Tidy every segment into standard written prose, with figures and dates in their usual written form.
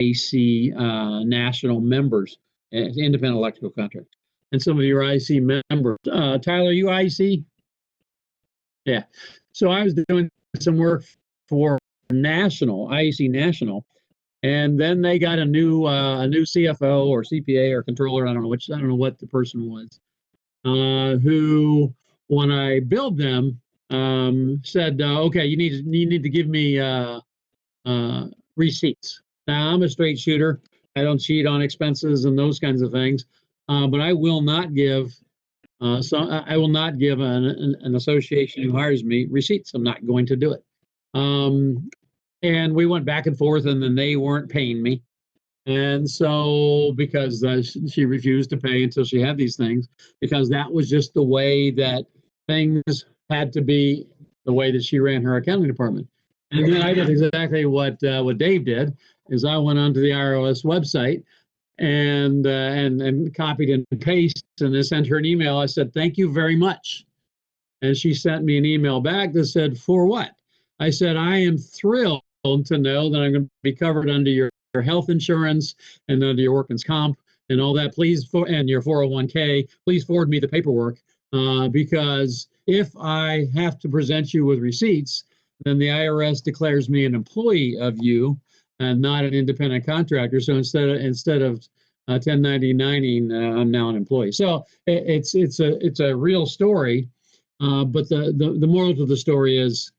IC national members, independent electrical contractors. And some of your IC members. Tyler, you IC? Yeah. So I was doing some work for National, IEC National, and then they got a new CFO or CPA or controller, I don't know what the person was, who, when I billed them, said, okay, you need to give me receipts. Now, I'm a straight shooter. I don't cheat on expenses and those kinds of things, but I will not give I will not give an association who hires me receipts. I'm not going to do it. And we went back and forth, and then they weren't paying me. And so, because she refused to pay until she had these things, because that was just the way that things had to be, the way that she ran her accounting department. And then I did exactly what Dave did, is I went onto the IRS website and copied and pasted, and I sent her an email. I said, thank you very much. And she sent me an email back that said, for what? I said, I am thrilled to know that I'm going to be covered under your health insurance and under your workman's comp and all that. And your 401k, please forward me the paperwork, because if I have to present you with receipts, then the IRS declares me an employee of you and not an independent contractor. So instead of 1099ing, I'm now an employee. So it's a real story, but the moral of the story is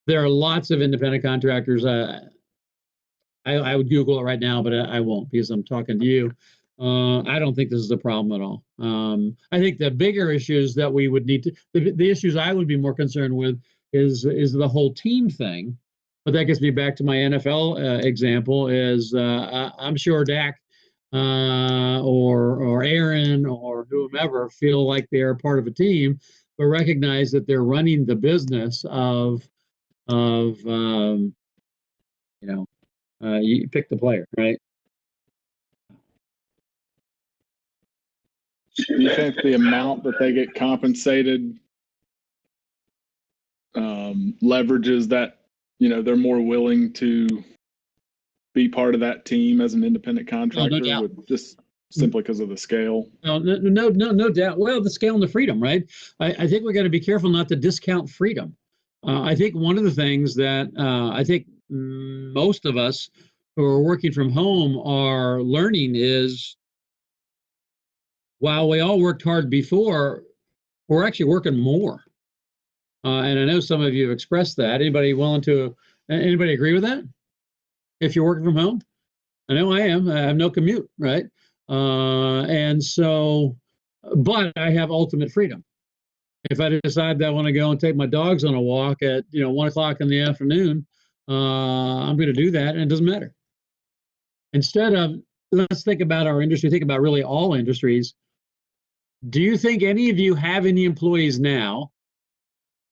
there are lots of independent contractors. I would Google it right now, but I won't because I'm talking to you. I don't think this is a problem at all. I think the bigger issues that we would need to, the issues I would be more concerned with is the whole team thing. But that gets me back to my NFL example. Is I'm sure Dak or Aaron or whomever feel like they are part of a team, but recognize that they're running the business of you pick the player, right? Do you think the amount that they get compensated leverages that, they're more willing to be part of that team as an independent contractor, no with just simply because of the scale? No doubt. Well, the scale and the freedom, right? I think we got to be careful not to discount freedom. I think one of the things that I think most of us who are working from home are learning is, while we all worked hard before, we're actually working more. And I know some of you have expressed that. Anybody agree with that? If you're working from home? I know I am. I have no commute, right? And so, but I have ultimate freedom. If I decide that I want to go and take my dogs on a walk at 1 o'clock in the afternoon, I'm going to do that, and it doesn't matter. Instead of, let's think about our industry, think about really all industries. Do you think any of you have any employees now,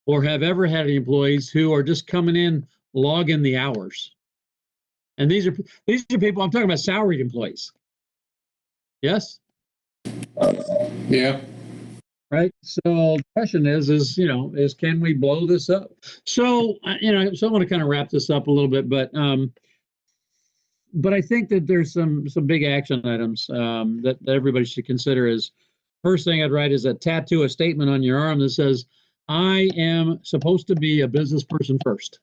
or have ever had any employees who are just coming in, log in the hours? And these are people, I'm talking about salaried employees. Yes? Yeah. Right. So the question is can we blow this up? So so I want to kind of wrap this up a little bit, but I think that there's some big action items that everybody should consider. Is first thing I'd write is tattoo a statement on your arm that says, I am supposed to be a business person first.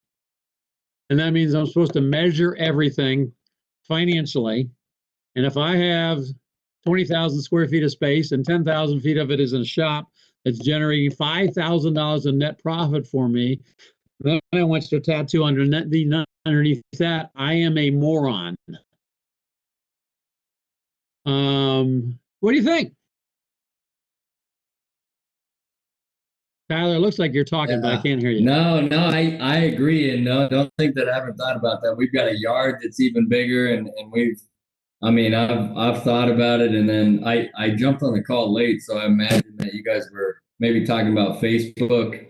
And that means I'm supposed to measure everything financially. And if I have 20,000 square feet of space and 10,000 feet of it is in a shop that's generating $5,000 in net profit for me, then I want you to tattoo underneath that, I am a moron. What do you think? Tyler, it looks like you're talking, but I can't hear you. No, I agree. And no, don't think that I haven't thought about that. We've got a yard that's even bigger, and I've thought about it, and then I jumped on the call late, so I imagine that you guys were maybe talking about Facebook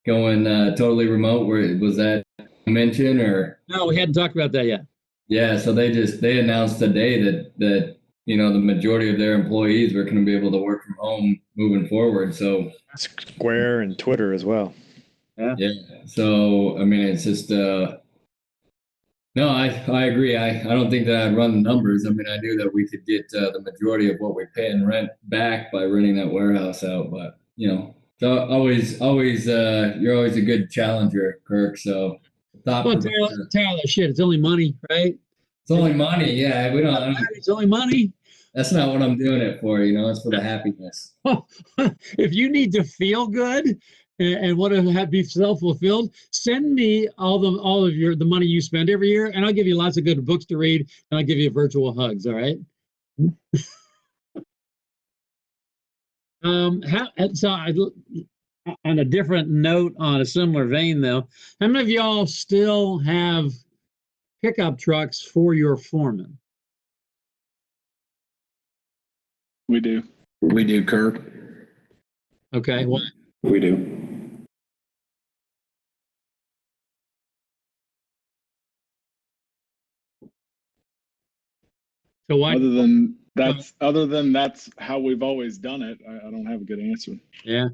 going totally remote. Was that mentioned, or? No, we hadn't talked about that yet. Yeah, so they announced today that the majority of their employees were going to be able to work from home moving forward. So Square and Twitter as well. Yeah. So it's just No, I agree. I don't think that I'd run the numbers. I mean, I knew that we could get the majority of what we pay in rent back by renting that warehouse out, but so always, you're always a good challenger, Kirk. So thought Well, provoker. Tyler, shit, it's only money, right? It's only money. Yeah, we don't. It's only money. That's not what I'm doing it for. It's for the happiness. If you need to feel good and want to be self-fulfilled, send me all of the money you spend every year, and I'll give you lots of good books to read, and I'll give you virtual hugs. All right. On a different note, on a similar vein, though, how many of y'all still have pickup trucks for your foreman? We do. We do, Kirk. Okay. Well, We do. so why? Other than that's how we've always done it, I don't have a good answer. Yeah.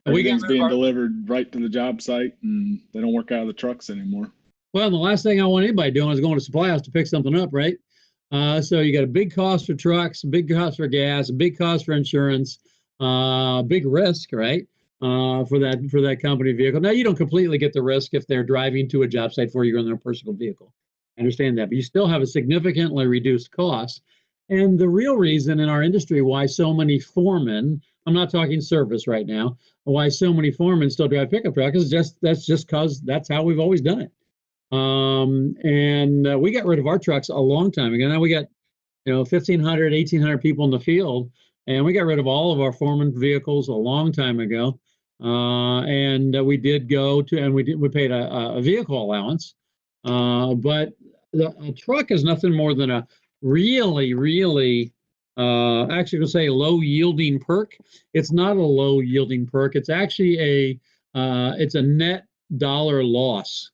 Everything's being delivered right to the job site, and they don't work out of the trucks anymore. Well, the last thing I want anybody doing is going to supply house to pick something up, right? So you got a big cost for trucks, a big cost for gas, a big cost for insurance, big risk, right? For that company vehicle. Now you don't completely get the risk if they're driving to a job site for you in their personal vehicle. I understand that, but you still have a significantly reduced cost. And the real reason in our industry why so many foremen, I'm not talking service right now, why so many foremen still drive pickup trucks is that's just because that's how we've always done it. And we got rid of our trucks a long time ago. Now we got 1,500, 1,800 people in the field, and we got rid of all of our foreman vehicles a long time ago. And we did go to, and we paid a vehicle allowance, but a truck is nothing more than a really, really, actually, going to say low yielding perk. It's not a low yielding perk. It's actually it's a net dollar loss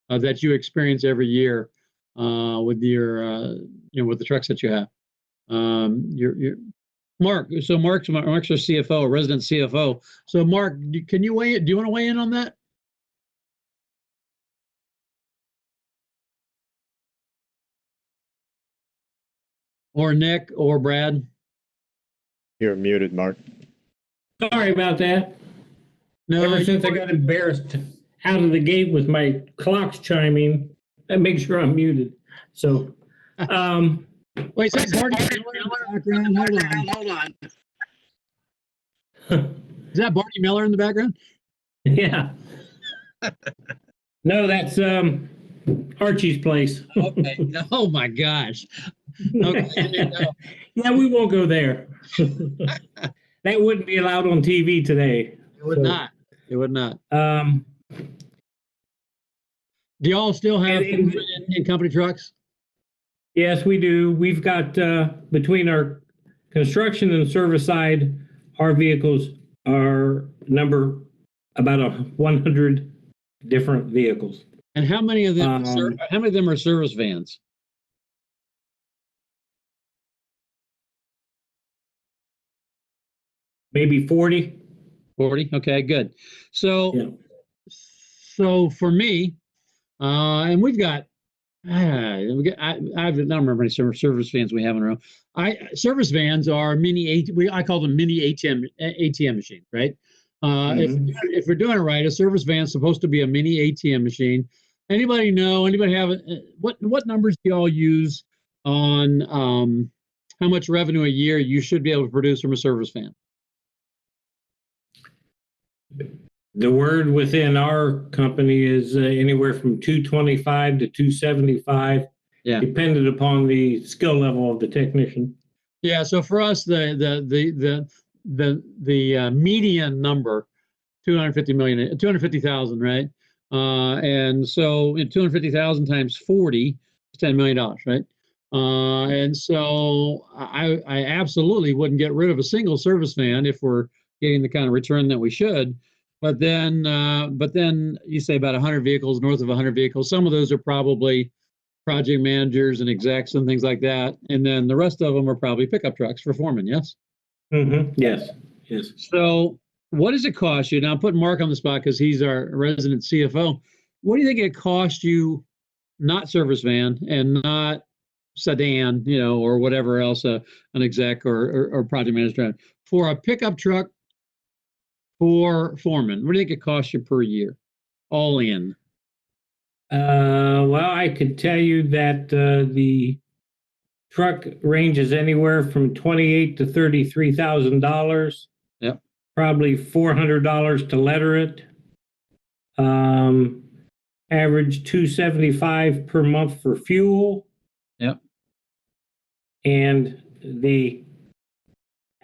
that you experience every year with your, with the trucks that you have. Mark. So Mark's our CFO, a resident CFO. So Mark, can you weigh it? Do you want to weigh in on that? Or Nick or Brad? You're muted, Mark. Sorry about that. No. Ever since I got embarrassed out of the gate with my clocks chiming, I make sure I'm muted. So, Wait, is that Barney Miller in the background? Hold on. Is that Barney Miller in the background? yeah. No, that's Archie's place. Okay. Oh my gosh. Okay. Yeah, we won't go there. That wouldn't be allowed on TV today. It would not. It would not. Um, Do y'all still have in company trucks? Yes, we do. We've got between our construction and service side, our vehicles are number about 100 different vehicles. And how many of them? How many of them are service vans? Maybe 40. 40. Okay, good. So, Yeah. So for me, and we've got. I don't remember how many service vans we have in a row. Service vans are I call them mini ATM machines, right? If we're doing it right, a service van is supposed to be a mini ATM machine. Anybody have what numbers do y'all use on how much revenue a year you should be able to produce from a service van? The word within our company is anywhere from 225 to 275, dependent upon the skill level of the technician. Yeah. So for us, the median number, 250,000, right? And so in 250,000 times 40 is $10 million, right? And so I absolutely wouldn't get rid of a single service van if we're getting the kind of return that we should. But then you say about 100 vehicles, north of 100 vehicles. Some of those are probably project managers and execs and things like that. And then the rest of them are probably pickup trucks for foremen, yes? Mm-hmm. Yes. So what does it cost you? Now I'm putting Mark on the spot because he's our resident CFO. What do you think it cost you not service van and not sedan, or whatever else an exec or project manager, for a pickup truck for foreman, what do you think it costs you per year, all in? Well, I could tell you that the truck ranges anywhere from $28,000 to $33,000. Yep. Probably $400 to letter it. Average $275 per month for fuel. Yep. And the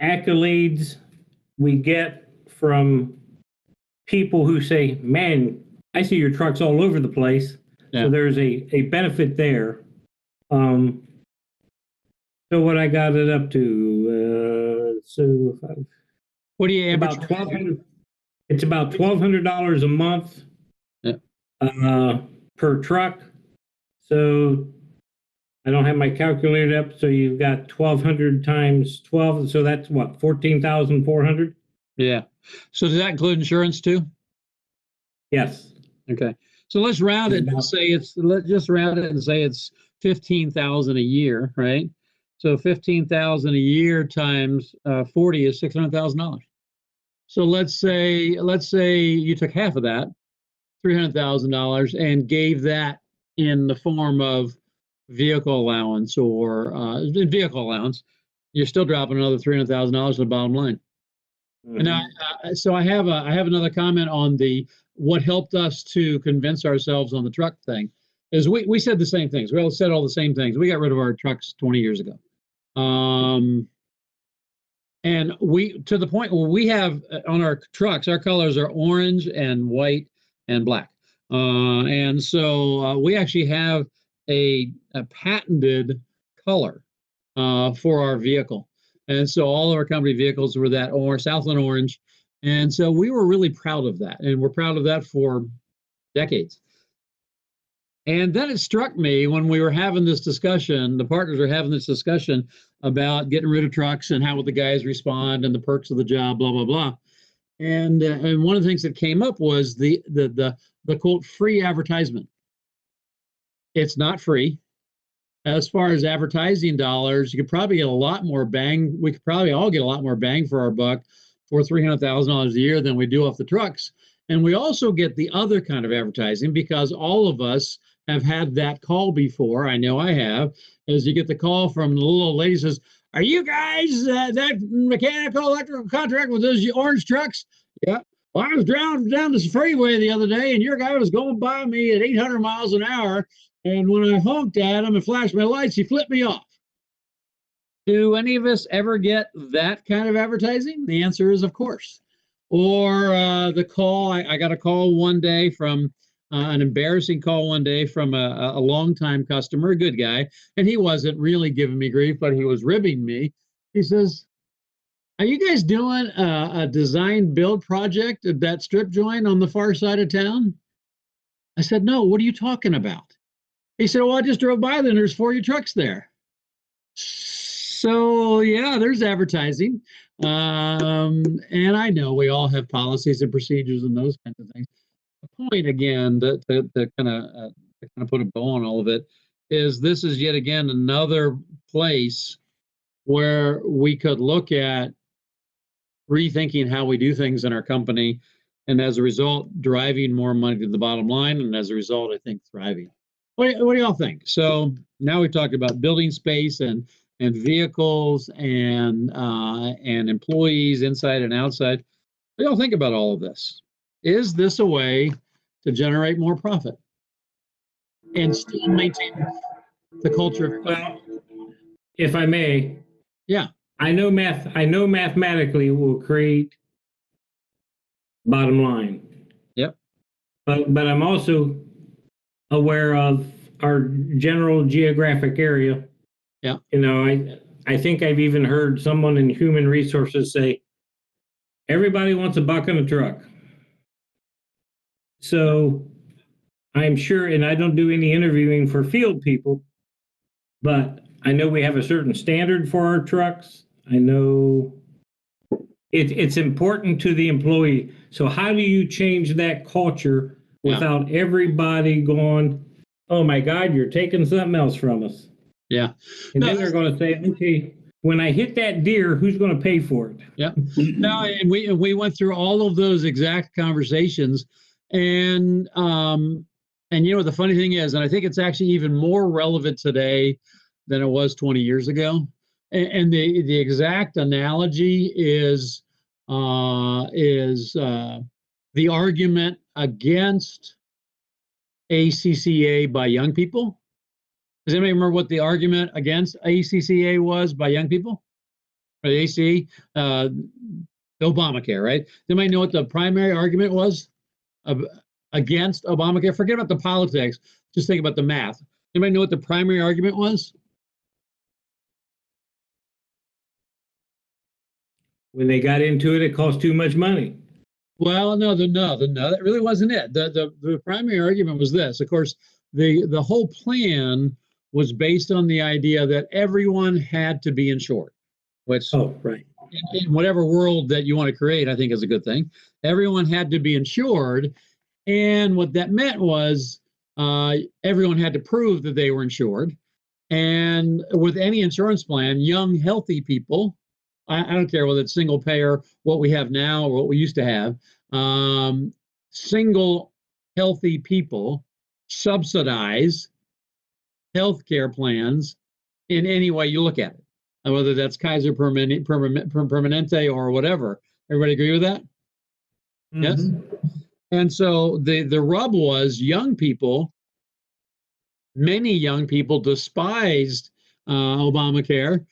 accolades we get from people who say, "Man, I see your trucks all over the place." Yeah. So there's a benefit there. So what I got it up to, What do you about $1,200. It's about $1,200 a month. Yeah. Per truck. So I don't have my calculator up. So you've got 1,200 times 12. So that's what, 14,400? Yeah. So does that include insurance too? Yes. Okay. So let's round it and say let's just round it and say it's 15,000 a year, right? So 15,000 a year times 40 is $600,000. So let's say you took half of that, $300,000, and gave that in the form of vehicle allowance or vehicle allowance. You're still dropping another $300,000 to the bottom line. Mm-hmm. And so I have another comment on what helped us to convince ourselves on the truck thing is we said the same things. We all said all the same things. We got rid of our trucks 20 years ago. And we, to the point where we have on our trucks, our colors are orange and white and black. And so we actually have a patented color for our vehicle. And so all of our company vehicles were that Southland orange. And so we were really proud of that. And we're proud of that for decades. And then it struck me when we were having this discussion, the partners were having this discussion about getting rid of trucks and how would the guys respond and the perks of the job, blah, blah, blah. And one of the things that came up was the quote, free advertisement. It's not free. As far as advertising dollars, you could probably get a lot more bang. We could probably all get a lot more bang for our buck for $300,000 a year than we do off the trucks. And we also get the other kind of advertising because all of us have had that call before. I know I have. As you get the call from the little old lady says, "Are you guys that mechanical electrical contract with those orange trucks?" Yeah. Well, I was down the freeway the other day, and your guy was going by me at 800 miles an hour. And when I honked at him and flashed my lights, he flipped me off. Do any of us ever get that kind of advertising? The answer is, of course. Or the call, I got a call one day from an embarrassing call one day from a longtime customer, a good guy, and he wasn't really giving me grief, but he was ribbing me. He says, "Are you guys doing a design build project at that strip joint on the far side of town?" I said, "No, what are you talking about?" He said, "Well, I just drove by there and there's 40 trucks there." So yeah, there's advertising. And I know we all have policies and procedures and those kinds of things. The point again, to kind of put a bow on all of it, is this is yet again another place where we could look at rethinking how we do things in our company, and as a result, driving more money to the bottom line, and as a result, I think thriving. What do y'all think? So now we talked about building space and vehicles and employees inside and outside. What do y'all think about all of this? Is this a way to generate more profit and still maintain the culture? Well, if I may, yeah, I know mathematically it will create bottom line. Yep. But I'm also aware of our general geographic area. Yeah. You know, I think I've even heard someone in human resources say, everybody wants a buck on a truck. So I'm sure, and I don't do any interviewing for field people, but I know we have a certain standard for our trucks. I know it's important to the employee. So how do you change that culture without everybody going, oh my God, you're taking something else from us. Yeah. And No, then they're going to say, okay, when I hit that deer, who's going to pay for it? Yeah. No, and we went through all of those exact conversations, and the funny thing is, and I think it's actually even more relevant today than it was 20 years ago. And the exact analogy is the argument against ACCA by young people. Does anybody remember what the argument against ACCA was by young people? Or the ACA, Obamacare, right? Does anybody know what the primary argument was against Obamacare? Forget about the politics. Just think about the math. Anybody know what the primary argument was? When they got into it, it cost too much money. Well, no, that really wasn't it. The primary argument was this. Of course, the whole plan was based on the idea that everyone had to be insured, which Right. in whatever world that you want to create, I think is a good thing. Everyone had to be insured, and what that meant was everyone had to prove that they were insured. And with any insurance plan, young, healthy people, I don't care whether it's single payer, what we have now, or what we used to have, single, healthy people subsidize healthcare plans in any way you look at it, whether that's Kaiser Permanente or whatever. Everybody agree with that? Mm-hmm. Yes. And so the rub was many young people despised Obamacare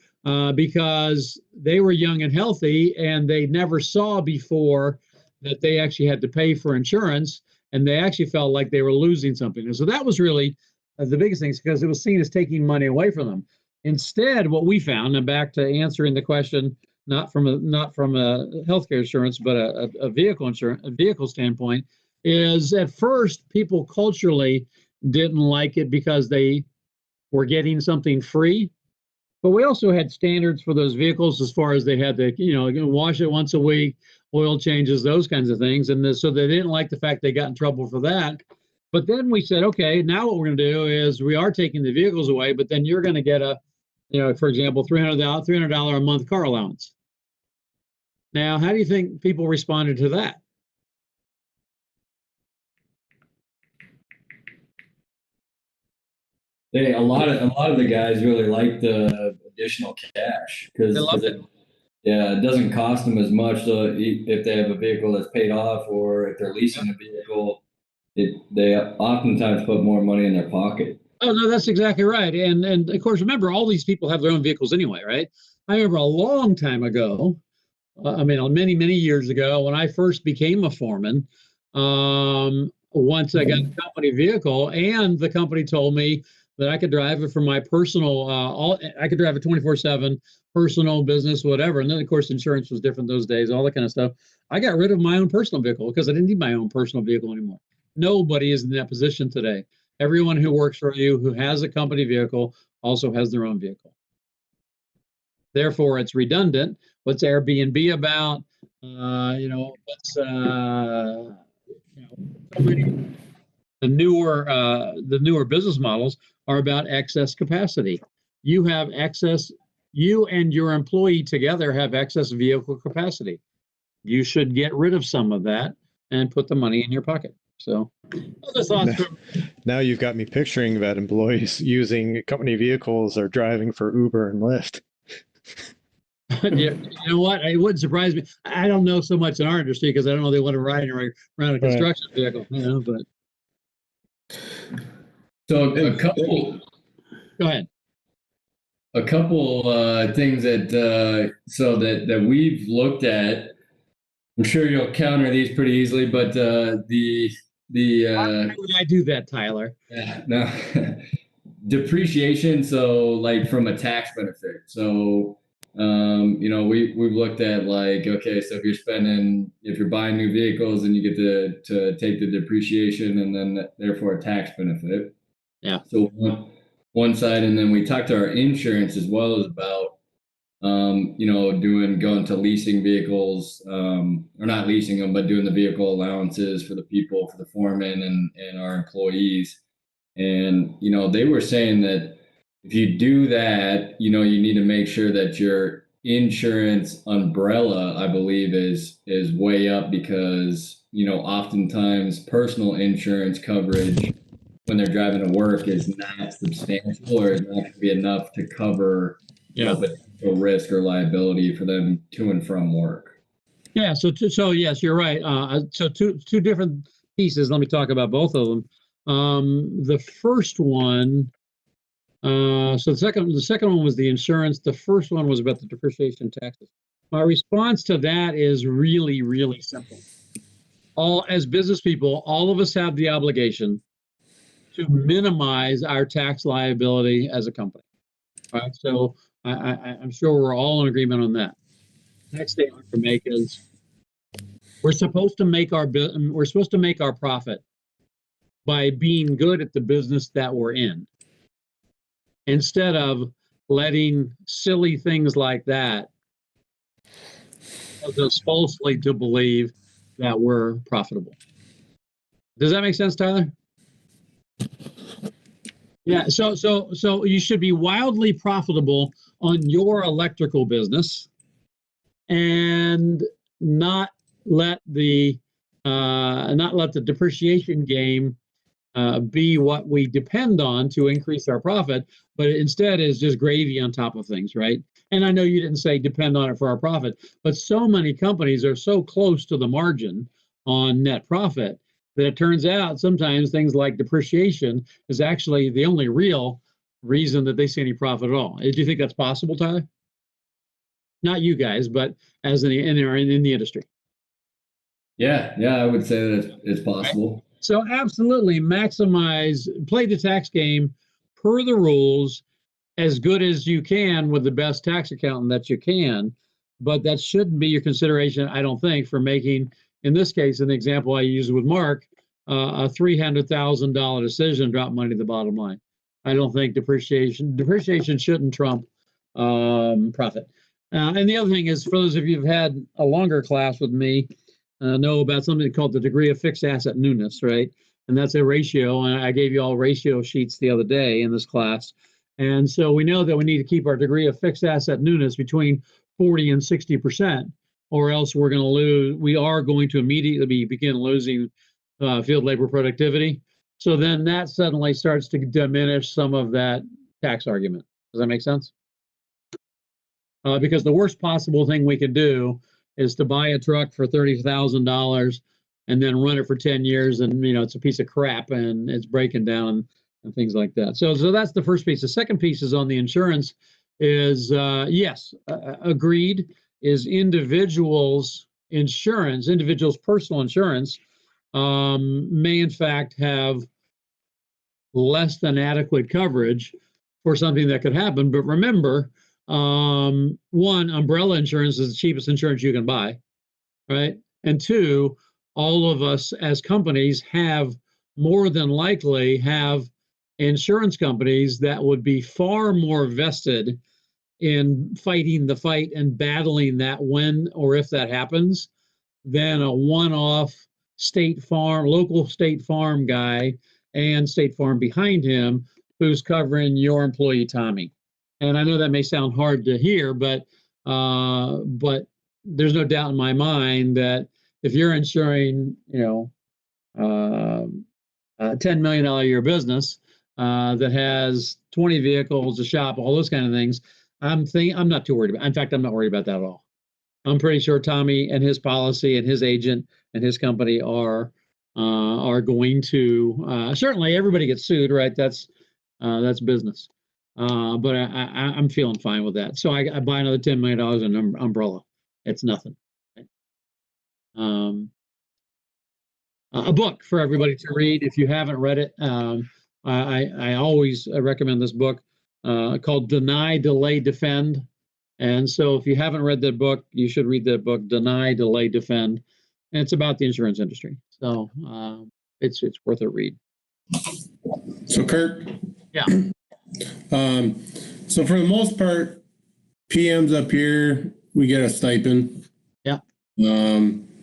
because they were young and healthy, and they never saw before that they actually had to pay for insurance, and they actually felt like they were losing something. And so that was really the biggest thing, because it was seen as taking money away from them. Instead, what we found, and back to answering the question, not from a healthcare insurance, but a vehicle standpoint, is at first people culturally didn't like it because they were getting something free. But we also had standards for those vehicles as far as they had to, wash it once a week, oil changes, those kinds of things. And so they didn't like the fact they got in trouble for that. But then we said, okay, now what we're going to do is we are taking the vehicles away, but then you're going to get for example, $300 a month car allowance. Now, how do you think people responded to that? A lot of the guys really like the additional cash because it doesn't cost them as much. So if they have a vehicle that's paid off, or if they're leasing a vehicle, they oftentimes put more money in their pocket. Oh, no, that's exactly right. And of course, remember, all these people have their own vehicles anyway, right? I remember a long time ago, many, many years ago, when I first became a foreman, once I got a company vehicle, and the company told me that I could drive it for my personal, I could drive it 24/7, personal, business, whatever. And then, of course, insurance was different those days, all that kind of stuff. I got rid of my own personal vehicle because I didn't need my own personal vehicle anymore. Nobody is in that position today. Everyone who works for you who has a company vehicle also has their own vehicle. Therefore, it's redundant. What's Airbnb about? The newer business models are about excess capacity. You have excess. You and your employee together have excess vehicle capacity. You should get rid of some of that and put the money in your pocket. So, other thoughts now you've got me picturing that employees using company vehicles are driving for Uber and Lyft. You know what? It wouldn't surprise me. I don't know so much in our industry because I don't know they want to ride around a construction vehicle, but. So a couple. Go ahead. A couple things that we've looked at. I'm sure you'll counter these pretty easily, but why would I do that, Tyler? No. Depreciation. So, like from a tax benefit. So, we've looked at like, okay, so if you're buying new vehicles, and you get to take the depreciation, and then therefore a tax benefit. Yeah. So one side, and then we talked to our insurance as well as about, going to leasing vehicles, or not leasing them, but doing the vehicle allowances for the people, for the foremen and our employees. And, they were saying that if you do that, you need to make sure that your insurance umbrella, I believe, is way up because, oftentimes personal insurance coverage when they're driving to work is not substantial or is not going to be enough to cover, potential risk or liability for them to and from work. Yeah. So yes, you're right. So two different pieces. Let me talk about both of them. The first one. So the second one was the insurance. The first one was about the depreciation taxes. My response to that is really, really simple. As business people, all of us have the obligation to minimize our tax liability as a company. Right. So I'm sure we're all in agreement on that. Next statement to make is we're supposed to make our profit by being good at the business that we're in, instead of letting silly things like that cause us falsely to believe that we're profitable. Does that make sense, Tyler? Yeah. So you should be wildly profitable on your electrical business, and not let the depreciation game be what we depend on to increase our profit, but instead is just gravy on top of things, right? And I know you didn't say depend on it for our profit, but so many companies are so close to the margin on net profit that it turns out sometimes things like depreciation is actually the only real reason that they see any profit at all. Do you think that's possible, Tyler? Not you guys, but as in the industry. Yeah, I would say that it's possible. Right? So absolutely play the tax game per the rules as good as you can with the best tax accountant that you can. But that shouldn't be your consideration, I don't think, for making, in this case, an example I used with Mark, a $300,000 decision, drop money to the bottom line. I don't think depreciation shouldn't trump profit. And the other thing is, for those of you who've had a longer class with me, know about something called the degree of fixed asset newness, right? And that's a ratio. And I gave you all ratio sheets the other day in this class. And so we know that we need to keep our degree of fixed asset newness between 40 and 60%, or else we are going to immediately begin losing field labor productivity. So then that suddenly starts to diminish some of that tax argument. Does that make sense? Because the worst possible thing we could do is to buy a truck for $30,000 and then run it for 10 years, and it's a piece of crap and it's breaking down and things like that. So that's the first piece. The second piece is on the insurance. Is yes, agreed. Is individuals' personal insurance may in fact have less than adequate coverage for something that could happen. But remember, one, umbrella insurance is the cheapest insurance you can buy, right? And two, all of us as companies more than likely have insurance companies that would be far more vested in fighting the fight and battling that when or if that happens than a one-off local State Farm guy and State Farm behind him who's covering your employee Tommy. And I know that may sound hard to hear, but there's no doubt in my mind that if you're insuring, a $10 million a year business that has 20 vehicles, a shop, all those kind of things, I'm not too worried about. In fact, I'm not worried about that at all. I'm pretty sure Tommy and his policy and his agent and his company are going to certainly everybody gets sued, right? That's business. But I'm feeling fine with that. So I buy another $10 million in an umbrella. It's nothing. Right? A book for everybody to read if you haven't read it. I always recommend this book called Deny, Delay, Defend. And so if you haven't read that book, you should read that book, Deny, Delay, Defend. And it's about the insurance industry. So it's worth a read. So Kirk? Yeah. So for the most part, PMs up here, we get a stipend. Yeah.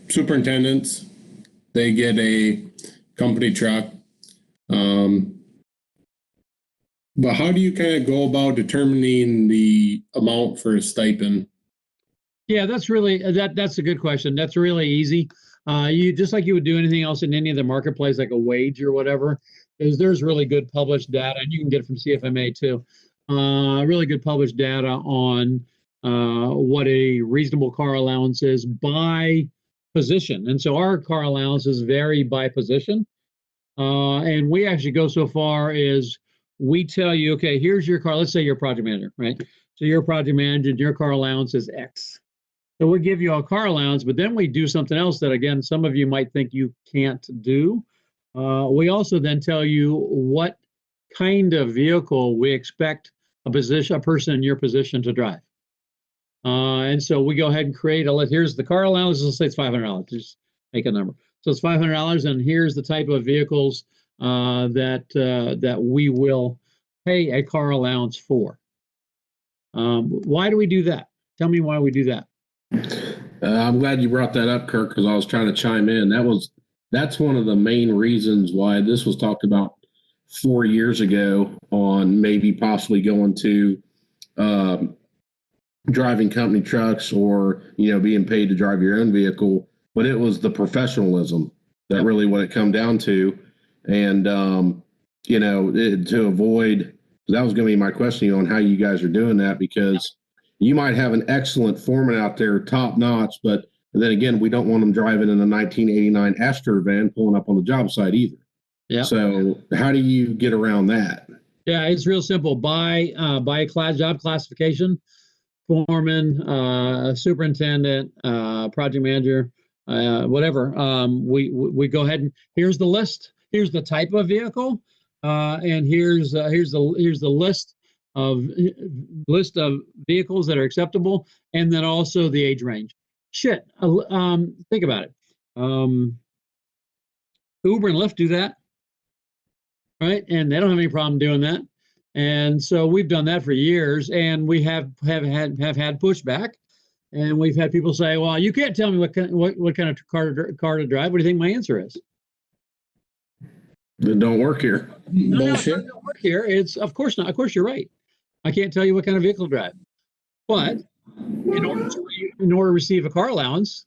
Superintendents, they get a company truck. But how do you kind of go about determining the amount for a stipend? Yeah, that's a good question. That's really easy. You just like you would do anything else in any of the marketplace, like a wage or whatever, is there's really good published data, and you can get it from CFMA too. Really good published data on what a reasonable car allowance is by position. And so our car allowances vary by position. And we actually go so far as we tell you, okay, here's your car. Let's say you're a project manager, right? So you're a project manager and your car allowance is X. So we give you a car allowance, but then we do something else that, again, some of you might think you can't do. We also then tell you what kind of vehicle we expect a person in your position to drive. And so we go ahead and create here's the car allowance. Let's say it's $500. Just make a number. So it's $500, and here's the type of vehicles that we will pay a car allowance for. Why do we do that? Tell me why we do that. I'm glad you brought that up, Kirk, because I was trying to chime in. That's one of the main reasons why this was talked about 4 years ago on maybe possibly going to driving company trucks or, being paid to drive your own vehicle. But it was the professionalism that really what it come down to. And, to avoid, that was going to be my question on how you guys are doing that, because you might have an excellent foreman out there, top notch, but then again, we don't want them driving in a 1989 Astor van pulling up on the job site either. Yeah. So how do you get around that? Yeah, it's real simple. Buy a job classification, foreman, superintendent, project manager, whatever. We go ahead and here's the list. Here's the type of vehicle, and here's the list of vehicles that are acceptable, and then also the age range. Think about it. Uber and Lyft do that, right? And they don't have any problem doing that. And so we've done that for years, and we have had pushback, and we've had people say, "Well, you can't tell me what kind of car to drive." What do you think my answer is? It don't work here. Bullshit. No, it don't work here. It's of course not. Of course, you're right. I can't tell you what kind of vehicle to drive, but in order to receive a car allowance,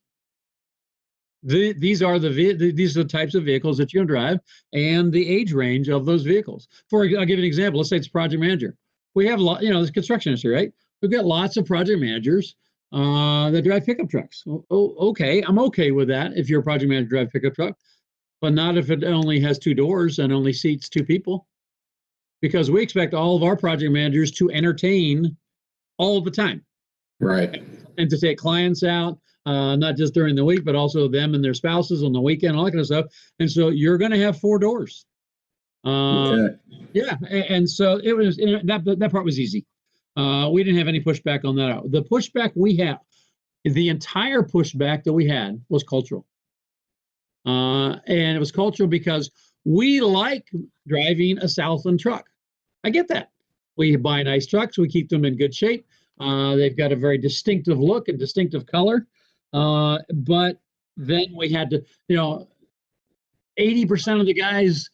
these are the types of vehicles that you can drive and the age range of those vehicles. I'll give you an example. Let's say it's a project manager. We have this construction industry, right? We've got lots of project managers that drive pickup trucks. Okay, I'm okay with that if you're a project manager drive pickup truck, but not if it only has 2 doors and only seats 2 people. Because we expect all of our project managers to entertain all the time. Right. And to take clients out, not just during the week, but also them and their spouses on the weekend, all that kind of stuff. And so you're going to have 4 doors. Okay. Yeah. And so it was, that part was easy. We didn't have any pushback on that. The pushback we have, the entire pushback that we had was cultural. And it was cultural because we like driving a Southland truck. I get that. We buy nice trucks. We keep them in good shape. They've got a very distinctive look and distinctive color. But then we had to, 80% of the guys,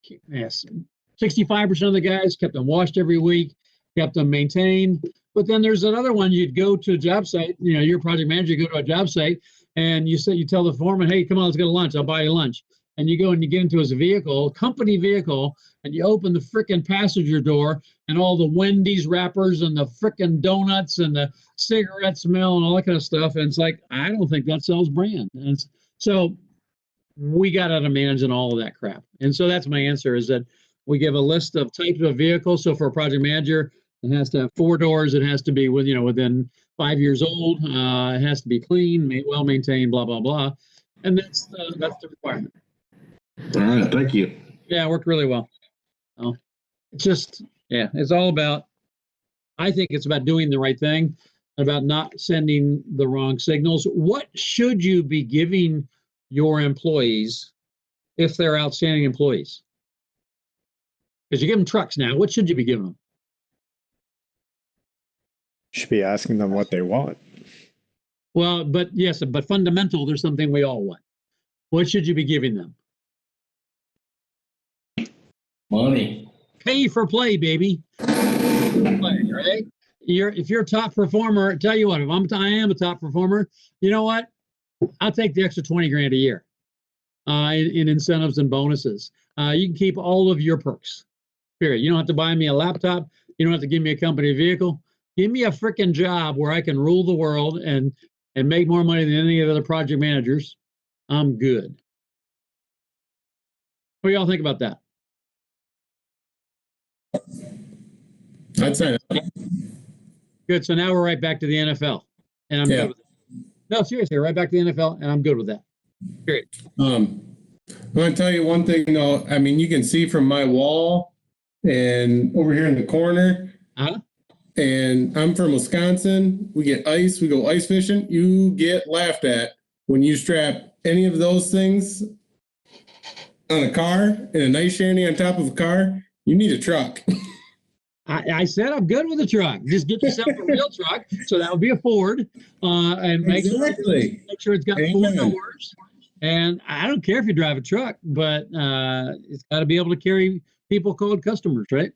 65% of the guys kept them washed every week, kept them maintained. But then there's another one, you'd go to a job site, you're a project manager, you go to a job site, and you tell the foreman, hey, come on, let's go to lunch. I'll buy you lunch. And you go and you get into his vehicle, company vehicle, and you open the frickin' passenger door, and all the Wendy's wrappers and the frickin' donuts and the cigarette smell and all that kind of stuff. And it's like, I don't think that sells brand. And so we got out of managing all of that crap. And so that's my answer, is that we give a list of types of vehicles. So for a project manager, it has to have 4 doors. It has to be within 5 years old. It has to be clean, well maintained, blah, blah, blah. And that's the requirement. All right, thank you. Yeah, it worked really well. It's all about, I think it's about doing the right thing, about not sending the wrong signals. What should you be giving your employees if they're outstanding employees? Because you give them trucks now, what should you be giving them? Should be asking them what they want. Well, but fundamental, there's something we all want. What should you be giving them? Money. pay for play, baby. Play, right? If you're a top performer, I tell you what, I am a top performer, you know what? I'll take the extra 20 grand a year in incentives and bonuses. You can keep all of your perks. Period. You don't have to buy me a laptop. You don't have to give me a company vehicle. Give me a freaking job where I can rule the world and make more money than any of the other project managers. I'm good. What do y'all think about that? I'd say Good. So now we're right back to the NFL, and I'm good with it. No, seriously, right back to the NFL, and I'm good with that. Period. I'm going to tell you one thing, though. I mean, you can see from my wall and over here in the corner. Uh-huh. And I'm from Wisconsin. We get ice. We go ice fishing. You get laughed at when you strap any of those things on a car and a nice shanty on top of a car. You need a truck. I said I'm good with a truck. Just get yourself a real truck. So that would be a Ford, and make sure it's got Amen. 4 doors. And I don't care if you drive a truck, but it's got to be able to carry people called customers, right?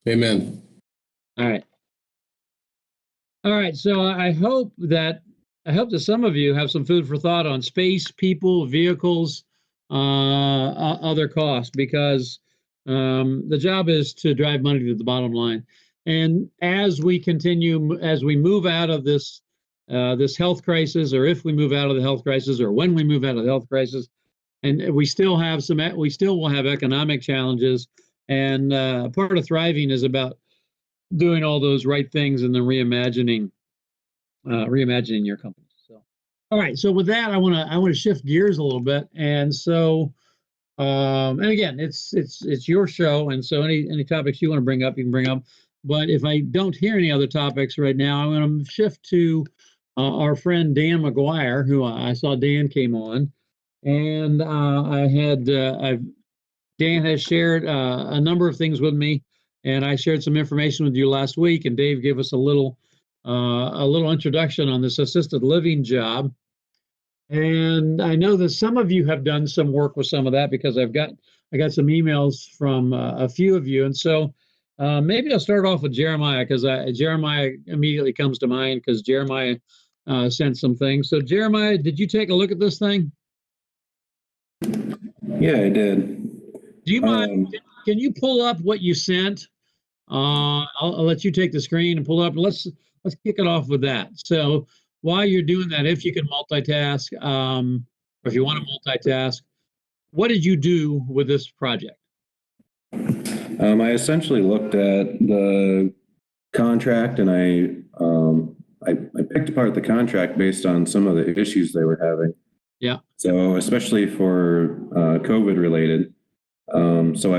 Amen. All right. So I hope that some of you have some food for thought on space, people, vehicles, other costs, because the job is to drive money to the bottom line. And as we move out of this health crisis, or if we move out of the health crisis, or when we move out of the health crisis, and we still will have economic challenges. And part of thriving is about doing all those right things and then reimagining your company. So, all right. So with that, I want to shift gears a little bit. And so, and again, it's your show. And so any topics you want to bring up, you can bring up. But if I don't hear any other topics right now, I'm going to shift to our friend Dan McGuire, who I saw Dan came on, and Dan has shared a number of things with me, and I shared some information with you last week, and Dave gave us a little introduction on this assisted living job. And I know that some of you have done some work with some of that, because I got some emails from a few of you. And so maybe I'll start off with Jeremiah, because Jeremiah immediately comes to mind, because Jeremiah sent some things. So Jeremiah, did you take a look at this thing? Yeah, I did. Do you mind? Can you pull up what you sent? I'll let you take the screen and pull up. Let's kick it off with that. So while you're doing that, if you can multitask, or if you want to multitask, what did you do with this project? I essentially looked at the contract, and I picked apart the contract based on some of the issues they were having. Yeah. So especially for COVID related. So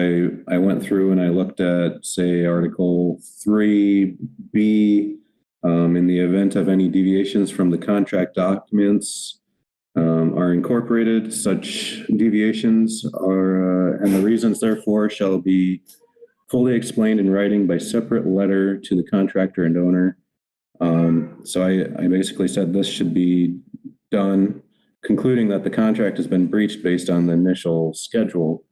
I went through and I looked at, say, Article 3B, in the event of any deviations from the contract documents are incorporated, such deviations are, and the reasons therefore shall be fully explained in writing by separate letter to the contractor and owner. So I basically said this should be done, concluding that the contract has been breached based on the initial schedule.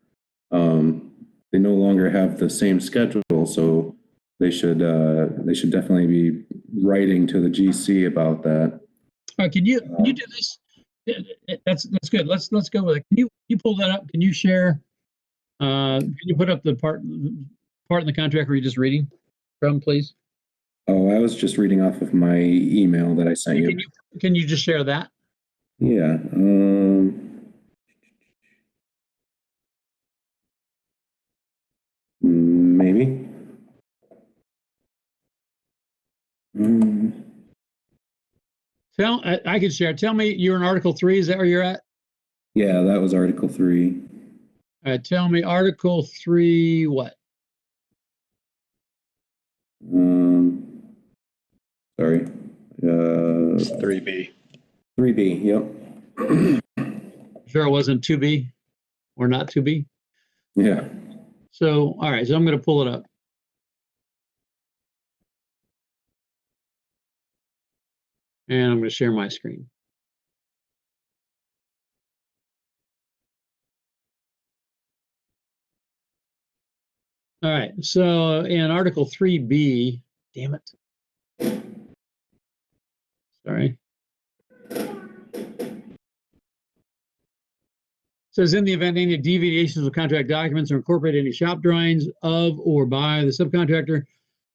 They no longer have the same schedule, so they should definitely be writing to the GC about that. All right, can you do this? That's good. Let's go with it. Can you pull that up? Can you share? Can you put up the part in the contract where you're just reading from, please? Oh, I was just reading off of my email that I sent you. Can you just share that? Yeah. Maybe. I can share. Tell me, you're in Article 3. Is that where you're at? Yeah, that was Article 3. All right, tell me Article 3 what? Sorry. It's 3B. 3B, yep. Sure it wasn't 2B or not 2B? Yeah. So, all right, so I'm going to pull it up. And I'm going to share my screen. All right. So in Article 3B, damn it. Sorry. Says in the event any deviations of contract documents or incorporate any shop drawings of or by the subcontractor,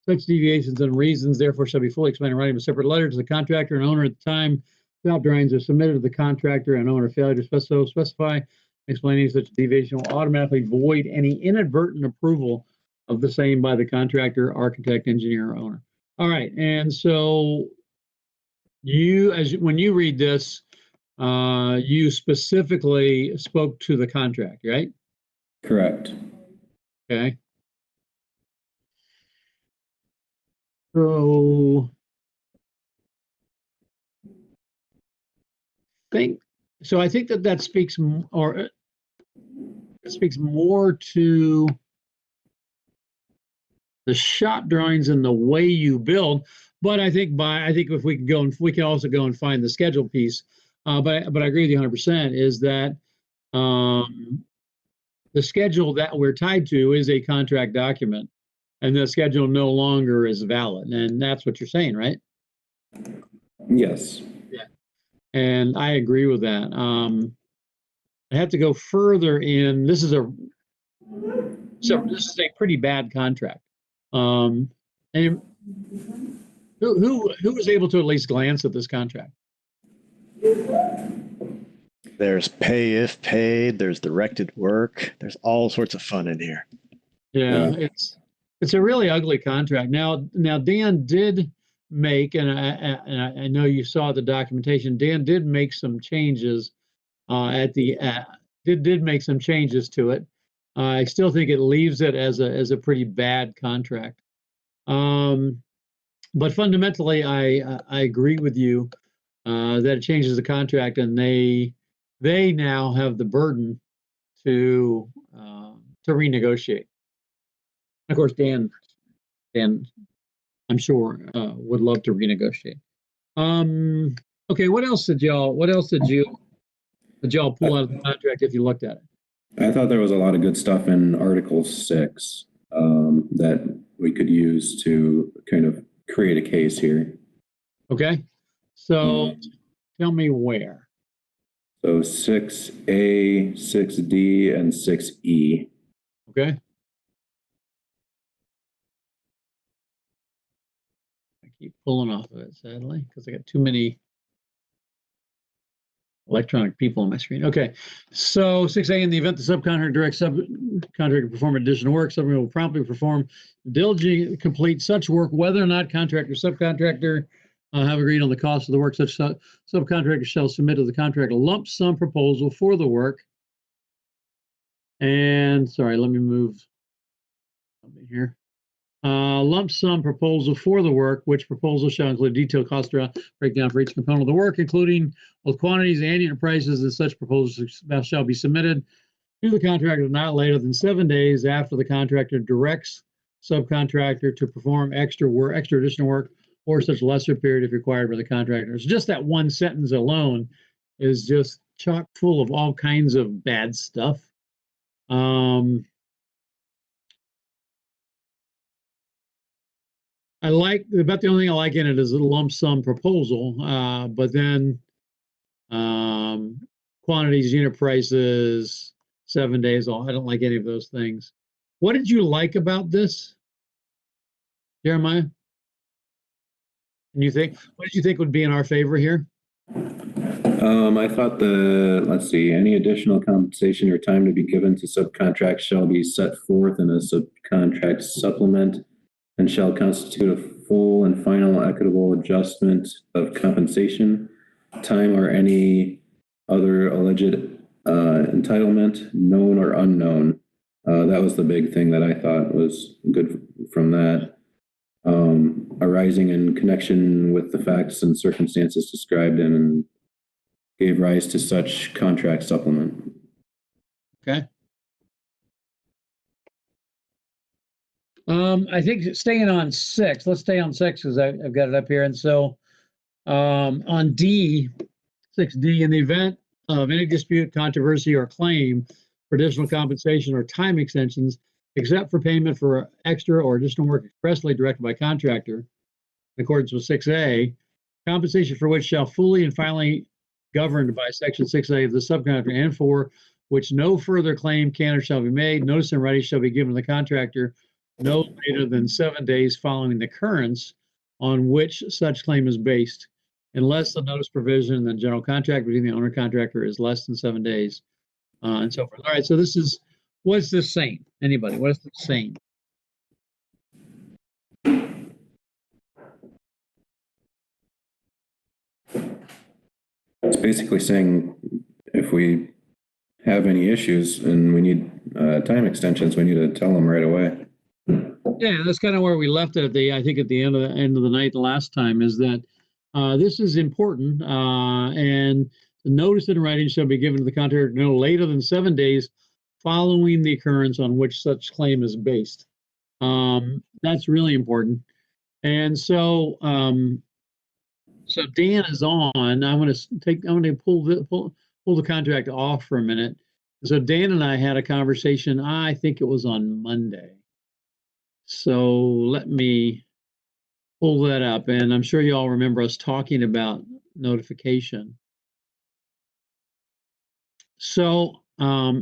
such deviations and reasons therefore shall be fully explained in writing in a separate letter to the contractor and owner at the time shop drawings are submitted to the contractor and owner failure to specify explaining such deviation will automatically void any inadvertent approval of the same by the contractor, architect, engineer, or owner. All right, and so when you read this, you specifically spoke to the contract, right? Correct. Okay. So I think that speaks more to the shop drawings and the way you build. But I think if we can go and we can also go and find the schedule piece. But I agree with you 100% is that the schedule that we're tied to is a contract document, and the schedule no longer is valid, and that's what you're saying, right? Yes. Yeah, and I agree with that. I have to go further in. This is a pretty bad contract. And who was able to at least glance at this contract? There's pay if paid, there's directed work, there's all sorts of fun in here. Yeah, it's a really ugly contract. Now Dan did make, and I know you saw the documentation. Dan did make some changes did make some changes to it. I still think it leaves it as a pretty bad contract. But fundamentally, I agree with you that it changes the contract, and they now have the burden to renegotiate. Of course, Dan, I'm sure would love to renegotiate. Okay, what else did y'all pull out of the contract if you looked at it? I thought there was a lot of good stuff in Article 6 that we could use to kind of create a case here. Okay, so tell me where. So 6A, 6D, and 6E. Okay. I keep pulling off of it, sadly, because I got too many electronic people on my screen. Okay, so 6A, in the event the subcontractor directs subcontractor to perform additional work, subcontractor will promptly perform diligently complete such work, whether or not contractor or subcontractor have agreed on the cost of the work. Such subcontractor shall submit to the contractor a lump sum proposal for the work. And sorry, let me move here. Lump sum proposal for the work, which proposal shall include detailed cost breakdown for each component of the work, including both quantities and unit prices, and such proposals shall be submitted to the contractor not later than 7 days after the contractor directs subcontractor to perform extra additional work, or such lesser period if required by the contractor. So just that one sentence alone is just chock full of all kinds of bad stuff. About the only thing I like in it is a lump sum proposal, but then quantities, unit prices, 7 days off. I don't like any of those things. What did you like about this, Jeremiah? What did you think would be in our favor here? I thought any additional compensation or time to be given to subcontracts shall be set forth in a subcontract supplement and shall constitute a full and final equitable adjustment of compensation, time, or any other alleged entitlement, known or unknown. That was the big thing that I thought was good from that. Arising in connection with the facts and circumstances described in and gave rise to such contract supplement. Okay. I think staying on 6, let's stay on 6 because I've got it up here. And so on D, 6D, in the event of any dispute, controversy, or claim for additional compensation or time extensions, except for payment for extra or additional work expressly directed by contractor in accordance with 6A, compensation for which shall fully and finally governed by section 6A of the subcontractor, and for which no further claim can or shall be made. Notice in writing shall be given to the contractor no later than 7 days following the occurrence on which such claim is based, unless the notice provision in the general contract between the owner and contractor is less than 7 days, and so forth. All right, so this is, what's this saying? Anybody, what is this saying? It's basically saying if we have any issues and we need time extensions, we need to tell them right away. Yeah, that's kind of where we left it at the, I think at the end of the night the last time, is that this is important, and the notice in writing shall be given to the contractor no later than 7 days following the occurrence on which such claim is based. That's really important. And so, so Dan is on. I'm going to pull the contract off for a minute. So Dan and I had a conversation. I think it was on Monday. So let me pull that up, and I'm sure you all remember us talking about notification. So, have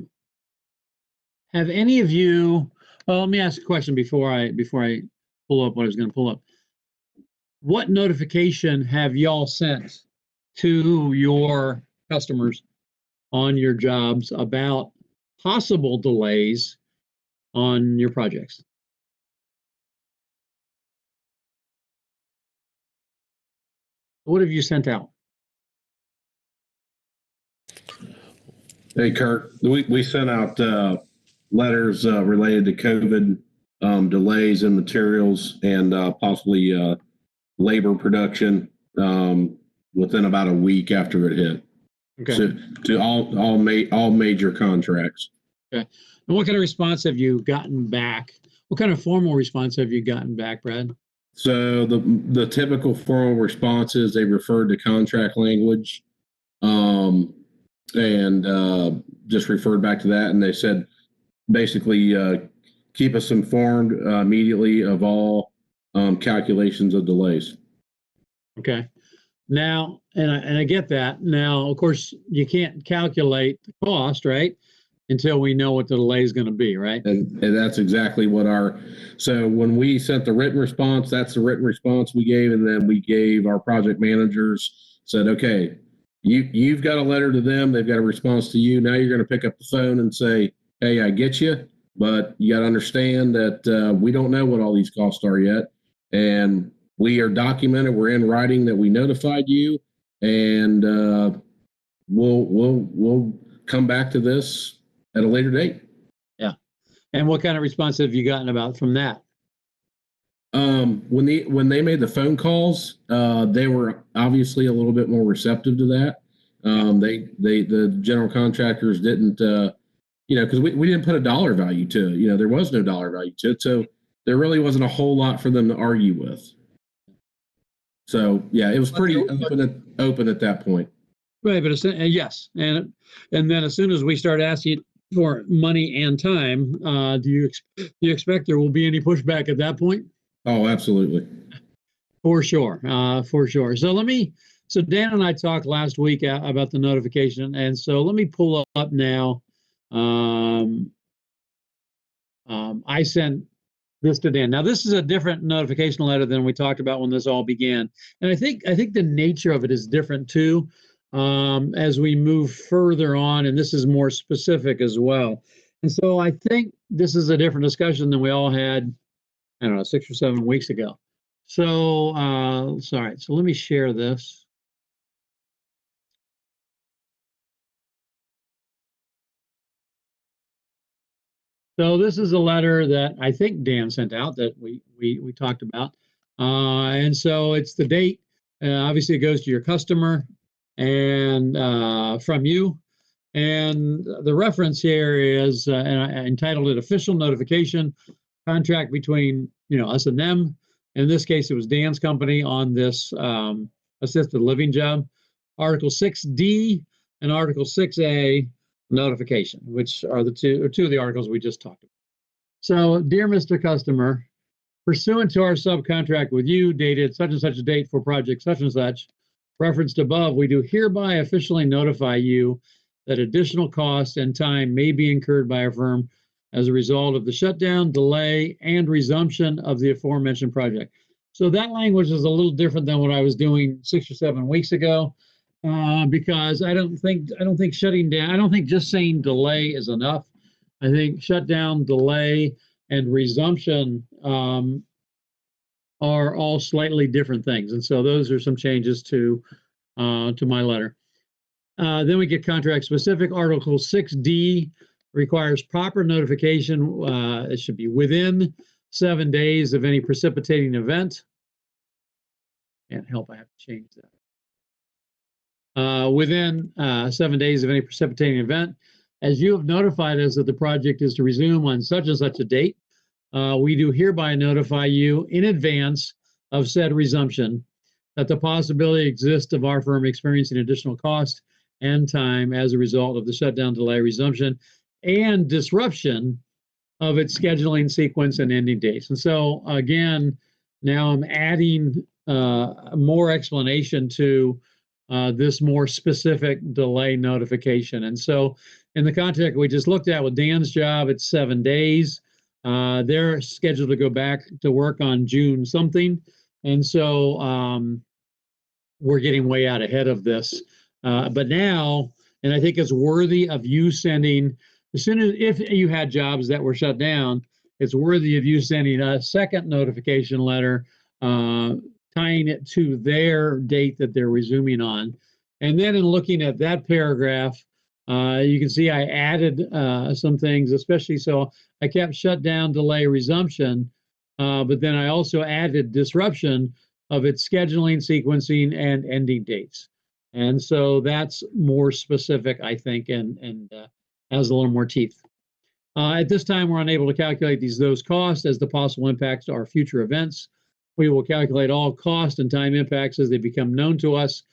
any of you? Well, let me ask a question before I pull up what I was going to pull up. What notification have y'all sent to your customers on your jobs about possible delays on your projects? What have you sent out? Hey, Kirk, we sent out letters related to COVID delays in materials and possibly labor production within about a week after it hit. Okay. So to all major contracts. Okay. And what kind of response have you gotten back? What kind of formal response have you gotten back, Brad? So the typical formal response is they referred to contract language, and just referred back to that, and they said basically keep us informed immediately of all calculations of delays. Okay. Now, and I get that. Now, of course, you can't calculate the cost, right, until we know what the delay is going to be, right? And that's exactly what so when we sent the written response, that's the written response we gave, and then we gave our project managers, said, okay, you've got a letter to them, they've got a response to you. Now you're going to pick up the phone and say, hey, I get you, but you got to understand that we don't know what all these costs are yet, and we are documented. We're in writing that we notified you, and we'll come back to this at a later date. Yeah. And what kind of response have you gotten about from that? When they made the phone calls, they were obviously a little bit more receptive to that. The general contractors didn't, because we didn't put a dollar value to it. There was no dollar value to it, so there really wasn't a whole lot for them to argue with. So yeah, it was pretty open at that point. Right, but yes, and then as soon as we start asking for money and time, do you expect there will be any pushback at that point? Oh, absolutely. For sure, for sure. So Dan and I talked last week about the notification, and so let me pull up now. I sent this to Dan. Now, this is a different notification letter than we talked about when this all began, and I think the nature of it is different too. As we move further on, and this is more specific as well. And so I think this is a different discussion than we all had, I don't know, 6 or 7 weeks ago. So, sorry, so let me share this. So this is a letter that I think Dan sent out that we talked about. And so it's the date. Obviously, it goes to your customer and from you. And the reference here is, and I entitled it Official Notification Contract between us and them. In this case, it was Dan's company on this assisted living job. Article 6D and Article 6A notification, which are two of the articles we just talked about. So, dear Mr. Customer, pursuant to our subcontract with you, dated such and such a date for project such and such, referenced above, we do hereby officially notify you that additional costs and time may be incurred by our firm as a result of the shutdown, delay, and resumption of the aforementioned project. So that language is a little different than what I was doing 6 or 7 weeks ago, because I don't think shutting down. I don't think just saying delay is enough. I think shutdown, delay, and resumption are all slightly different things, and so those are some changes to my letter. Then we get contract specific. Article 6D requires proper notification. It should be within 7 days of any precipitating event. Can't help, I have to change that. Within 7 days of any precipitating event, as you have notified us that the project is to resume on such and such a date, we do hereby notify you in advance of said resumption that the possibility exists of our firm experiencing additional cost and time as a result of the shutdown, delay, resumption, and disruption of its scheduling sequence and ending dates. And so again, now I'm adding more explanation to this more specific delay notification. And so in the contract we just looked at with Dan's job, it's 7 days. They're scheduled to go back to work on June something. And so we're getting way out ahead of this. But now, and I think it's worthy of you sending, as soon as, if you had jobs that were shut down, it's worthy of you sending a second notification letter, tying it to their date that they're resuming on. And then in looking at that paragraph, you can see I added some things, especially so I kept shutdown, delay, resumption, but then I also added disruption of its scheduling, sequencing, and ending dates. And so that's more specific, I think, and has a little more teeth. At this time, we're unable to calculate those costs as the possible impacts to our future events. We will calculate all cost and time impacts as they become known to us,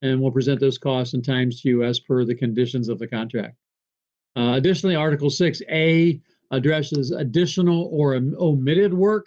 and we'll present those costs and times to you as per the conditions of the contract. Additionally, Article 6A addresses additional or omitted work,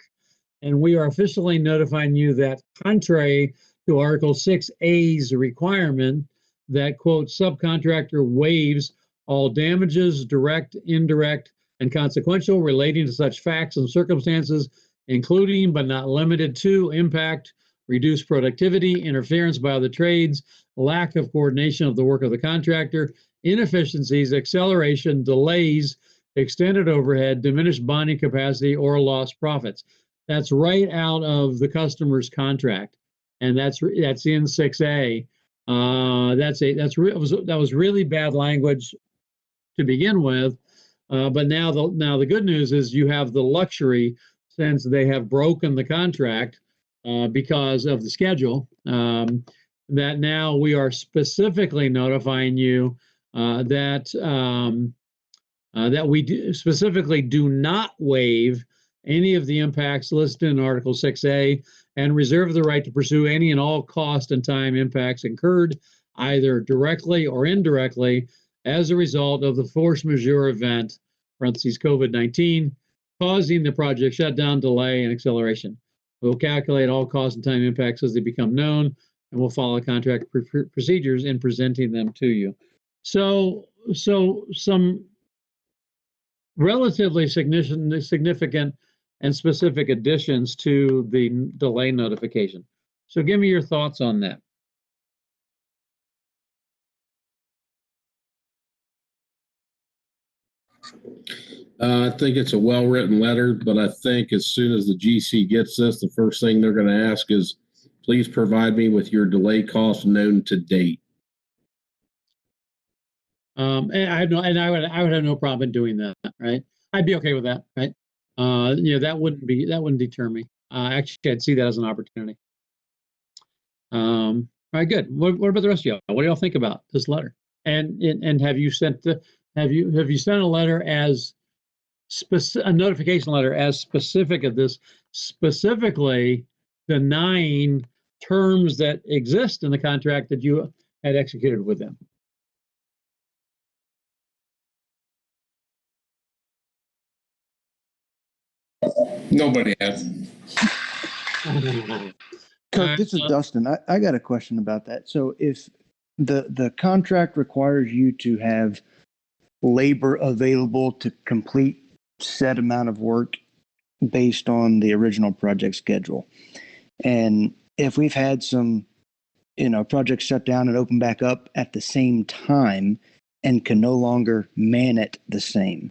and we are officially notifying you that contrary to Article 6A's requirement that, quote, subcontractor waives all damages, direct, indirect, and consequential relating to such facts and circumstances, including but not limited to impact, reduced productivity, interference by other trades, lack of coordination of the work of the contractor, inefficiencies, acceleration, delays, extended overhead, diminished bonding capacity, or lost profits. That's right out of the customer's contract, and that's in 6A. That was really bad language to begin with, but now the good news is you have the luxury, since they have broken the contract because of the schedule, that now we are specifically notifying you that we specifically do not waive any of the impacts listed in Article 6A and reserve the right to pursue any and all cost and time impacts incurred either directly or indirectly as a result of the force majeure event, parentheses COVID-19, causing the project shutdown, delay, and acceleration. We'll calculate all cost and time impacts as they become known, and we'll follow contract procedures in presenting them to you. So some relatively significant and specific additions to the delay notification. So give me your thoughts on that. I think it's a well-written letter, but I think as soon as the GC gets this, the first thing they're going to ask is, please provide me with your delay costs known to date. And I would have no problem doing that, right? I'd be okay with that, right? That wouldn't deter me. Actually, I'd see that as an opportunity. All right, good. What about the rest of y'all? What do y'all think about this letter? And have you sent have you sent a letter as a notification letter as specific of this, specifically denying terms that exist in the contract that you had executed with them? Nobody has. Kirk, this is Dustin. I got a question about that. So if the contract requires you to have labor available to complete set amount of work based on the original project schedule, and if we've had some, projects shut down and open back up at the same time and can no longer man it the same,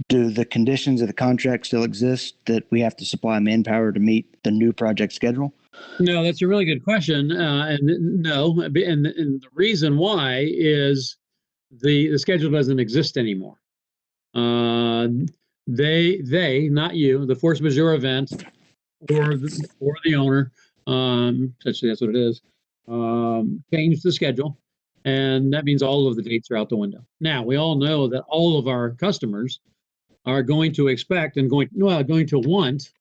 do the conditions of the contract still exist that we have to supply manpower to meet the new project schedule? No, that's a really good question. And no, and the reason why is the schedule doesn't exist anymore. They, not you, the force majeure event or the owner, essentially that's what it is, changed the schedule. And that means all of the dates are out the window. Now, we all know that all of our customers are going to expect and going to want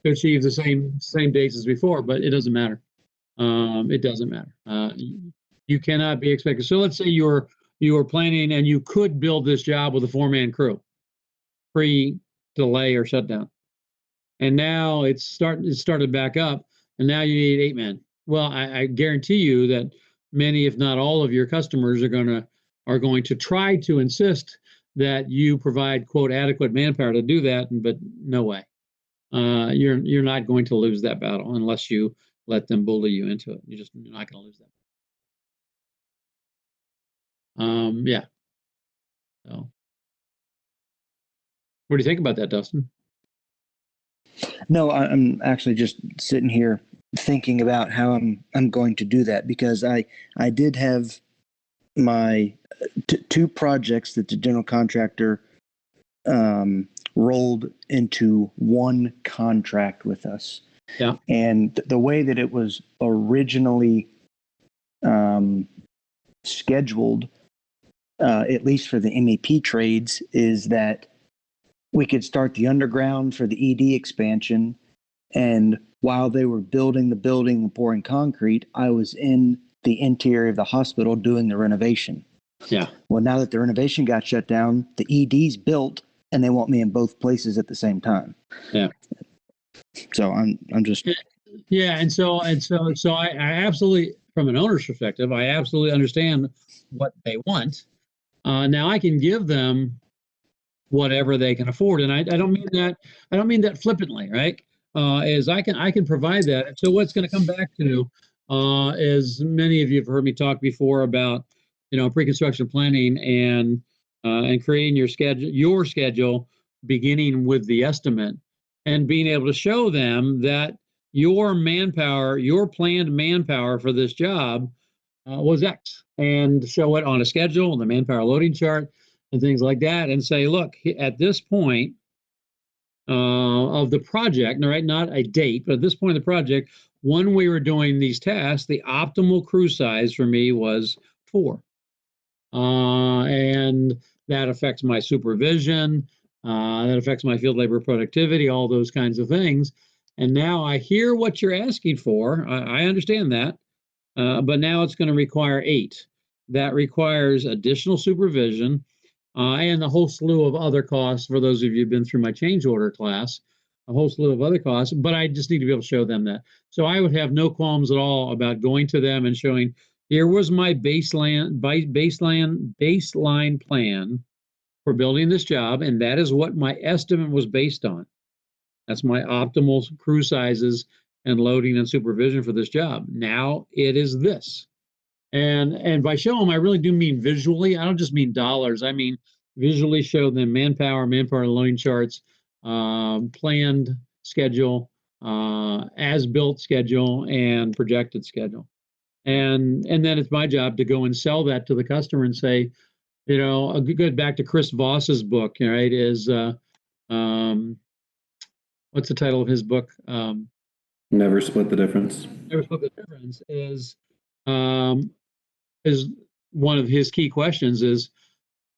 to achieve the same dates as before, but it doesn't matter. It doesn't matter. You cannot be expected. So let's say you were planning and you could build this job with a 4-man crew, pre-delay or shutdown, and now it started back up, and now you need 8 men. Well, I guarantee you that many, if not all, of your customers are going to try to insist that you provide, quote, adequate manpower to do that, but no way. You're not going to lose that battle unless you let them bully you into it. You're not going to lose that. Yeah. So, what do you think about that, Dustin? No, I'm actually just sitting here thinking about how I'm going to do that, because I did have my two projects that the general contractor rolled into one contract with us. Yeah. And the way that it was originally scheduled, at least for the MEP trades, is that we could start the underground for the ED expansion, and while they were building the building and pouring concrete, I was in the interior of the hospital doing the renovation. Yeah. Well, now that the renovation got shut down, the ED's built, and they want me in both places at the same time. Yeah. So I'm just. Yeah, and so I absolutely, from an owner's perspective, I absolutely understand what they want. Now I can give them whatever they can afford, and I don't mean that flippantly, right? Is I can provide that. So what's going to come back to, as many of you have heard me talk before about, pre-construction planning and creating your schedule beginning with the estimate, and being able to show them that your planned manpower for this job was X, and show it on a schedule and the manpower loading chart and things like that, and say, look, at this point of the project, right, not a date, but at this point of the project, when we were doing these tasks, the optimal crew size for me was 4. And that affects my supervision, that affects my field labor productivity, all those kinds of things. And now I hear what you're asking for. I understand that, but now it's going to require 8. That requires additional supervision, and a whole slew of other costs. For those of you who've been through my change order class, a whole slew of other costs, but I just need to be able to show them that. So I would have no qualms at all about going to them and showing, here was my baseline plan for building this job, and that is what my estimate was based on. That's my optimal crew sizes and loading and supervision for this job. Now it is this. And by show them, I really do mean visually. I don't just mean dollars. I mean visually show them manpower loading charts, planned schedule, as-built schedule, and projected schedule. And then it's my job to go and sell that to the customer and say, good back to Chris Voss's book, right, is, what's the title of his book? Never Split the Difference. Never Split the Difference is one of his key questions, is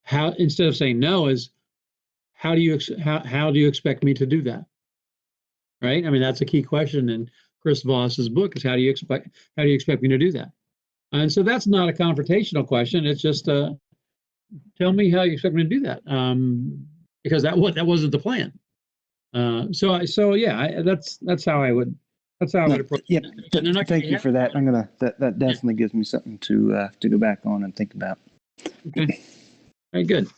how, instead of saying no, is how do you expect me to do that? Right? I mean, that's a key question in Chris Voss's book, is how do you expect me to do that? And so that's not a confrontational question. It's just tell me how you expect me to do that, because that wasn't the plan. That's how I would approach Yep. it. And they're not Thank gonna you have- for that. That definitely gives me something to go back on and think about. Okay. Very good.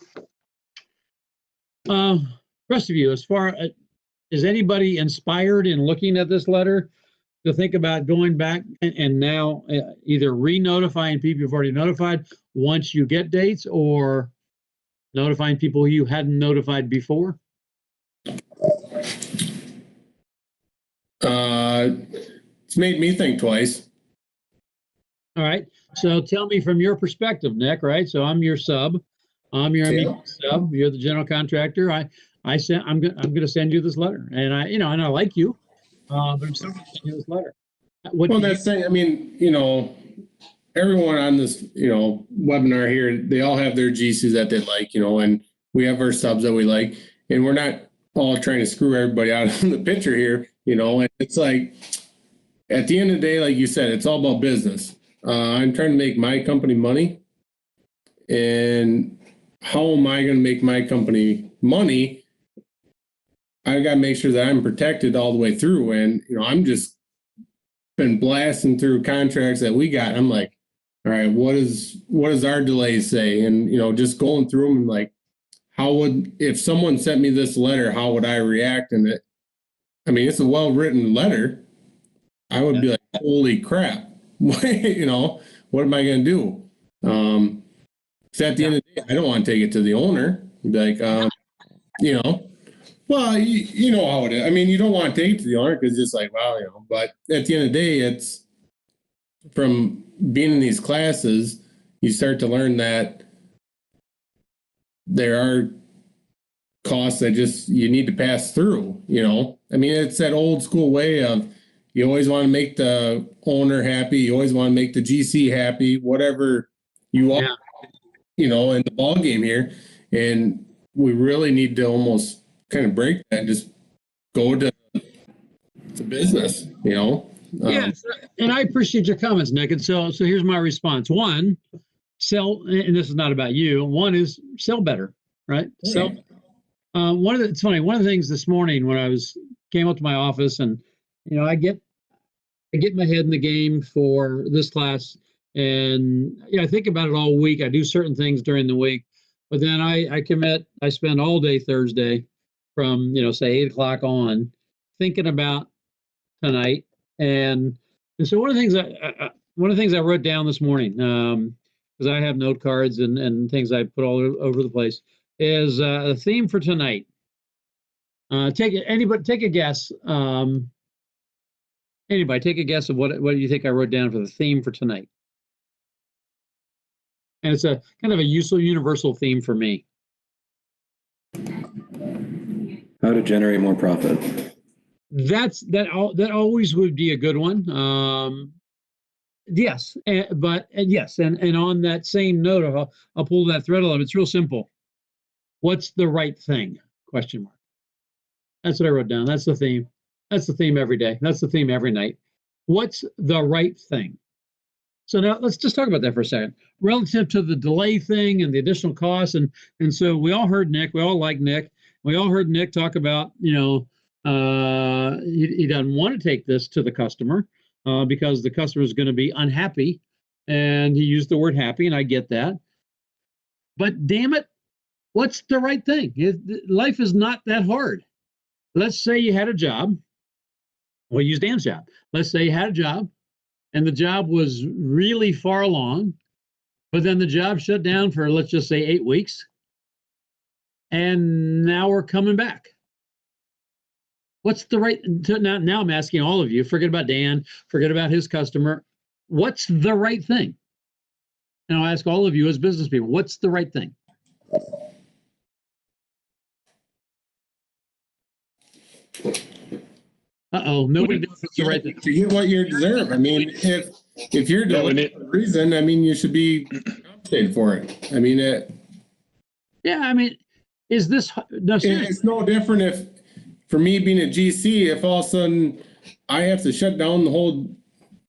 Rest of you, as far is anybody inspired in looking at this letter to think about going back and now either re-notifying people you've already notified once you get dates, or notifying people you hadn't notified before? It's made me think twice. All right. So tell me from your perspective, Nick, right? So I'm your sub. I'm your Yeah. MEP sub. You're the general contractor. I'm going to send you this letter, and I like you, but I'm still going to send you this letter. Well, that's saying, I mean, everyone on this, webinar here, they all have their GCs that they like, and we have our subs that we like, and we're not all trying to screw everybody out of the picture here, and it's like, at the end of the day, like you said, it's all about business. I'm trying to make my company money, and how am I going to make my company money? I got to make sure that I'm protected all the way through, and, I'm just been blasting through contracts that we got. I'm like, all right, what does our delay say? And, just going through them and like, if someone sent me this letter, how would I react? And it's a well-written letter. I would be like, holy crap, what am I going to do? Because at the end of the day, I don't want to take it to the owner. Be like, well, you know how it is. I mean, you don't want to take it to the owner because it's just like, wow, but at the end of the day, it's from being in these classes, you start to learn that there are costs that you need to pass through, it's that old school way of you always want to make the owner happy. You always want to make the GC happy, whatever you are, in the ball game here. And we really need to almost kind of break that and just go to business, Yes, and I appreciate your comments, Nick. And so here's my response. One, sell, and this is not about you. One is sell better, right? So, it's funny. One of the things this morning when I came up to my office, and I get my head in the game for this class, and I think about it all week. I do certain things during the week, but then I commit. I spend all day Thursday, from say 8 o'clock on, thinking about tonight. And so one of the things I wrote down this morning, because I have note cards and things I put all over the place, is a theme for tonight. Take a guess. Anybody take a guess of what do you think I wrote down for the theme for tonight? And it's a kind of a useful universal theme for me. How to generate more profit. That always would be a good one. Yes, yes, and on that same note, I'll pull that thread a little. It's real simple. What's the right thing? Question mark. That's what I wrote down. That's the theme. That's the theme every day. That's the theme every night. What's the right thing? So now let's just talk about that for a second. Relative to the delay thing and the additional costs, and so we all heard Nick. We all like Nick. We all heard Nick talk about he doesn't want to take this to the customer because the customer is going to be unhappy, and he used the word happy, and I get that. But damn it, what's the right thing? Life is not that hard. Let's say you had a job. We'll use Dan's job. Let's say you had a job, and the job was really far along, but then the job shut down for, let's just say, 8 weeks, and now we're coming back. What's the right, now I'm asking all of you, forget about Dan, forget about his customer. What's the right thing? And I'll ask all of you as business people, what's the right thing? Uh-oh, nobody knows what's the right thing. To get what you deserve. I mean, if you're doing it for a reason, you should be compensated for it. Is this, no, it's no different if, for me being a GC, if all of a sudden I have to shut down the whole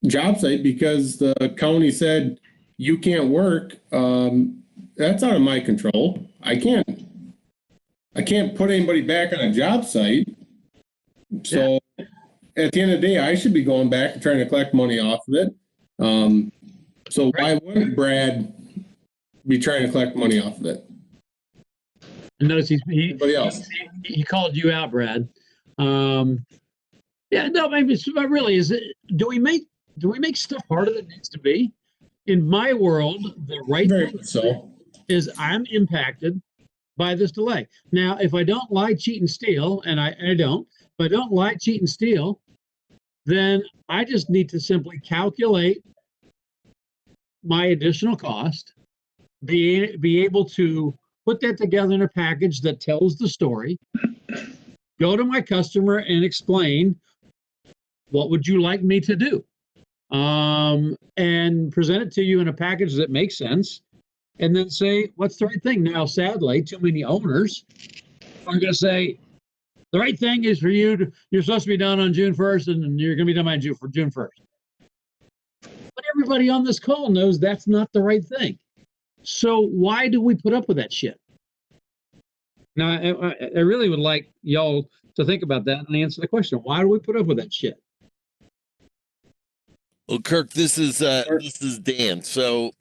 job site because the county said you can't work, that's out of my control. I can't put anybody back on a job site. So at the end of the day, I should be going back and trying to collect money off of it. So why wouldn't Brad be trying to collect money off of it? And notice Anybody else? he called you out, Brad. Yeah, no, maybe it's, but really, is it? Do we make stuff harder than it needs to be? In my world, the right Very thing much so. is I'm impacted by this delay. Now, if I don't lie, cheat, and steal, and I don't, if I don't lie, cheat, and steal, then I just need to simply calculate my additional cost, be able to put that together in a package that tells the story, go to my customer and explain, what would you like me to do? And present it to you in a package that makes sense, and then say, what's the right thing? Now, sadly, too many owners are going to say, the right thing is for you you're supposed to be done on June 1st, and you're going to be done by June 1st. But everybody on this call knows that's not the right thing. So why do we put up with that shit? Now, I really would like y'all to think about that and answer the question. Why do we put up with that shit? Well, Kirk, this is Dan. So,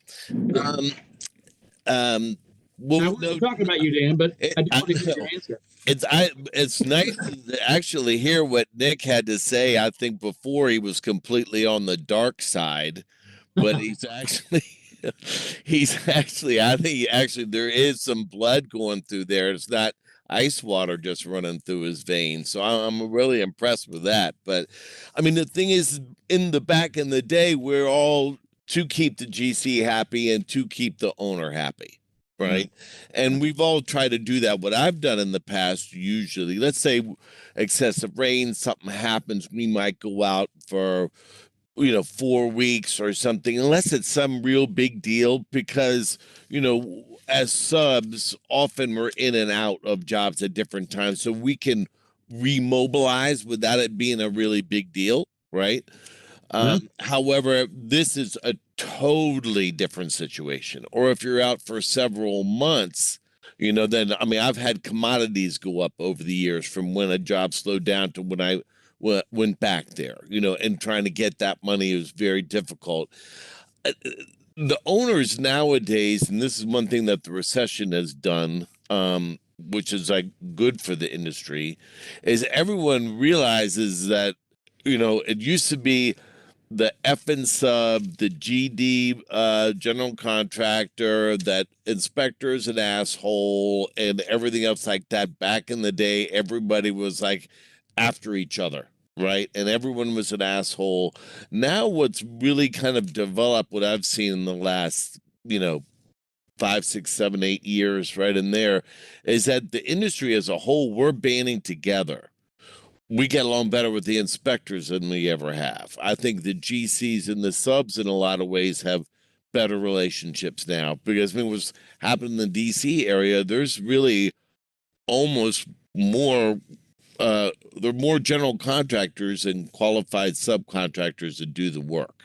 I wasn't talking about you, Dan, but I do want to hear your answer. It's nice to actually hear what Nick had to say. I think before he was completely on the dark side, but I think there is some blood going through there. It's not ice water just running through his veins. So I'm really impressed with that. But I mean, the thing is, in the day, we're all to keep the GC happy and to keep the owner happy. Right. And we've all tried to do that. What I've done in the past, usually, let's say excessive rain, something happens, we might go out for 4 weeks or something, unless it's some real big deal, because, as subs, often we're in and out of jobs at different times. So we can remobilize without it being a really big deal. Right. However, this is a totally different situation. Or if you're out for several months, then, I mean, I've had commodities go up over the years from when a job slowed down to when I went back there, and trying to get that money is very difficult. The owners nowadays, and this is one thing that the recession has done, which is like good for the industry, is everyone realizes that, it used to be the effing sub, the GD general contractor, that inspector's an asshole, and everything else like that. Back in the day, everybody was like after each other, right? And everyone was an asshole. Now what's really kind of developed, what I've seen in the last, 5, 6, 7, 8 years, right in there, is that the industry as a whole, we're banding together. We get along better with the inspectors than we ever have. I think the GCs and the subs in a lot of ways have better relationships now, because what's happening in the DC area, there's really almost more, there are more general contractors and qualified subcontractors that do the work.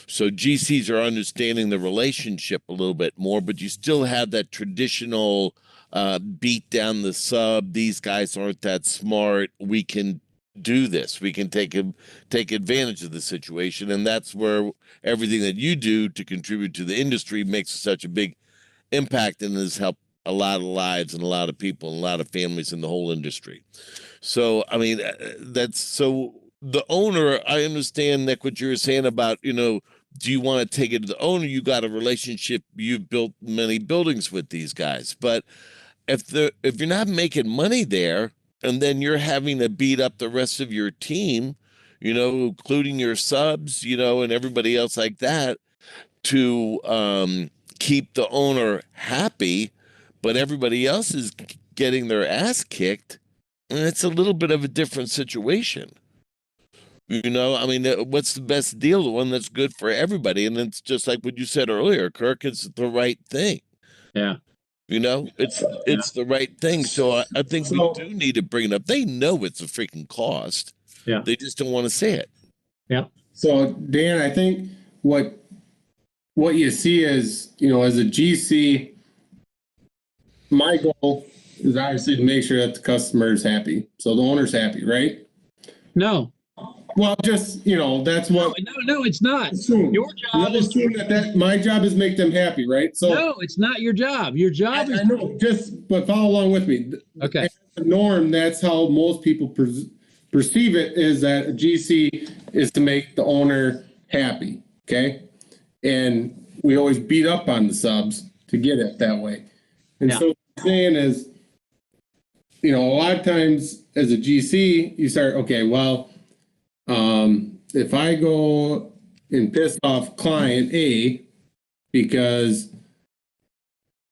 So GCs are understanding the relationship a little bit more, but you still have that traditional beat down the sub. These guys aren't that smart. We can do this. We can take advantage of the situation. And that's where everything that you do to contribute to the industry makes such a big impact and has helped a lot of lives and a lot of people and a lot of families in the whole industry. So, I mean, that's so the owner, I understand, Nick, what you were saying about, do you want to take it to the owner? You got a relationship. You've built many buildings with these guys. But if you're not making money there, and then you're having to beat up the rest of your team, including your subs, and everybody else like that, to keep the owner happy, but everybody else is getting their ass kicked, and it's a little bit of a different situation. I mean, what's the best deal? The one that's good for everybody. And it's just like what you said earlier, Kirk, it's the right thing. Yeah. It's the right thing. So I think we do need to bring it up. They know it's a freaking cost. Yeah. They just don't want to say it. Yeah. So Dan, I think what you see is, as a GC, my goal is obviously to make sure that the customer is happy. So the owner's happy, right? No, Well, just, that's what. no, it's not. Assume. Your job is assume that my job is make them happy, right? So no, it's not your job. Your job is I know, but follow along with me. okay. As a norm, that's how most people perceive it, is that a GC is to make the owner happy, okay? And we always beat up on the subs to get it that way. And so what I'm saying is, a lot of times as a GC, you start, okay, well, if I go and piss off client A because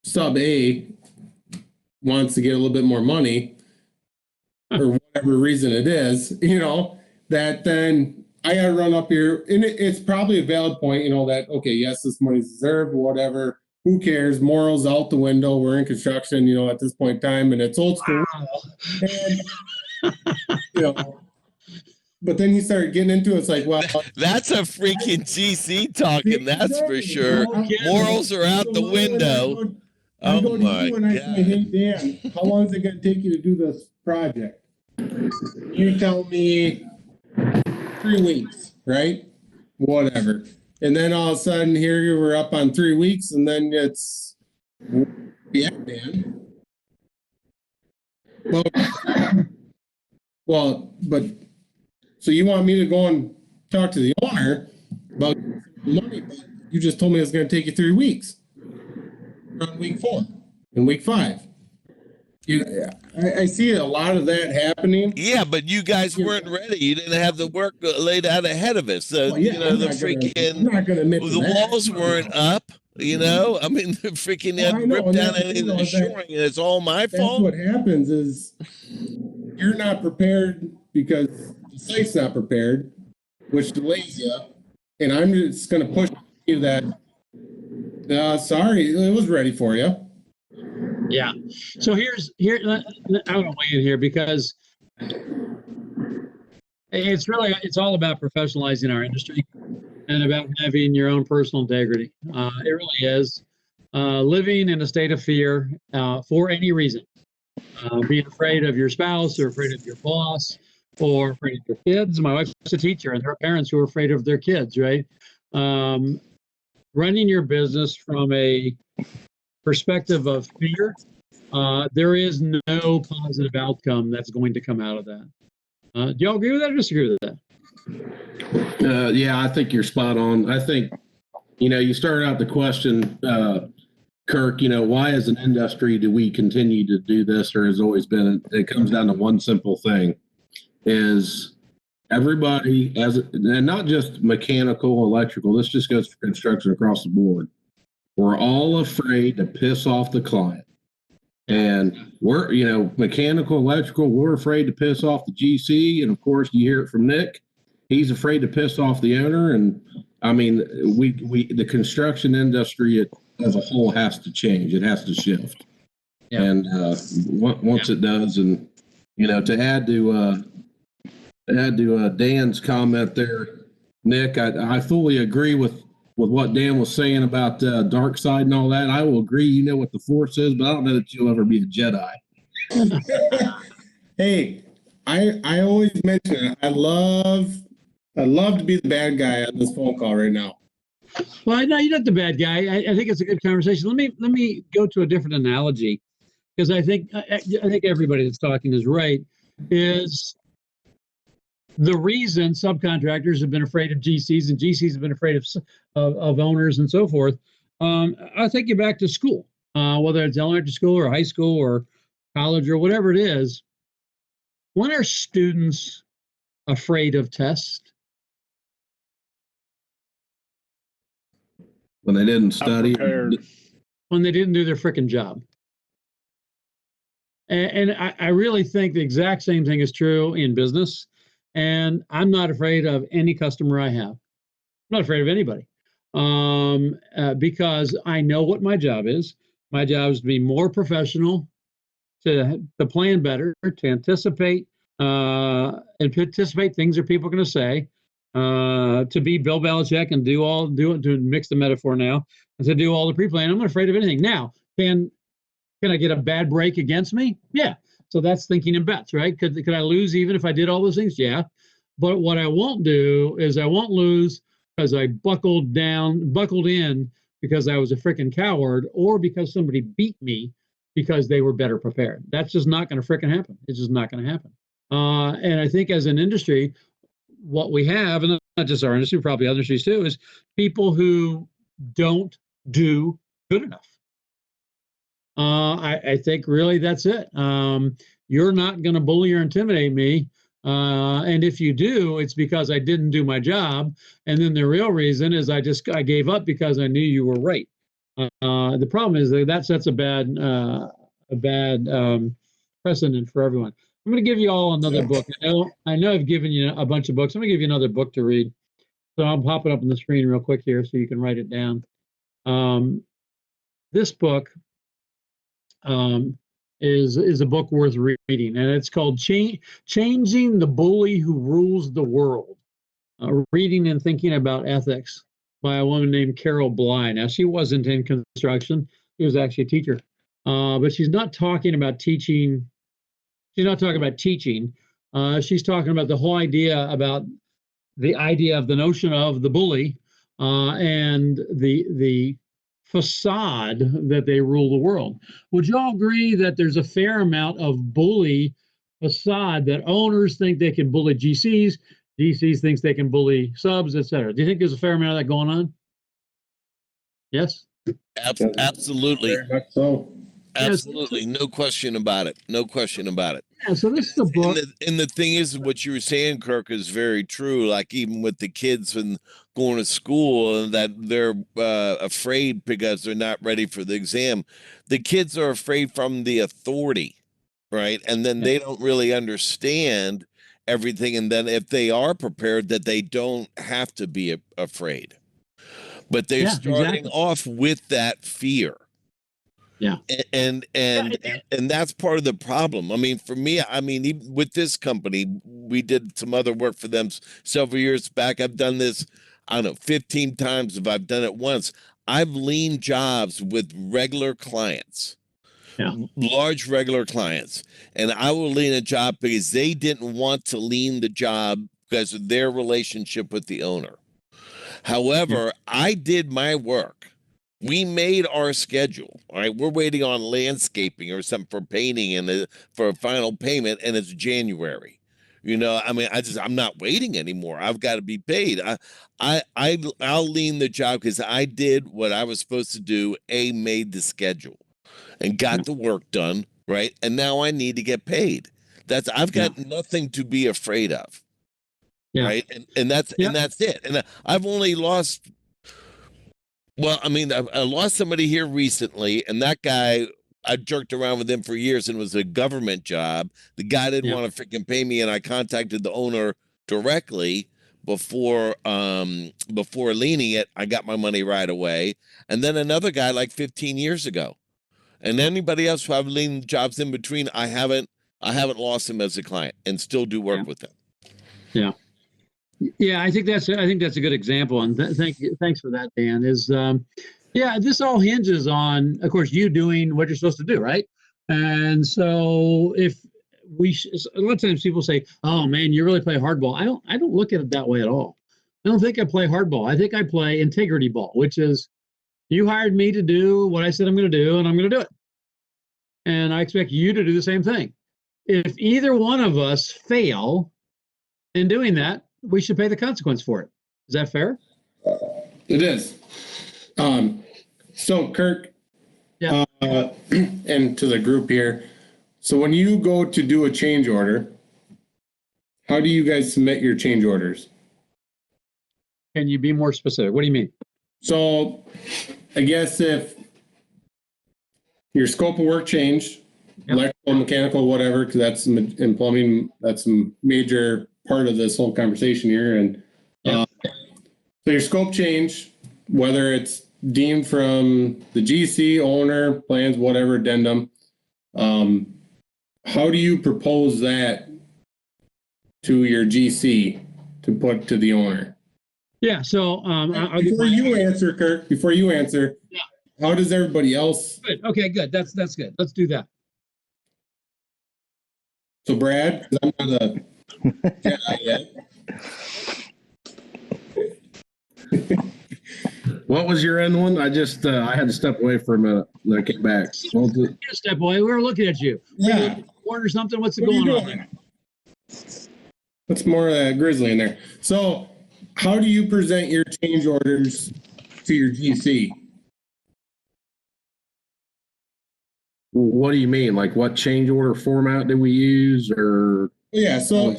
sub A wants to get a little bit more money, or whatever reason it is, that then I gotta run up here, and it's probably a valid point, that, okay, yes, this money's deserved, whatever, who cares, morals out the window, we're in construction, at this point in time, and it's old school. And, but then you start getting into it, it's like, well, That's a freaking GC talking, that's for sure. Morals are out the window. I go Oh to my you and I say, God. hey, Dan, how long is it going to take you to do this project? You tell me 3 weeks, right? Whatever. And then all of a sudden, here you were up on 3 weeks, and then it's, yeah, Dan. Well, but so you want me to go and talk to the owner about money, but you just told me it's going to take you 3 weeks. On week 4 and week 5. I see a lot of that happening. Yeah, but you guys weren't ready. You didn't have the work laid out ahead of it. So, I'm not gonna admit to the that. walls weren't up, I mean, the freaking Well, I know, ripped and down that's, any of the that- shoring, and it's all my That's fault. what happens is you're not prepared because the site's not prepared, which delays you. And I'm just going to push you that, sorry, it was ready for you. Yeah. So here I want to weigh in here because it's all about professionalizing our industry and about having your own personal integrity. It really is. Living in a state of fear for any reason, being afraid of your spouse or afraid of your boss or afraid of your kids. My wife's a teacher and her parents who are afraid of their kids, right? Running your business from a perspective of fear, there is no positive outcome that's going to come out of that. Do y'all agree with that or disagree with that? Yeah, I think you're spot on. I think, you started out the question, Kirk, why as an industry do we continue to do this, or has always been, it comes down to one simple thing, is everybody, and not just mechanical, electrical, this just goes for construction across the board. We're all afraid to piss off the client. And we're, mechanical, electrical, we're afraid to piss off the GC. And of course, you hear it from Nick. He's afraid to piss off the owner. And I mean, the construction industry as a whole has to change. It has to shift. Yeah. And once it does, and, to add to Dan's comment there, Nick, I fully agree with what Dan was saying about dark side and all that. I will agree, you know what the Force is, but I don't know that you'll ever be a Jedi. Hey, I always mention it. I love to be the bad guy on this phone call right now. Well, no, you're not the bad guy. I think it's a good conversation. Let me go to a different analogy, because I think everybody that's talking is right. Is the reason subcontractors have been afraid of GCs and GCs have been afraid of owners and so forth. I'll take you back to school, whether it's elementary school or high school or college or whatever it is. When are students afraid of tests? When they didn't study. When they didn't do their frickin' job. And I really think the exact same thing is true in business. And I'm not afraid of any customer I have. I'm not afraid of anybody, because I know what my job is. My job is to be more professional, to plan better, to anticipate things that people are going to say, to be Bill Belichick and to mix the metaphor now, and to do all the pre-plan. I'm not afraid of anything. Now, can I get a bad break against me? Yeah. So that's thinking in bets, right? Could I lose even if I did all those things? Yeah. But what I won't do is I won't lose because I buckled in because I was a freaking coward or because somebody beat me because they were better prepared. That's just not going to freaking happen. It's just not going to happen. And I think as an industry, what we have, and not just our industry, probably other industries too, is people who don't do good enough. I think really that's it. You're not going to bully or intimidate me. And if you do, it's because I didn't do my job. And then the real reason is I gave up because I knew you were right. The problem is that sets a bad precedent for everyone. I'm going to give you all another book. I know I've given you a bunch of books. I'm going to give you another book to read. So I'll pop it up on the screen real quick here so you can write it down. This book is a book worth reading, and it's called Changing the Bully Who Rules the World, Reading and Thinking About Ethics by a woman named Carol Bly. Now, she wasn't in construction. She was actually a teacher. But she's not talking about teaching. She's not talking about teaching. She's talking about the whole idea about the idea of the notion of the bully and the facade that they rule the world. Would you all agree that there's a fair amount of bully facade that owners think they can bully GCs, GCs thinks they can bully subs, etc.? Do you think there's a fair amount of that going on? Yes? Absolutely. Very much so. Absolutely. No question about it. No question about it. Yeah, so this is the book. And the thing is, what you were saying, Kirk, is very true. Like even with the kids and going to school and that they're afraid because they're not ready for the exam. The kids are afraid from the authority, right? And then they don't really understand everything. And then if they are prepared, that they don't have to be afraid. But they're starting off with that fear. Yeah. And that's part of the problem. I mean, for me, I mean, even with this company, we did some other work for them several years back. I've done this, I don't know, 15 times if I've done it once. I've leaned jobs with regular clients, large regular clients, and I will lean a job because they didn't want to lean the job because of their relationship with the owner. However, I did my work. We made our schedule. All right, we're waiting on landscaping or something for painting and for a final payment, and it's January. You know, I mean, I'm not waiting anymore. I've got to be paid. I'll lean the job because I did what I was supposed to do. Made the schedule, and got the work done. Right, and now I need to get paid. I've got nothing to be afraid of. Yeah. Right, and that's it. And I've only lost. Well, I mean, I lost somebody here recently, and that guy, I jerked around with him for years, and it was a government job. The guy didn't want to freaking pay me, and I contacted the owner directly before leaning it. I got my money right away. And then another guy like 15 years ago. And anybody else who I've leaned jobs in between, I haven't lost him as a client and still do work with them. Yeah. Yeah, I think that's a good example, and thanks for that, Dan. This all hinges on, of course, you doing what you're supposed to do, right? And so if a lot of times people say, "Oh man, you really play hardball." I don't look at it that way at all. I don't think I play hardball. I think I play integrity ball, which is you hired me to do what I said I'm going to do, and I'm going to do it, and I expect you to do the same thing. If either one of us fail in doing that, we should pay the consequence for it. Is that fair? It is. So Kirk, and to the group here. So when you go to do a change order, how do you guys submit your change orders? Can you be more specific? What do you mean? So I guess if your scope of work changed, electrical, mechanical, whatever, because that's in plumbing, that's a major part of this whole conversation here. And so your scope change, whether it's deemed from the GC, owner, plans, whatever, addendum, how do you propose that to your GC to put to the owner? Yeah, so before you answer, Kirk, how does everybody else? Good. Okay, good. That's good. Let's do that. So Brad, 'cause I'm not a Jedi yet. What was your end one? I just I had to step away for a minute. Then I came back. Well, Step away. We were looking at you. Yeah. Or something. What's What are you going on doing? there? What's more grizzly in there? So, how do you present your change orders to your GC? what do you mean? Like what change order format did we use, or? Yeah. So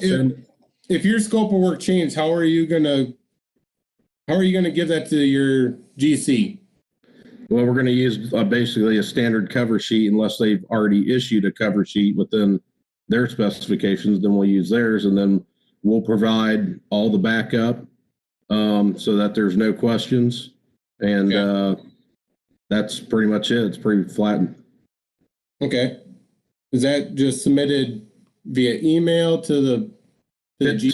if your scope of work changed, how are you gonna give that to your GC? Well, we're going to use basically a standard cover sheet unless they've already issued a cover sheet within their specifications. Then we'll use theirs, and then we'll provide all the backup so that there's no questions. And that's pretty much it. It's pretty flattened. Okay. Is that just submitted via email to the GC?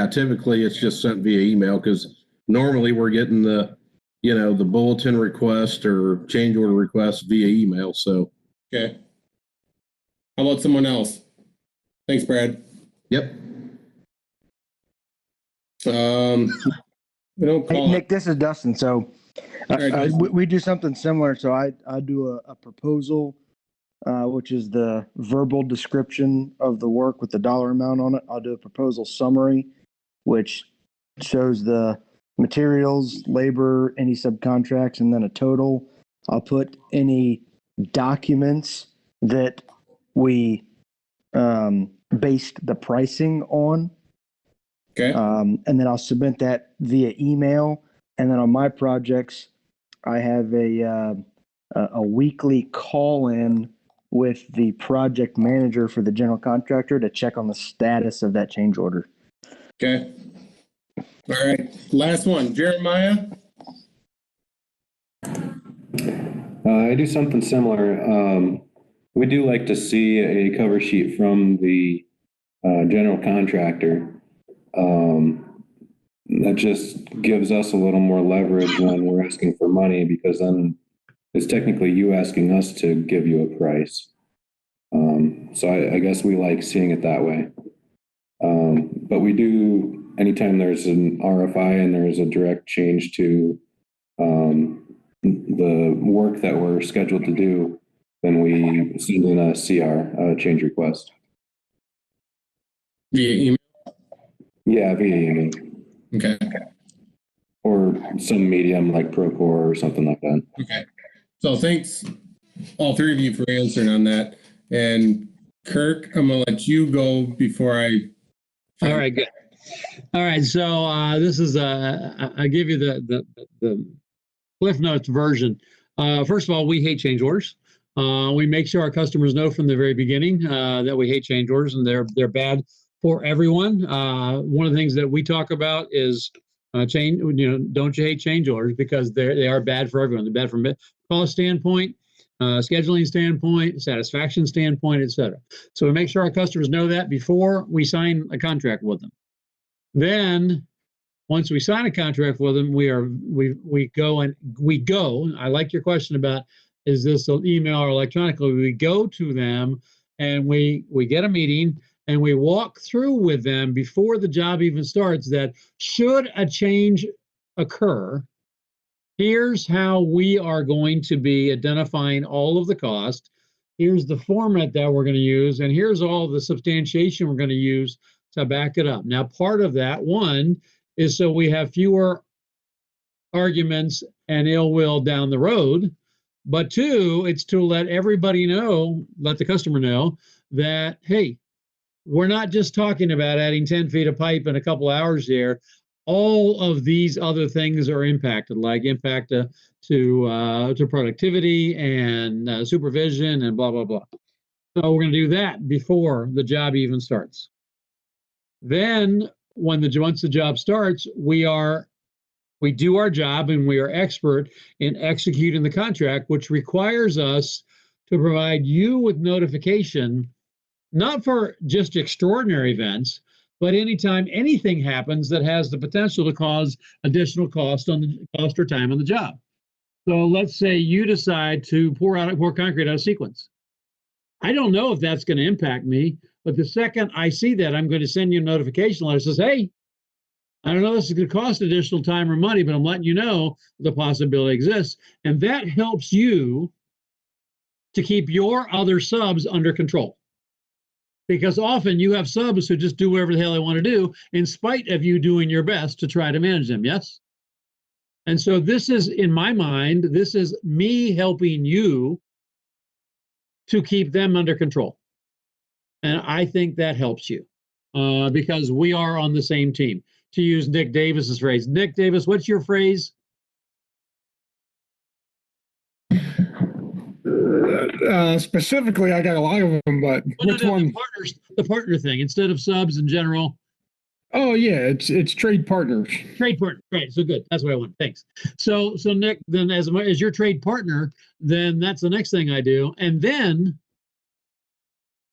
Typically it's just sent via email, because normally we're getting the bulletin request or change order request via email. So Okay. How about someone else? Thanks, Brad. yep. We don't Hey, call Nick, this is Dustin. So right, Dustin. we do something similar. So I do a proposal, which is the verbal description of the work with the dollar amount on it. I'll do a proposal summary, which shows the materials, labor, any subcontracts, and then a total. I'll put any documents that we based the pricing on. Okay. And then I'll submit that via email. And then on my projects, I have a weekly call-in with the project manager for the general contractor to check on the status of that change order. Okay. All right. Last one, Jeremiah. I do something similar. We do like to see a cover sheet from the general contractor. That just gives us a little more leverage when we're asking for money, because then it's technically you asking us to give you a price. So I guess we like seeing it that way. But we do, anytime there's an RFI and there's a direct change to the work that we're scheduled to do, then we send in a CR, change request. Via email? Yeah, via email. Okay. Or some medium like Procore or something like that. Okay. So thanks, all three of you, for answering on that. And Kirk, I'm going to let you go before I. All right, good. All right, so this is I give you the Cliff Notes version. First of all, we hate change orders. We make sure our customers know from the very beginning that we hate change orders, and they're bad for everyone. One of the things that we talk about is change. Don't you hate change orders, because they are bad for everyone. They're bad from a cost standpoint, scheduling standpoint, satisfaction standpoint, etc. So we make sure our customers know that before we sign a contract with them. Then, once we sign a contract with them, we go. I like your question about, is this an email or electronically? We go to them and we get a meeting and we walk through with them before the job even starts that should a change occur, here's how we are going to be identifying all of the cost. Here's the format that we're going to use, and here's all the substantiation we're going to use to back it up. Now, part of that, one, is so we have fewer arguments and ill will down the road. But two, it's to let everybody know, let the customer know that, hey, we're not just talking about adding 10 feet of pipe in a couple hours here. All of these other things are impacted, like impact to productivity and supervision and blah, blah, blah. So we're going to do that before the job even starts. Then once the job starts, we do our job and we are expert in executing the contract, which requires us to provide you with notification, not for just extraordinary events, but anytime anything happens that has the potential to cause additional cost or time on the job. So let's say you decide to pour concrete out of sequence. I don't know if that's going to impact me, but the second I see that, I'm going to send you a notification letter that says, hey, I don't know this is going to cost additional time or money, but I'm letting you know the possibility exists. And that helps you to keep your other subs under control. Because often you have subs who just do whatever the hell they want to do in spite of you doing your best to try to manage them, yes? And so this is, in my mind, this is me helping you to keep them under control. And I think that helps you because we are on the same team. To use Nick Davis's phrase. Nick Davis, what's your phrase? Specifically, I got a lot of them, but which one? The partner thing instead of subs in general. Oh yeah, it's trade partners. Trade partner, right? So good. That's what I want. Thanks. So Nick, then as your trade partner, then that's the next thing I do. And then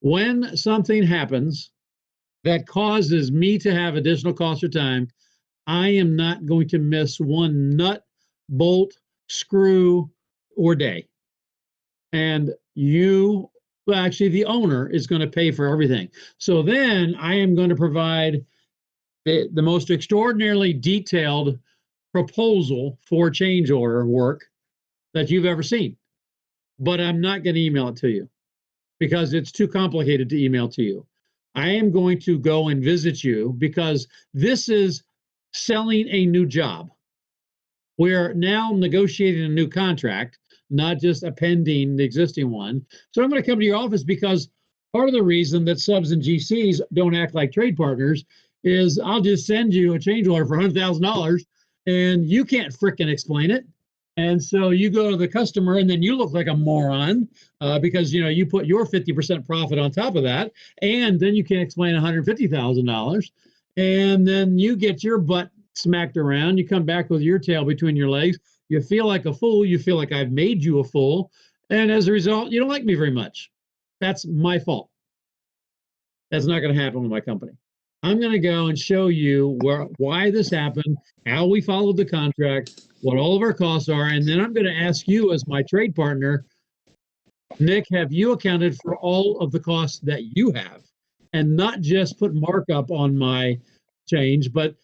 when something happens that causes me to have additional cost or time, I am not going to miss one nut, bolt, screw, or day. And you, well, actually, the owner is going to pay for everything. So then I am going to provide the most extraordinarily detailed proposal for change order work that you've ever seen. But I'm not going to email it to you because it's too complicated to email to you. I am going to go and visit you because this is selling a new job. We're now negotiating a new contract, not just appending the existing one. So I'm going to come to your office because part of the reason that subs and GCs don't act like trade partners is I'll just send you a change order for $100,000 and you can't frickin' explain it. And so you go to the customer and then you look like a moron because you put your 50% profit on top of that, and then you can't explain $150,000, and then you get your butt smacked around. You come back with your tail between your legs. You feel like a fool. You feel like I've made you a fool, and as a result, you don't like me very much. That's my fault. That's not going to happen with my company. I'm going to go and show you why this happened, how we followed the contract, what all of our costs are, and then I'm going to ask you as my trade partner, Nick, have you accounted for all of the costs that you have? And not just put markup on my change, but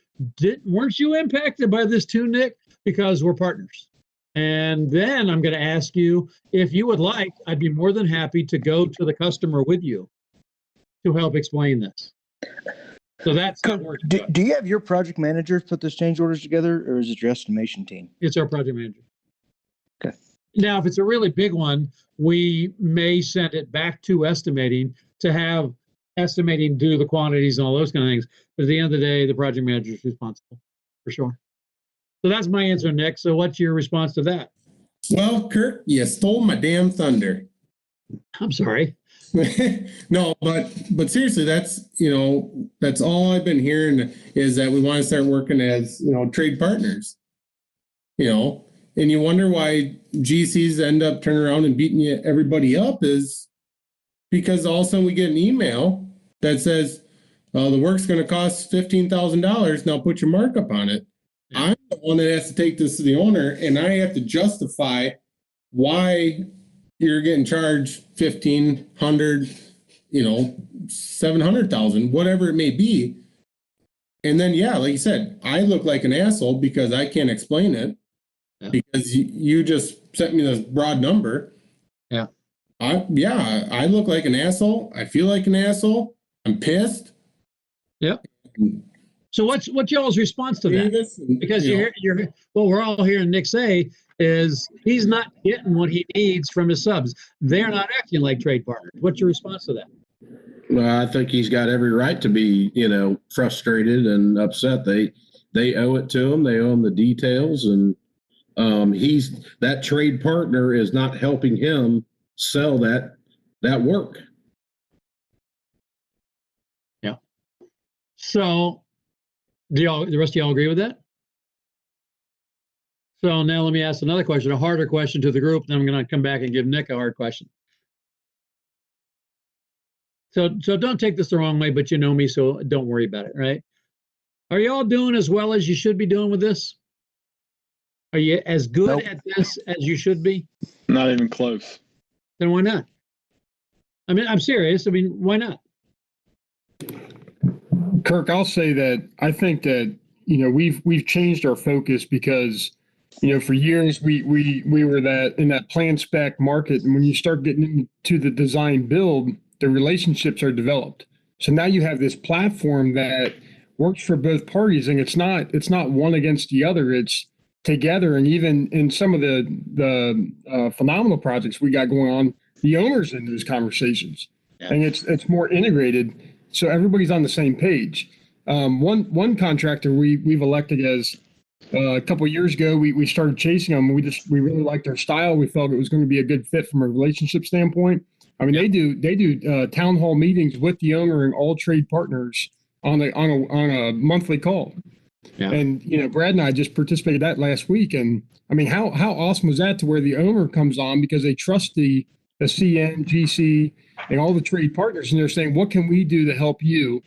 weren't you impacted by this too, Nick? Because we're partners. And then I'm going to ask you, if you would like, I'd be more than happy to go to the customer with you to help explain this. So that's how it works. Do you have your project managers put those change orders together, or is it your estimation team? It's our project manager. Okay. Now, if it's a really big one, we may send it back to estimating to have estimating do the quantities and all those kind of things. But at the end of the day, the project manager is responsible for sure. So that's my answer, Nick. So what's your response to that? Well, Kirk, you stole my damn thunder. I'm sorry. No, but seriously, that's all I've been hearing is that we want to start working as, trade partners, and you wonder why GCs end up turning around and beating everybody up is because all of a sudden we get an email that says, the work's going to cost $15,000. Now put your markup on it. Yeah. I'm the one that has to take this to the owner, and I have to justify why you're getting charged $1,500, $700,000, whatever it may be. And then, yeah, like you said, I look like an asshole because I can't explain it because you just sent me this broad number. Yeah. I look like an asshole. I feel like an asshole. I'm pissed. Yep. So what's y'all's response to that? Because what we're all hearing Nick say is he's not getting what he needs from his subs. They're not acting like trade partners. What's your response to that? Well, I think he's got every right to be, frustrated and upset. They owe it to him. They owe him the details, and that trade partner is not helping him sell that work. Yeah. So, the rest of y'all agree with that? So now let me ask another question, a harder question to the group, then I'm going to come back and give Nick a hard question. So don't take this the wrong way, but you know me, so don't worry about it, right? Are y'all doing as well as you should be doing with this? Are you as good at this as you should be? Not even close. Then why not? I mean, I'm serious. I mean, why not? Kirk, I'll say that I think that, we've changed our focus because, for years we were in that plan spec market. And when you start getting into the design build, the relationships are developed. So now you have this platform that works for both parties, and it's not one against the other. It's together. And even in some of the phenomenal projects we got going on, the owners in those conversations, and it's more integrated. So everybody's on the same page. One contractor we've elected as a couple of years ago, we started chasing them. We really liked their style. We felt it was going to be a good fit from a relationship standpoint. I mean, they do town hall meetings with the owner and all trade partners on a monthly call. Yeah. And Brad and I just participated in that last week. And I mean, how awesome was that, to where the owner comes on because they trust the CN, GC, and all the trade partners, and they're saying, what can we do to help you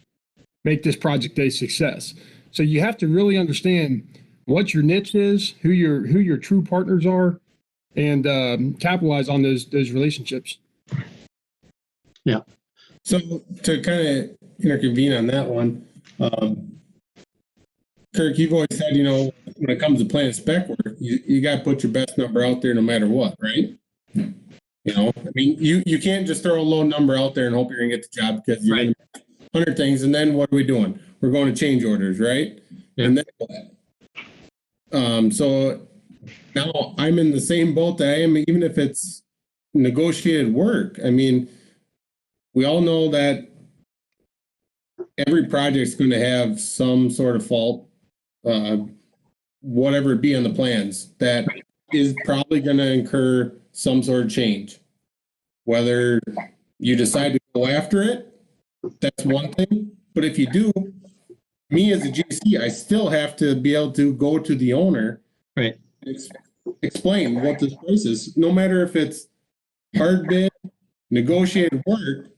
make this project a success? So you have to really understand what your niche is, who your true partners are, and capitalize on those relationships. Yeah. So to kind of intervene on that one, Kirk, you've always said, when it comes to plan spec work, you got to put your best number out there no matter what, right? I mean, you can't just throw a low number out there and hope you're gonna get the job, because you're gonna 100 things, and then what are we doing? We're going to change orders, right? Yeah. And then so now I'm in the same boat that I am, even if it's negotiated work. I mean, we all know that every project's going to have some sort of fault, whatever it be on the plans, that is probably going to incur some sort of change. Whether you decide to go after it, that's one thing. But if you do, me as a GC, I still have to be able to go to the owner, right, and explain what this price is, no matter if it's hard bid, negotiated work.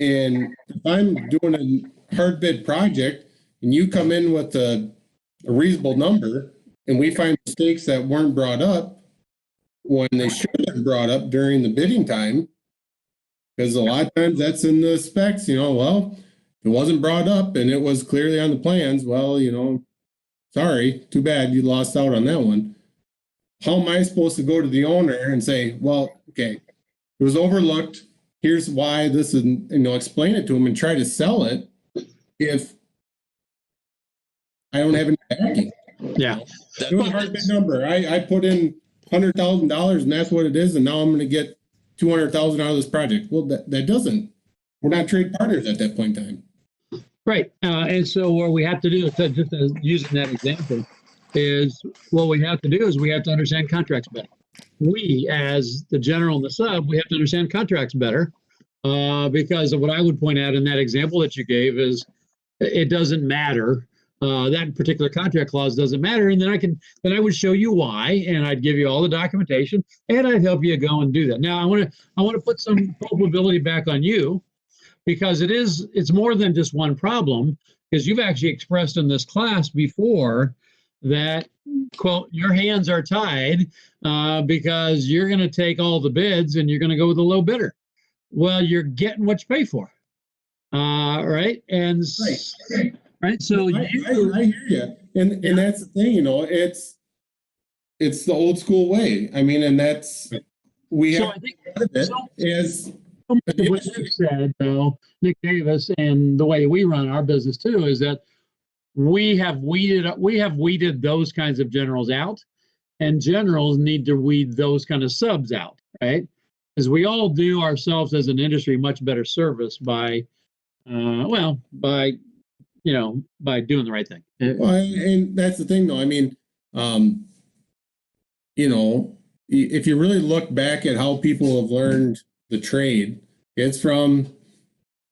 And if I'm doing a hard bid project and you come in with a reasonable number, and we find mistakes that weren't brought up when they should have been brought up during the bidding time, because a lot of times that's in the specs, well, if it wasn't brought up and it was clearly on the plans, well, sorry, too bad you lost out on that one. How am I supposed to go to the owner and say, well, okay, it was overlooked, here's why this is, explain it to him and try to sell it if I don't have any backing? Yeah. It was a hard bid number. I put in $100,000 and that's what it is, and now I'm going to get $200,000 out of this project. Well, that doesn't. We're not trade partners at that point in time. Right. And so what we have to do, just using that example, is what we have to do is we have to understand contracts better. We, as the general and the sub, we have to understand contracts better, because of what I would point out in that example that you gave is it doesn't matter. That particular contract clause doesn't matter, and then I would show you why, and I'd give you all the documentation, and I'd help you go and do that. Now I want to put some culpability back on you, because it's more than just one problem, because you've actually expressed in this class before that, quote, your hands are tied because you're going to take all the bids and you're going to go with the low bidder. Well, you're getting what you pay for, right? And right. So I hear you, and that's the thing, it's the old school way. I mean, and that's we have. So I think is what you said, though, Nick Davis, and the way we run our business too, is that we have weeded those kinds of generals out, and generals need to weed those kind of subs out, right? Because we all do ourselves as an industry much better service by doing the right thing. Well, and that's the thing, though. I mean, if you really look back at how people have learned the trade, it's from,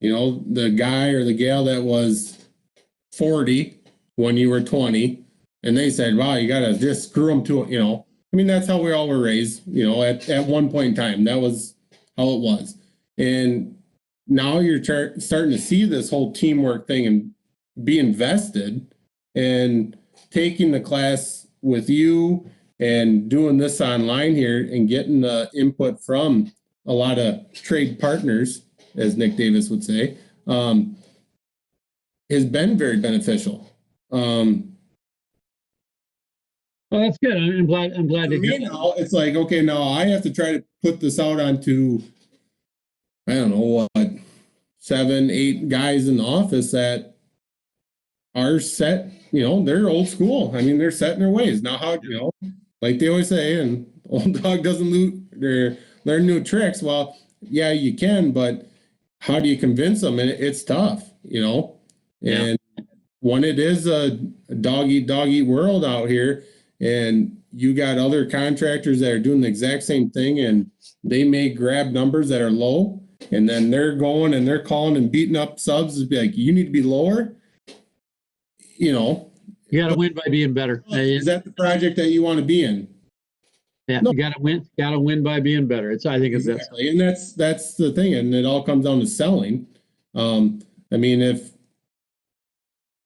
the guy or the gal that was 40 when you were 20, and they said, wow, you got to just screw them to it, I mean, that's how we all were raised, at one point in time. That was how it was. And now you're starting to see this whole teamwork thing and be invested, and taking the class with you and doing this online here and getting the input from a lot of trade partners as Nick Davis would say, has been very beneficial. Well, that's good. I'm glad For to hear me now, it's like, okay, now I have to try to put this out onto, I don't know what, 7, 8 guys in the office that are set, they're old school. I mean, they're set in their ways. Now how, like they always say, and old dog doesn't learn new tricks. Well, yeah, you can, but how do you convince them? And it's tough, and when it is a dog eat world out here, and you got other contractors that are doing the exact same thing, and they may grab numbers that are low, and then they're going and they're calling and beating up subs to be like, you need to be lower. you got to win by being better. Is that the project that you want to be in? Yeah, No. you got to win by being better. I think it's exactly. And that's the thing, and it all comes down to selling. I mean, if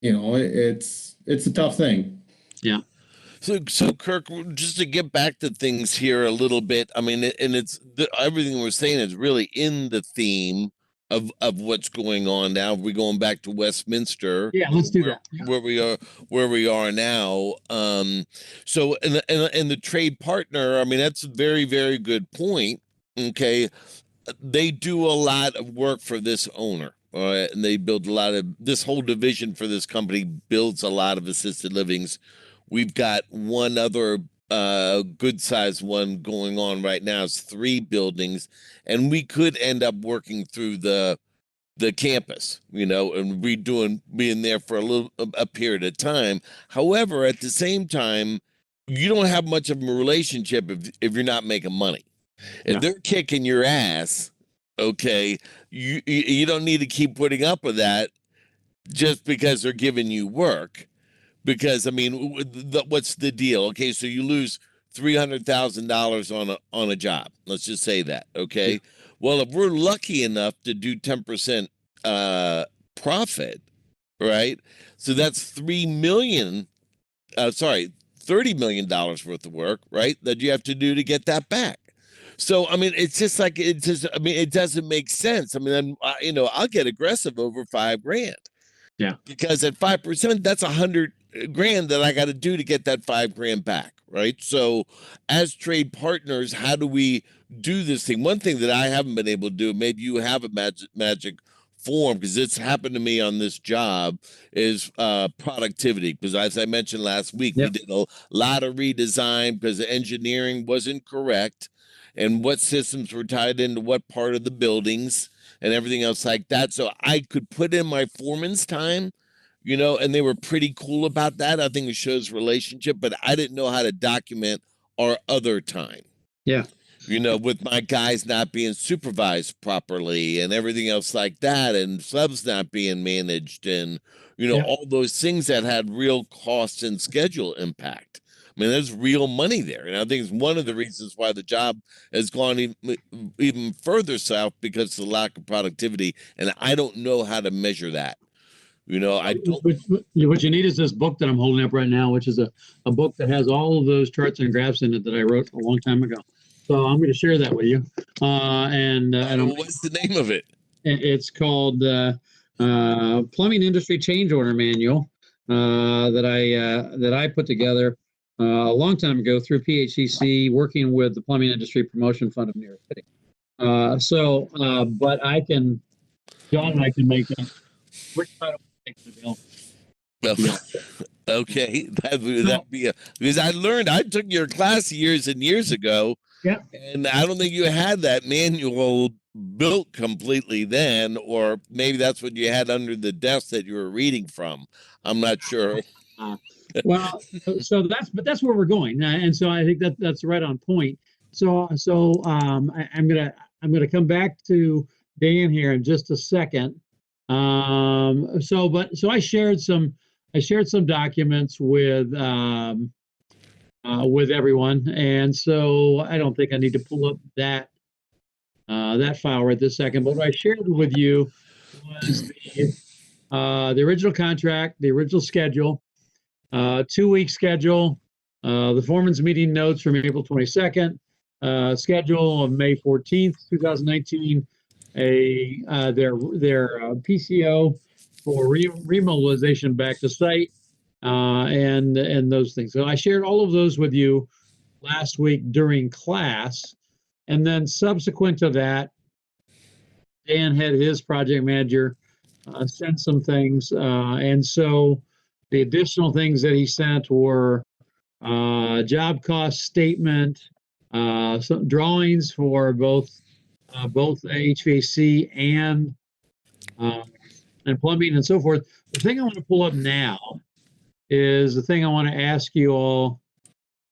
it's a tough thing. Yeah. So Kirk, just to get back to things here a little bit, I mean, and everything we're saying is really in the theme of what's going on now. We're going back to Westminster. Yeah, let's do that. Yeah. Where we are now. So and the trade partner, I mean, that's a very, very good point. Okay. They do a lot of work for this owner. And they build a lot of, this whole division for this company builds a lot of assisted livings. We've got one other good sized one going on right now. It's 3 buildings, and we could end up working through the campus, and being there for a period of time. However, at the same time, you don't have much of a relationship if you're not making money. If they're kicking your ass, okay, you don't need to keep putting up with that just because they're giving you work. Because I mean, what's the deal? Okay, so you lose $300,000 on a job. Let's just say that. Okay, well, if we're lucky enough to do 10% profit, right? So that's $30 million worth of work, right? That you have to do to get that back. So I mean, it's just like it doesn't make sense. I mean, I'll get aggressive over $5,000. Yeah, because at 5%, that's $100,000 that I got to do to get that $5,000 back, right? So, as trade partners, how do we do this thing? One thing that I haven't been able to do, maybe you have a magic form, because it's happened to me on this job, is productivity. Because as I mentioned last week, we did a lot of redesign because the engineering wasn't correct, and what systems were tied into what part of the buildings and everything else like that. So I could put in my foreman's time, and they were pretty cool about that. I think it shows relationship, but I didn't know how to document our other time. Yeah. With my guys not being supervised properly and everything else like that, and subs not being managed, and, all those things that had real cost and schedule impact. I mean, there's real money there. And I think it's one of the reasons why the job has gone even further south, because of the lack of productivity. And I don't know how to measure that. I don't. What you need is this book that I'm holding up right now, which is a book that has all of those charts and graphs in it that I wrote a long time ago. So I'm going to share that with you. What's the name of it? It's called Plumbing Industry Change Order Manual that I put together a long time ago through PHCC, working with the Plumbing Industry Promotion Fund of New York City. But John and I can make that. Which title make it available? Well, okay, that'd be because I took your class years and years ago. Yeah, and I don't think you had that manual built completely then, or maybe that's what you had under the desk that you were reading from. I'm not sure. Well, so that's where we're going, and so I think that's right on point. So I'm gonna come back to Dan here in just a second. So I shared some documents with everyone, and so I don't think I need to pull up that file right this second. But what I shared with you was the original contract, the original schedule, 2-week schedule, the foreman's meeting notes from April 22nd, schedule of May 14th, 2019, their PCO for remobilization back to site, and those things. So I shared all of those with you last week during class, and then subsequent to that, Dan had his project manager send some things, and so the additional things that he sent were job cost statement, some drawings for both HVAC and plumbing and so forth. The thing I want to pull up now is the thing I want to ask you all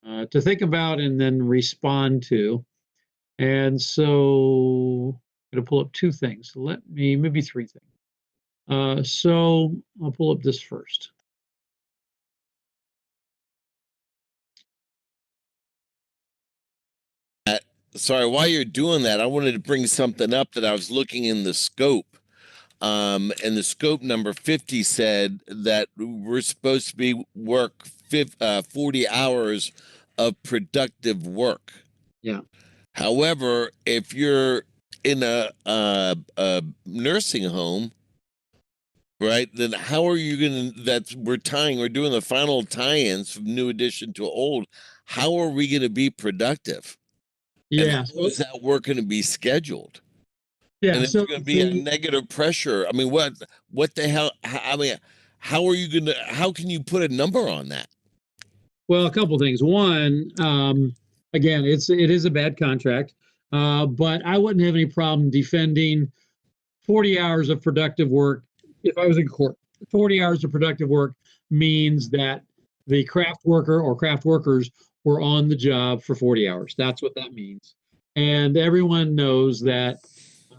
to think about and then respond to. And so I'm going to pull up two things. Maybe three things. So I'll pull up this first. Sorry, while you're doing that, I wanted to bring something up that I was looking in the scope. And the scope number 50 said that we're supposed to be work 40 hours of productive work. Yeah. However, if you're in a nursing home, right, then how are you going to, we're doing the final tie-ins from new edition to old. How are we going to be productive? Yeah. And how is that work going to be scheduled? Yeah. And it's So going to be a negative pressure. I mean, what the hell? I mean, how are you going to, how can you put a number on that? Well, a couple things. One, again, it is a bad contract, but I wouldn't have any problem defending 40 hours of productive work if I was in court. 40 hours of productive work means that the craft worker or craft workers were on the job for 40 hours. That's what that means. And everyone knows that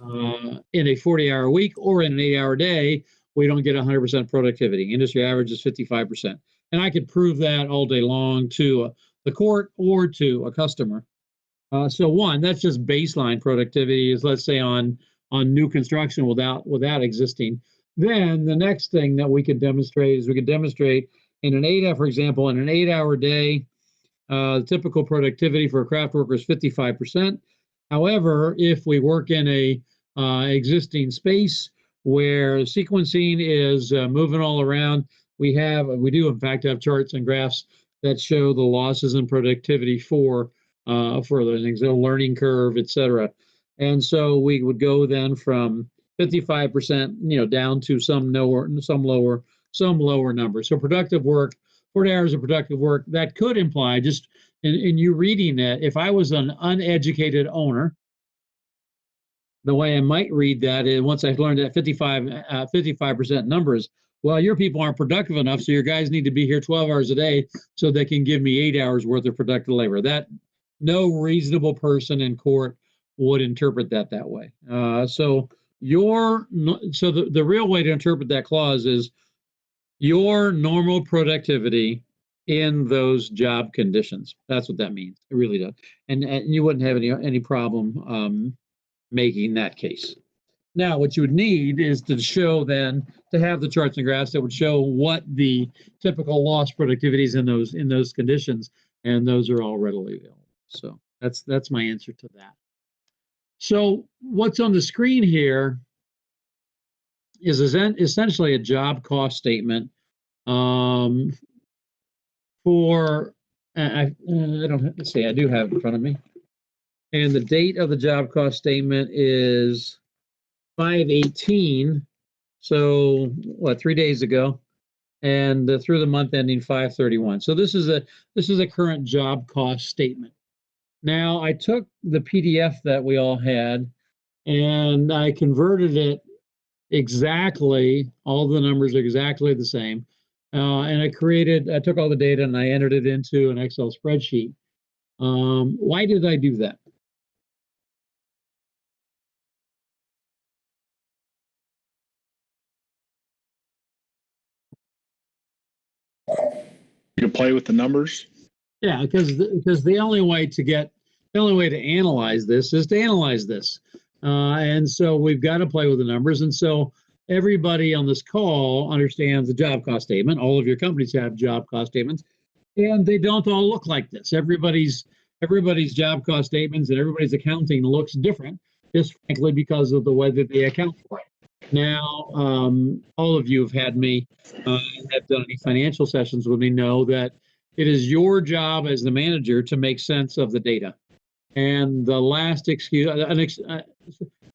in a 40-hour week or in an 8-hour day, we don't get 100% productivity. Industry average is 55%. And I could prove that all day long to the court or to a customer. So one, that's just baseline productivity is, let's say, on new construction without existing. Then the next thing that we could demonstrate is in an 8-hour, for example, in an 8-hour day, typical productivity for a craft worker is 55%. However, if we work in a existing space where sequencing is moving all around, we do in fact have charts and graphs that show the losses in productivity for those things, the learning curve, et cetera. And so we would go then from 55%, down to some lower numbers. So productive work, 40 hours of productive work, that could imply, just in you reading it, if I was an uneducated owner, the way I might read that is, once I've learned that 55% numbers, well, your people aren't productive enough, so your guys need to be here 12 hours a day so they can give me 8 hours worth of productive labor. That no reasonable person in court would interpret that way. So the real way to interpret that clause is your normal productivity in those job conditions. That's what that means. It really does. And you wouldn't have any problem making that case. Now, what you would need is to have the charts and graphs that would show what the typical lost productivity is in those conditions, and those are all readily available. So that's my answer to that. So what's on the screen here is essentially a job cost statement for I do have it in front of me. And the date of the job cost statement is 5/18, so 3 days ago, and through the month ending 5/31. So this is a current job cost statement. Now I took the PDF that we all had and I converted it exactly. All the numbers are exactly the same, and I took all the data and I entered it into an Excel spreadsheet. Why did I do that? You can play with the numbers. Yeah, because the only way to analyze this is to analyze this, and so we've got to play with the numbers. And so everybody on this call understands the job cost statement. All of your companies have job cost statements, and they don't all look like this. Everybody's job cost statements and everybody's accounting looks different. just frankly because of the way that they account for it. Now, all of you have had me, have done any financial sessions with me, know that it is your job as the manager to make sense of the data. And the last excuse,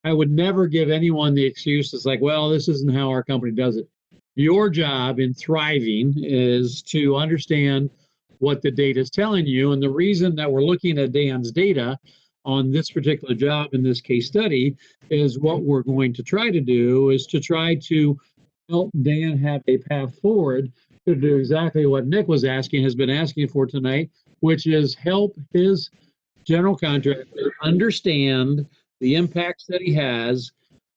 I would never give anyone the excuse it's like, well, this isn't how our company does it. Your job in thriving is to understand what the data is telling you. And the reason that we're looking at Dan's data on this particular job in this case study is what we're going to try to do is to try to help Dan have a path forward to do exactly what Nick was asking, has been asking for tonight, which is help his general contractor understand the impacts that he has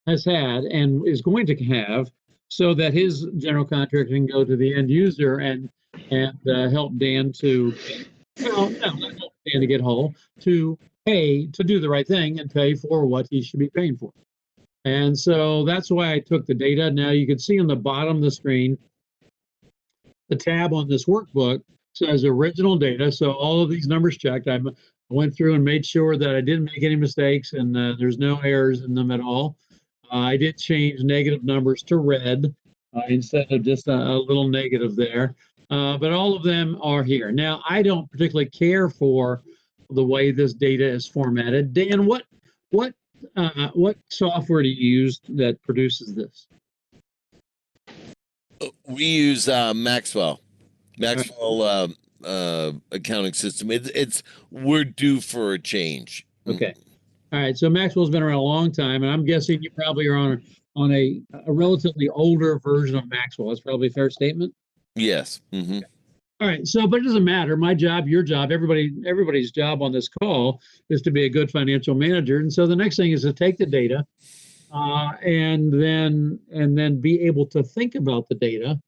had, and is going to have, so that his general contractor can go to the end user and help Dan to, help Dan to get whole, to pay, to do the right thing and pay for what he should be paying for. And so that's why I took the data. Now you can see on the bottom of the screen, the tab on this workbook says original data. So all of these numbers checked. I went through and made sure that I didn't make any mistakes and there's no errors in them at all. I did change negative numbers to red instead of just a little negative there. But all of them are here. Now, I don't particularly care for the way this data is formatted. Dan, what software do you use that produces this? We use Maxwell accounting system. We're due for a change. Okay. All right. So Maxwell's been around a long time, and I'm guessing you probably are on a relatively older version of Maxwell. That's probably a fair statement. Yes. Mm-hmm. All right. So, but it doesn't matter. My job, your job, everybody's job on this call is to be a good financial manager. And so the next thing is to take the data, and then be able to think about the data.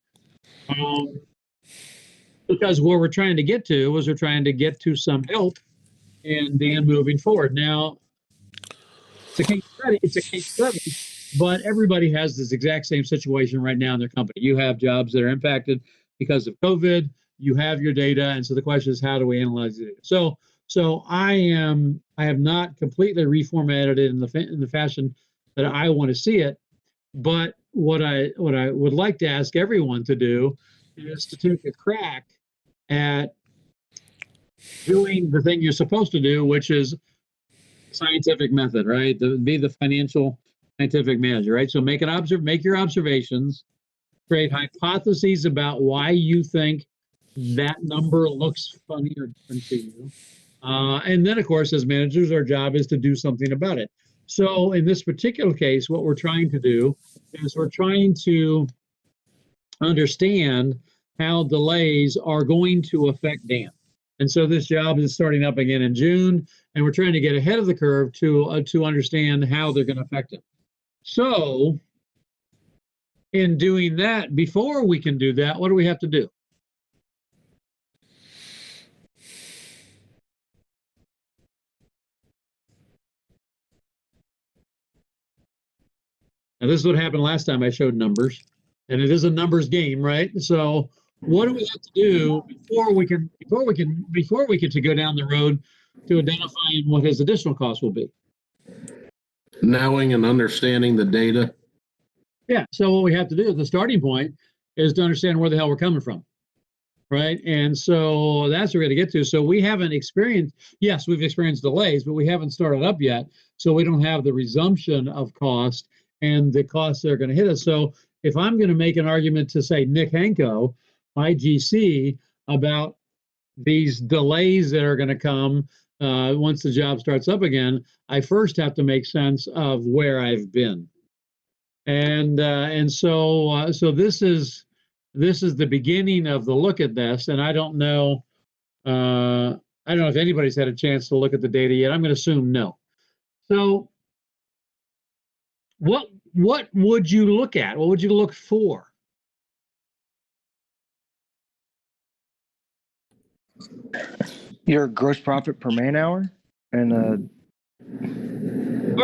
Because what we're trying to get to is we're trying to get to some help in Dan moving forward. Now, it's a case study, but everybody has this exact same situation right now in their company. You have jobs that are impacted because of COVID. You have your data, and so the question is, how do we analyze the data? So I have not completely reformatted it in the fashion that I want to see it, but what I would like to ask everyone to do is to take a crack at doing the thing you're supposed to do, which is scientific method, right? Be the financial scientific manager, right? So make your observations, create hypotheses about why you think that number looks funny or different to you. And then, of course, as managers, our job is to do something about it. So in this particular case, what we're trying to do is we're trying to understand how delays are going to affect Dan. And so this job is starting up again in June, and we're trying to get ahead of the curve to understand how they're going to affect it. So in doing that, before we can do that, what do we have to do? Now, this is what happened last time I showed numbers, and it is a numbers game, right? So what do we have to do before we can to go down the road to identifying what his additional costs will be? Knowing and understanding the data. Yeah. So what we have to do, the starting point, is to understand where the hell we're coming from, right? And so that's what we're going to get to. So we haven't experienced, yes, we've experienced delays, but we haven't started up yet. So we don't have the resumption of cost and the costs that are going to hit us. So if I'm going to make an argument to say Nick Hanko, IGC, about these delays that are going to come once the job starts up again, I first have to make sense of where I've been. And so this is the beginning of the look at this. And I don't know if anybody's had a chance to look at the data yet. I'm going to assume no. So what would you look at? What would you look for? Your gross profit per man hour, and all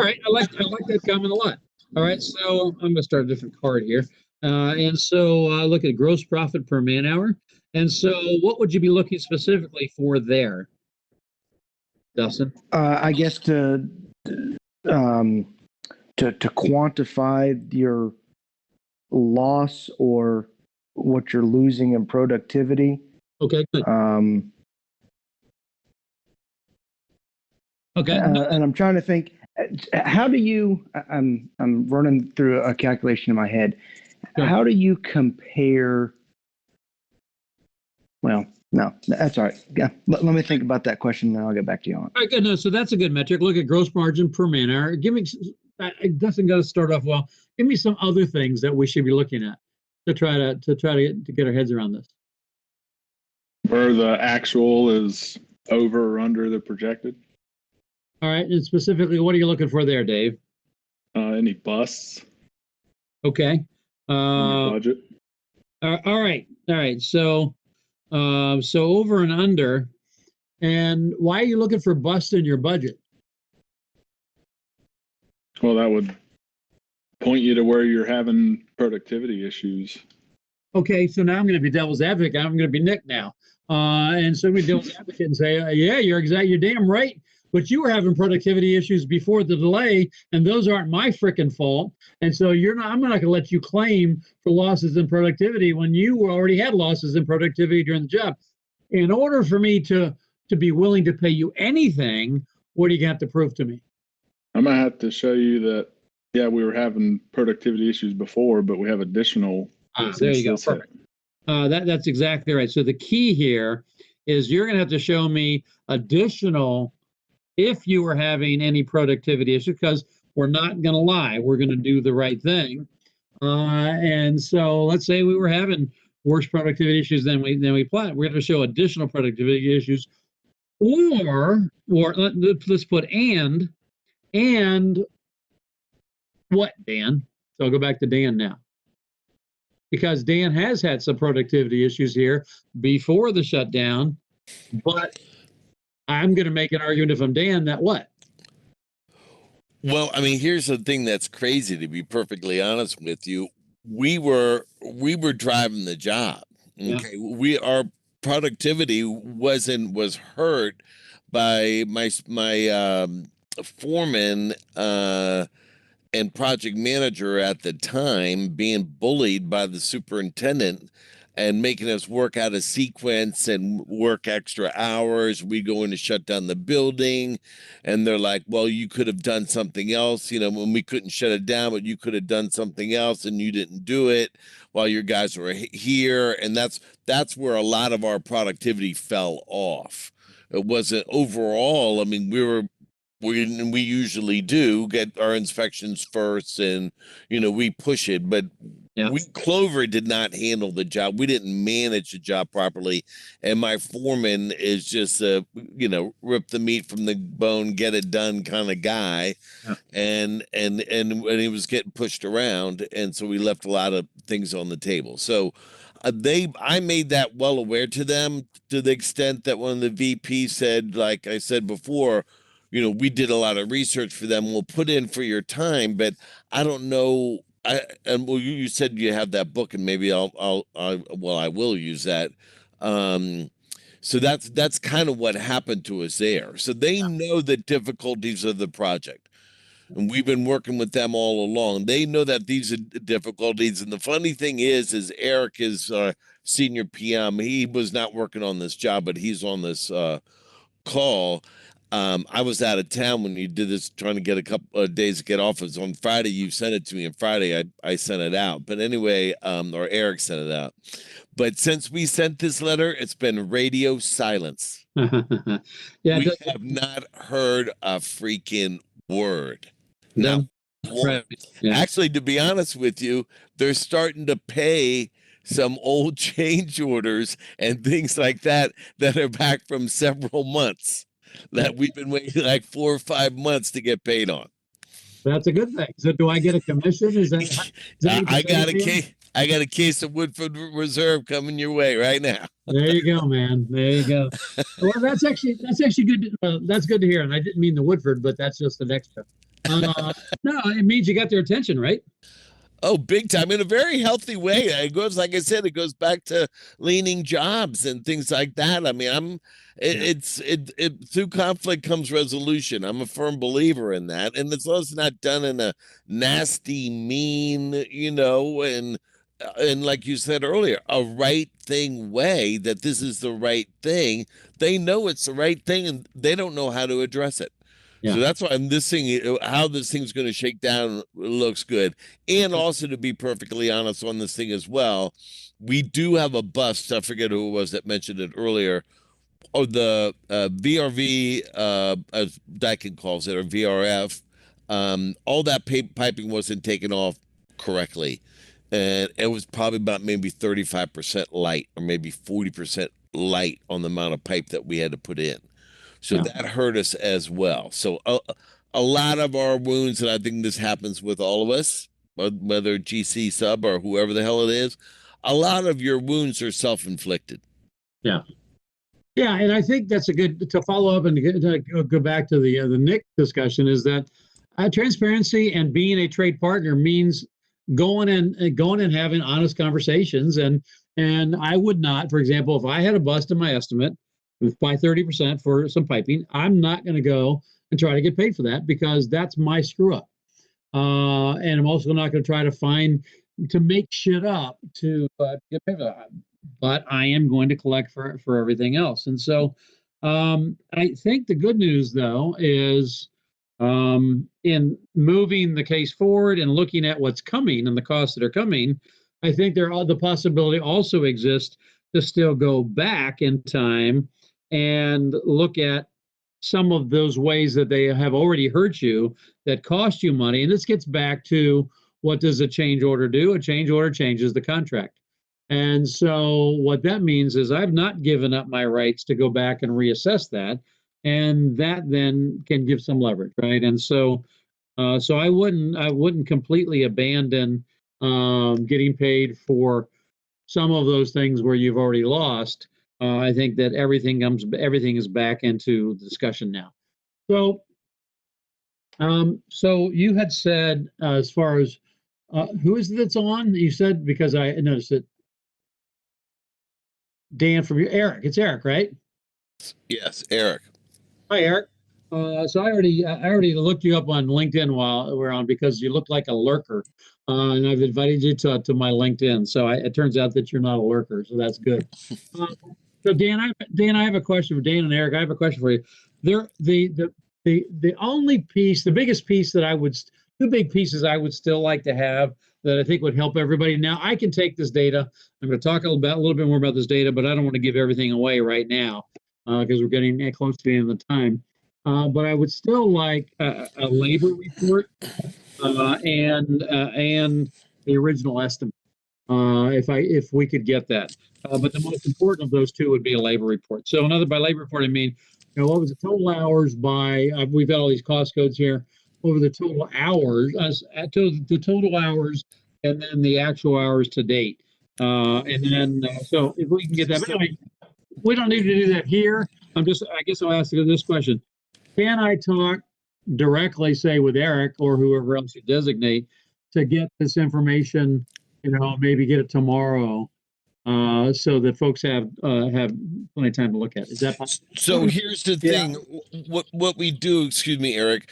right, I like that comment a lot. All right, so I'm going to start a different card here, and so look at gross profit per man hour. And so, what would you be looking specifically for there, Dustin? I guess to to quantify your loss or what you're losing in productivity. Okay, good. Okay. And I'm trying to think, how do you? I'm running through a calculation in my head. Sure. How do you compare? Well, no, that's all right. Yeah, let me think about that question, and then I'll get back to you on it. All right, good. No, so that's a good metric. Look at gross margin per man hour. Give me, it doesn't got to start off well. Give me some other things that we should be looking at to try to get our heads around this. Where the actual is over or under the projected. All right, and specifically, what are you looking for there, Dave? Any busts Okay. in your budget? All right. So over and under. And why are you looking for busts in your budget? Well, that would point you to where you're having productivity issues. Okay, so now I'm going to be devil's advocate. I'm going to be Nick now. And so we devil's advocate and say, yeah, you're damn right. But you were having productivity issues before the delay, and those aren't my frickin' fault. And so I'm not going to let you claim for losses in productivity when you already had losses in productivity during the job. In order for me to be willing to pay you anything, what do you have to prove to me? I'm going to have to show you that, yeah, we were having productivity issues before, but we have additional. There you go. Perfect. That's exactly right. So the key here is you're going to have to show me additional if you were having any productivity issues, because we're not going to lie. We're going to do the right thing. And so let's say we were having worse productivity issues than we planned. We're going to show additional productivity issues, or let's put and what, Dan? So I'll go back to Dan now, because Dan has had some productivity issues here before the shutdown, but I'm going to make an argument if I'm Dan that what? Well, I mean, here's the thing that's crazy, to be perfectly honest with you. We were driving the job. Okay. Yeah. Our productivity was hurt by my foreman and project manager at the time being bullied by the superintendent and making us work out of sequence and work extra hours. We go in to shut down the building, and they're like, well, you could have done something else, when we couldn't shut it down, but you could have done something else and you didn't do it while your guys were here. And that's where a lot of our productivity fell off. It wasn't overall. I mean, we usually do get our inspections first, and we push it, but Clover did not handle the job. We didn't manage the job properly, and my foreman is just rip the meat from the bone, get it done kind of guy. And he was getting pushed around, and so we left a lot of things on the table. So I made that well aware to them, to the extent that one of the VPs said, like I said before, we did a lot of research for them. We'll put in for your time, but I don't know. You said you have that book, and maybe I will use that. So that's kind of what happened to us there. So they know the difficulties of the project, and we've been working with them all along. They know that these are difficulties. And the funny thing is Eric is senior PM. He was not working on this job, but he's on this call. I was out of town when you did this, trying to get a couple of days to get off. It was on Friday. You sent it to me, and Friday I sent it out. But anyway, or Eric sent it out. But since we sent this letter, it's been radio silence. We have not heard a freaking word. No. Right. Yeah. Actually, to be honest with you, they're starting to pay some old change orders and things like that are back from several months that we've been waiting like 4 or 5 months to get paid on. That's a good thing. So do I get a commission? Is that I got a case of Woodford Reserve coming your way right now. There you go, man. There you go. Well, that's actually good. That's good to hear. And I didn't mean the Woodford, but that's just an extra. No, it means you got their attention, right? Oh, big time, in a very healthy way. It goes, like I said, it goes back to leaning jobs and things like that. I mean, through conflict comes resolution. I'm a firm believer in that. And as long as it's not done in a nasty, mean, and like you said earlier, a right thing way, that this is the right thing. They know it's the right thing and they don't know how to address it. So that's why how this thing's going to shake down looks good. And also, to be perfectly honest on this thing as well, we do have a bust. I forget who it was that mentioned it earlier. Or the VRV, as Dykin calls it, or VRF. All that piping wasn't taken off correctly. And it was probably about maybe 35% light or maybe 40% light on the amount of pipe that we had to put in. So that hurt us as well. So a lot of our wounds, and I think this happens with all of us, whether GC sub or whoever the hell it is, a lot of your wounds are self-inflicted. Yeah. Yeah, and I think that's a good, to follow up and go back to the Nick discussion, is that transparency and being a trade partner means going and having honest conversations. And I would not, for example, if I had a bust in my estimate by 30% for some piping, I'm not going to go and try to get paid for that, because that's my screw up. And I'm also not going to try to make shit up to get paid for that. But I am going to collect for everything else. And so I think the good news, though, is in moving the case forward and looking at what's coming and the costs that are coming, I think the possibility also exists to still go back in time and look at some of those ways that they have already hurt you that cost you money. And this gets back to, what does a change order do? A change order changes the contract. And so what that means is I've not given up my rights to go back and reassess that. And that then can give some leverage, right? And so I wouldn't completely abandon getting paid for some of those things where you've already lost. I think that everything is back into discussion now. So you had said, as far as who is it that's on? You said, because I noticed it. Dan from Eric. It's Eric, right? Yes, Eric. Hi, Eric. So I already looked you up on LinkedIn while we're on, because you look like a lurker, and I've invited you to my LinkedIn. So it turns out that you're not a lurker, so that's good. So Dan, I have a question for Dan and Eric. I have a question for you. The only piece, the biggest piece two big pieces I would still like to have that I think would help everybody. Now, I can take this data. I'm going to talk a little bit more about this data, but I don't want to give everything away right now, because we're getting close to the end of the time. But I would still like a labor report and the original estimate, if we could get that. But the most important of those two would be a labor report. So by labor report, I mean, what was the total hours by? We've got all these cost codes here. Over the total hours, the total hours, and then the actual hours to date. And then, so if we can get that, anyway, we don't need to do that here. I guess I'll ask you this question. Can I talk directly, say, with Eric or whoever else you designate, to get this information, maybe get it tomorrow, so that folks have plenty of time to look at it? Is that possible? So here's the thing. What we do, excuse me, Eric,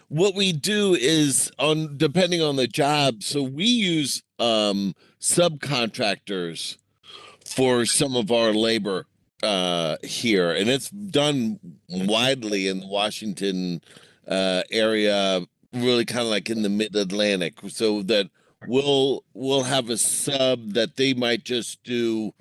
what we do is, depending on the job, so we use subcontractors for some of our labor here, and it's done widely in the Washington area, really kind of like in the mid-Atlantic, so that we'll have a sub that they might just do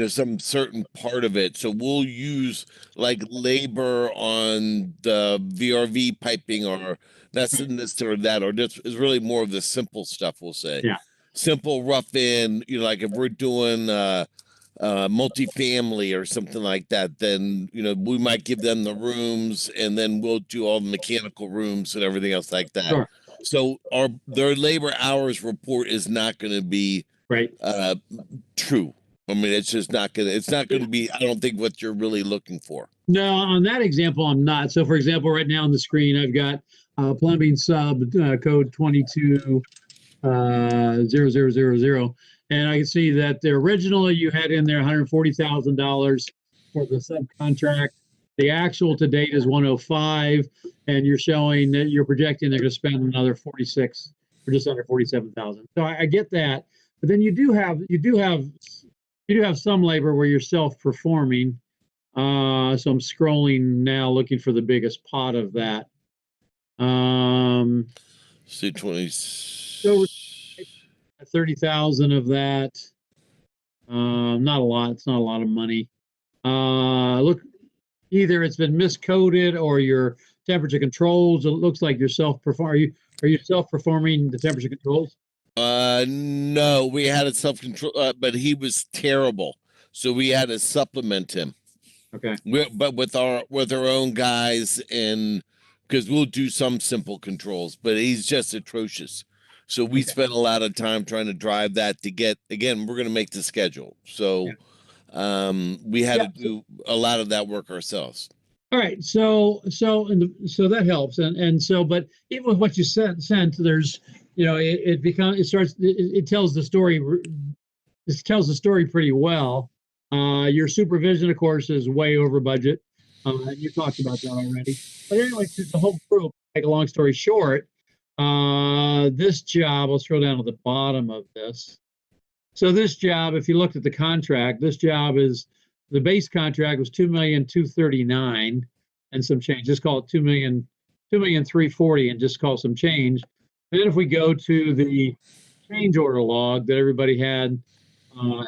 some certain part of it. So we'll use like labor on the VRV piping, or that's in this or that, or this is really more of the simple stuff, we'll say. Yeah. Simple rough in, like if we're doing multifamily or something like that, then we might give them the rooms, and then we'll do all the mechanical rooms and everything else like that. Sure. So their labor hours report is not going to be true. I mean, it's not going to be, I don't think, what you're really looking for. No, on that example, I'm not. So, for example, right now on the screen, I've got plumbing sub code 22 000. And I can see that the original you had in there $140,000 for the subcontract. The actual to date is 105, and you're showing that you're projecting they're going to spend another 46 or just under 47,000. So I get that, but then you do have some labor where you're self-performing. So I'm scrolling now, looking for the biggest pot of that. So 20. So 30,000 of that. Not a lot. It's not a lot of money. Look, either it's been miscoded or your temperature controls. It looks like you're self-performing. Are you self-performing the temperature controls? No, we had a self-control, but he was terrible, so we had to supplement him. Okay. But with our own guys, and because we'll do some simple controls, but he's just atrocious. So we spent a lot of time trying to drive that to get, again, we're going to make the schedule. So we had to do a lot of that work ourselves. All right. So that helps. And so, but even with what you sent, there's, it tells the story. It tells the story pretty well. Your supervision, of course, is way over budget. You talked about that already. But anyway, the whole group, make a long story short, this job, I'll scroll down to the bottom of this. So this job, if you looked at the contract, this job is, the base contract was $2,239,000 and some change. Just call it $2,340,000 and just call some change. And then if we go to the change order log that everybody had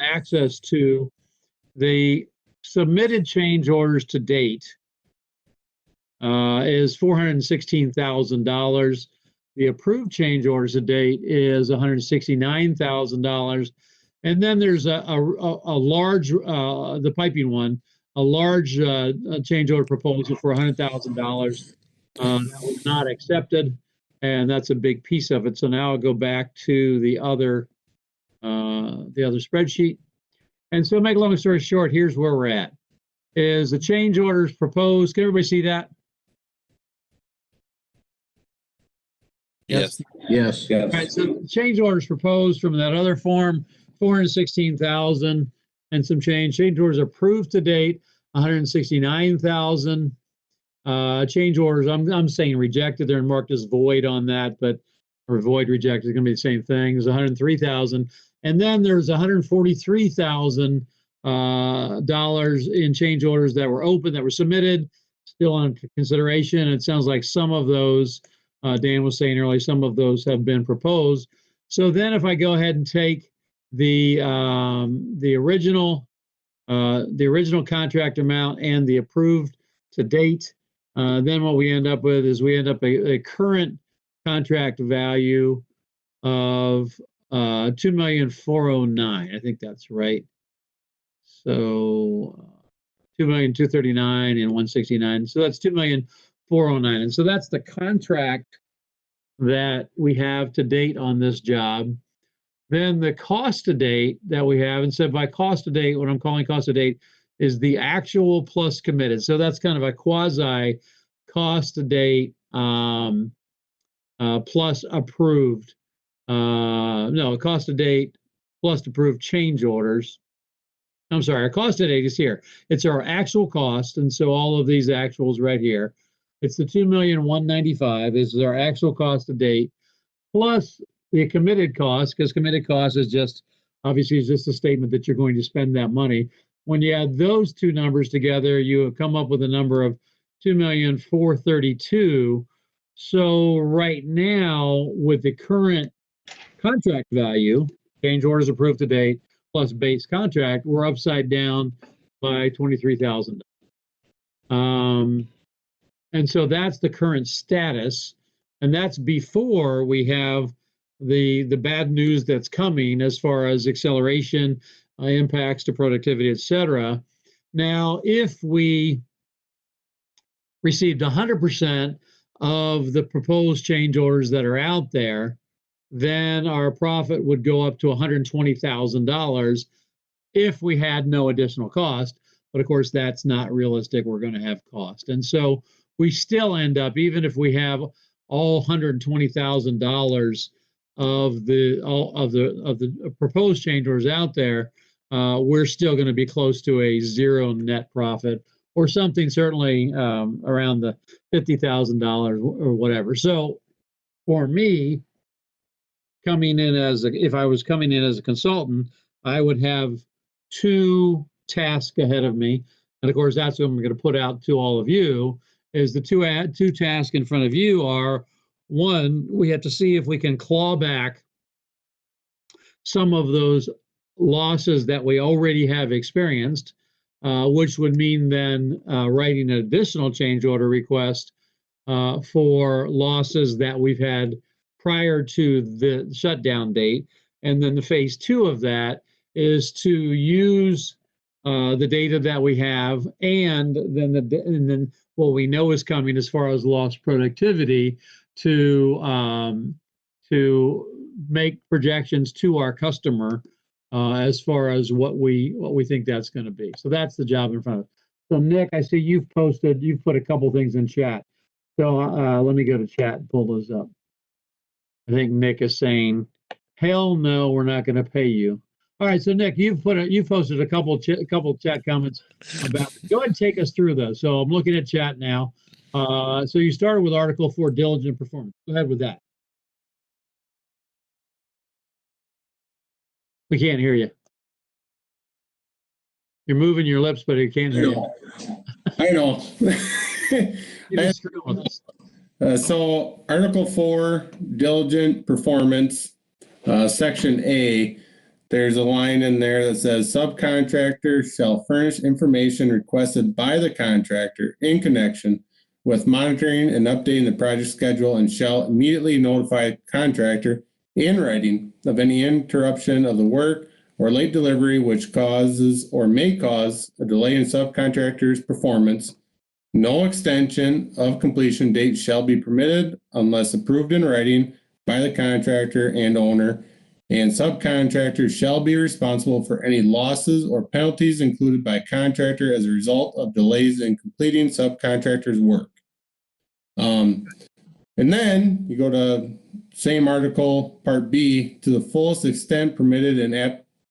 access to, the submitted change orders to date is $416,000. The approved change orders to date is $169,000. And then there's a large, the piping one, a large change order proposal for $100,000 that was not accepted. And that's a big piece of it. So now I'll go back to the other spreadsheet. And so make a long story short, here's where we're at. Is the change orders proposed? Can everybody see that? Yes. Yes. All right, so change orders proposed from that other form, 416,000 and some change. Change orders approved to date, 169,000. Change orders, I'm saying rejected. They're marked as void on that, but or void rejected is going to be the same thing. There's 103,000, and then there's 143,000 dollars in change orders that were open, that were submitted, still on consideration. It sounds like some of those, Dan was saying earlier, some of those have been proposed. So then, if I go ahead and take the original contract amount and the approved to date, then what we end up with is a current contract value of $2,409,000. I think that's right. So $2,239,000 and $169,000. So that's $2,409,000. And so that's the contract that we have to date on this job. Then the cost to date that we have, and so by cost to date, what I'm calling cost to date is the actual plus committed. So that's kind of a quasi cost to date plus approved. Cost to date plus approved change orders. I'm sorry, our cost to date is here. It's our actual cost, and so all of these actuals right here. It's the $2,195,000. This is our actual cost to date, plus the committed cost, because committed cost is just obviously is just a statement that you're going to spend that money. When you add those two numbers together, you come up with a number of $2,432,000. So right now, with the current contract value, change orders approved to date, plus base contract, we're upside down by $23,000. And so that's the current status, and that's before we have the bad news that's coming as far as acceleration, impacts to productivity, et cetera. Now, if we received 100% of the proposed change orders that are out there, then our profit would go up to $120,000 if we had no additional cost. But of course, that's not realistic. We're going to have cost. And so we still end up, even if we have all $120,000 of the proposed change orders out there, we're still going to be close to a zero net profit or something, certainly around the $50,000 or whatever. So for me, if I was coming in as a consultant, I would have 2 tasks ahead of me. And of course, that's what I'm going to put out to all of you, is the two tasks in front of you are, one, we have to see if we can claw back some of those losses that we already have experienced, which would mean then writing an additional change order request for losses that we've had prior to the shutdown date. And then the phase 2 of that is to use the data that we have, and then what we know is coming as far as lost productivity to make projections to our customer as far as what we think that's going to be. So that's the job in front of us. So Nick, I see you've put a couple things in chat. So let me go to chat and pull those up. I think Nick is saying, "Hell no, we're not going to pay you." All right, so Nick, you've posted a couple chat comments about. Go ahead and take us through those. So I'm looking at chat now. So you started with Article 4, diligent performance. Go ahead with that. We can't hear you. You're moving your lips, but you can't hear you. I know. You're just screwing with us. So Article 4, diligent performance, Section A, there's a line in there that says subcontractor shall furnish information requested by the contractor in connection with monitoring and updating the project schedule, and shall immediately notify contractor in writing of any interruption of the work or late delivery which causes or may cause a delay in subcontractor's performance. No extension of completion date shall be permitted unless approved in writing by the contractor and owner, and subcontractors shall be responsible for any losses or penalties included by contractor as a result of delays in completing subcontractor's work. And then you go to same article, Part B, to the fullest extent permitted in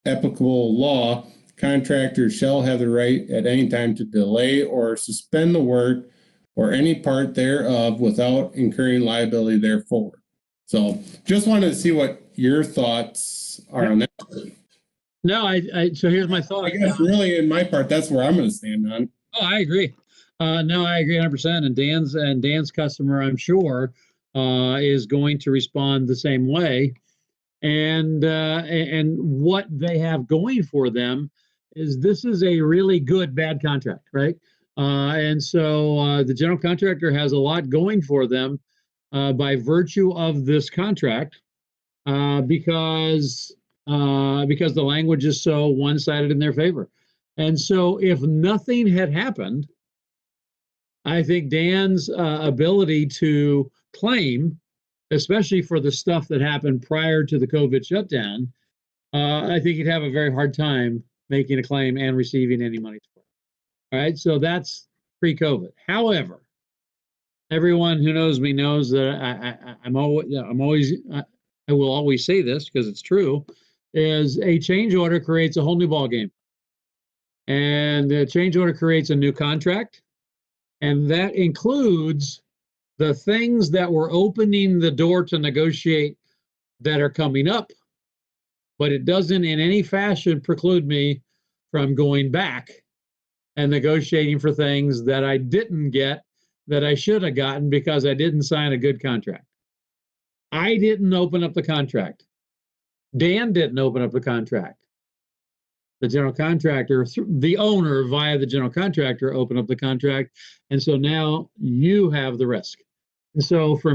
applicable law, contractors shall have the right at any time to delay or suspend the work or any part thereof without incurring liability therefore. So just wanted to see what your thoughts are on that. No, so here's my thought. I guess really in my part, that's where I'm going to stand on. Oh, I agree. No, I agree 100%. And Dan's customer, I'm sure, is going to respond the same way. And what they have going for them is this is a really good bad contract, right? And so the general contractor has a lot going for them by virtue of this contract because the language is so one-sided in their favor. And so if nothing had happened, I think Dan's ability to claim, especially for the stuff that happened prior to the COVID shutdown, I think he'd have a very hard time making a claim and receiving any money for it. All right, so that's pre-COVID. However, everyone who knows me knows that I will always say this because it's true, is a change order creates a whole new ballgame. And the change order creates a new contract, and that includes the things that were opening the door to negotiate that are coming up, but it doesn't in any fashion preclude me from going back and negotiating for things that I didn't get that I should have gotten because I didn't sign a good contract. I didn't open up the contract. Dan didn't open up the contract. The general contractor, the owner via the general contractor opened up the contract. And so now you have the risk. And so for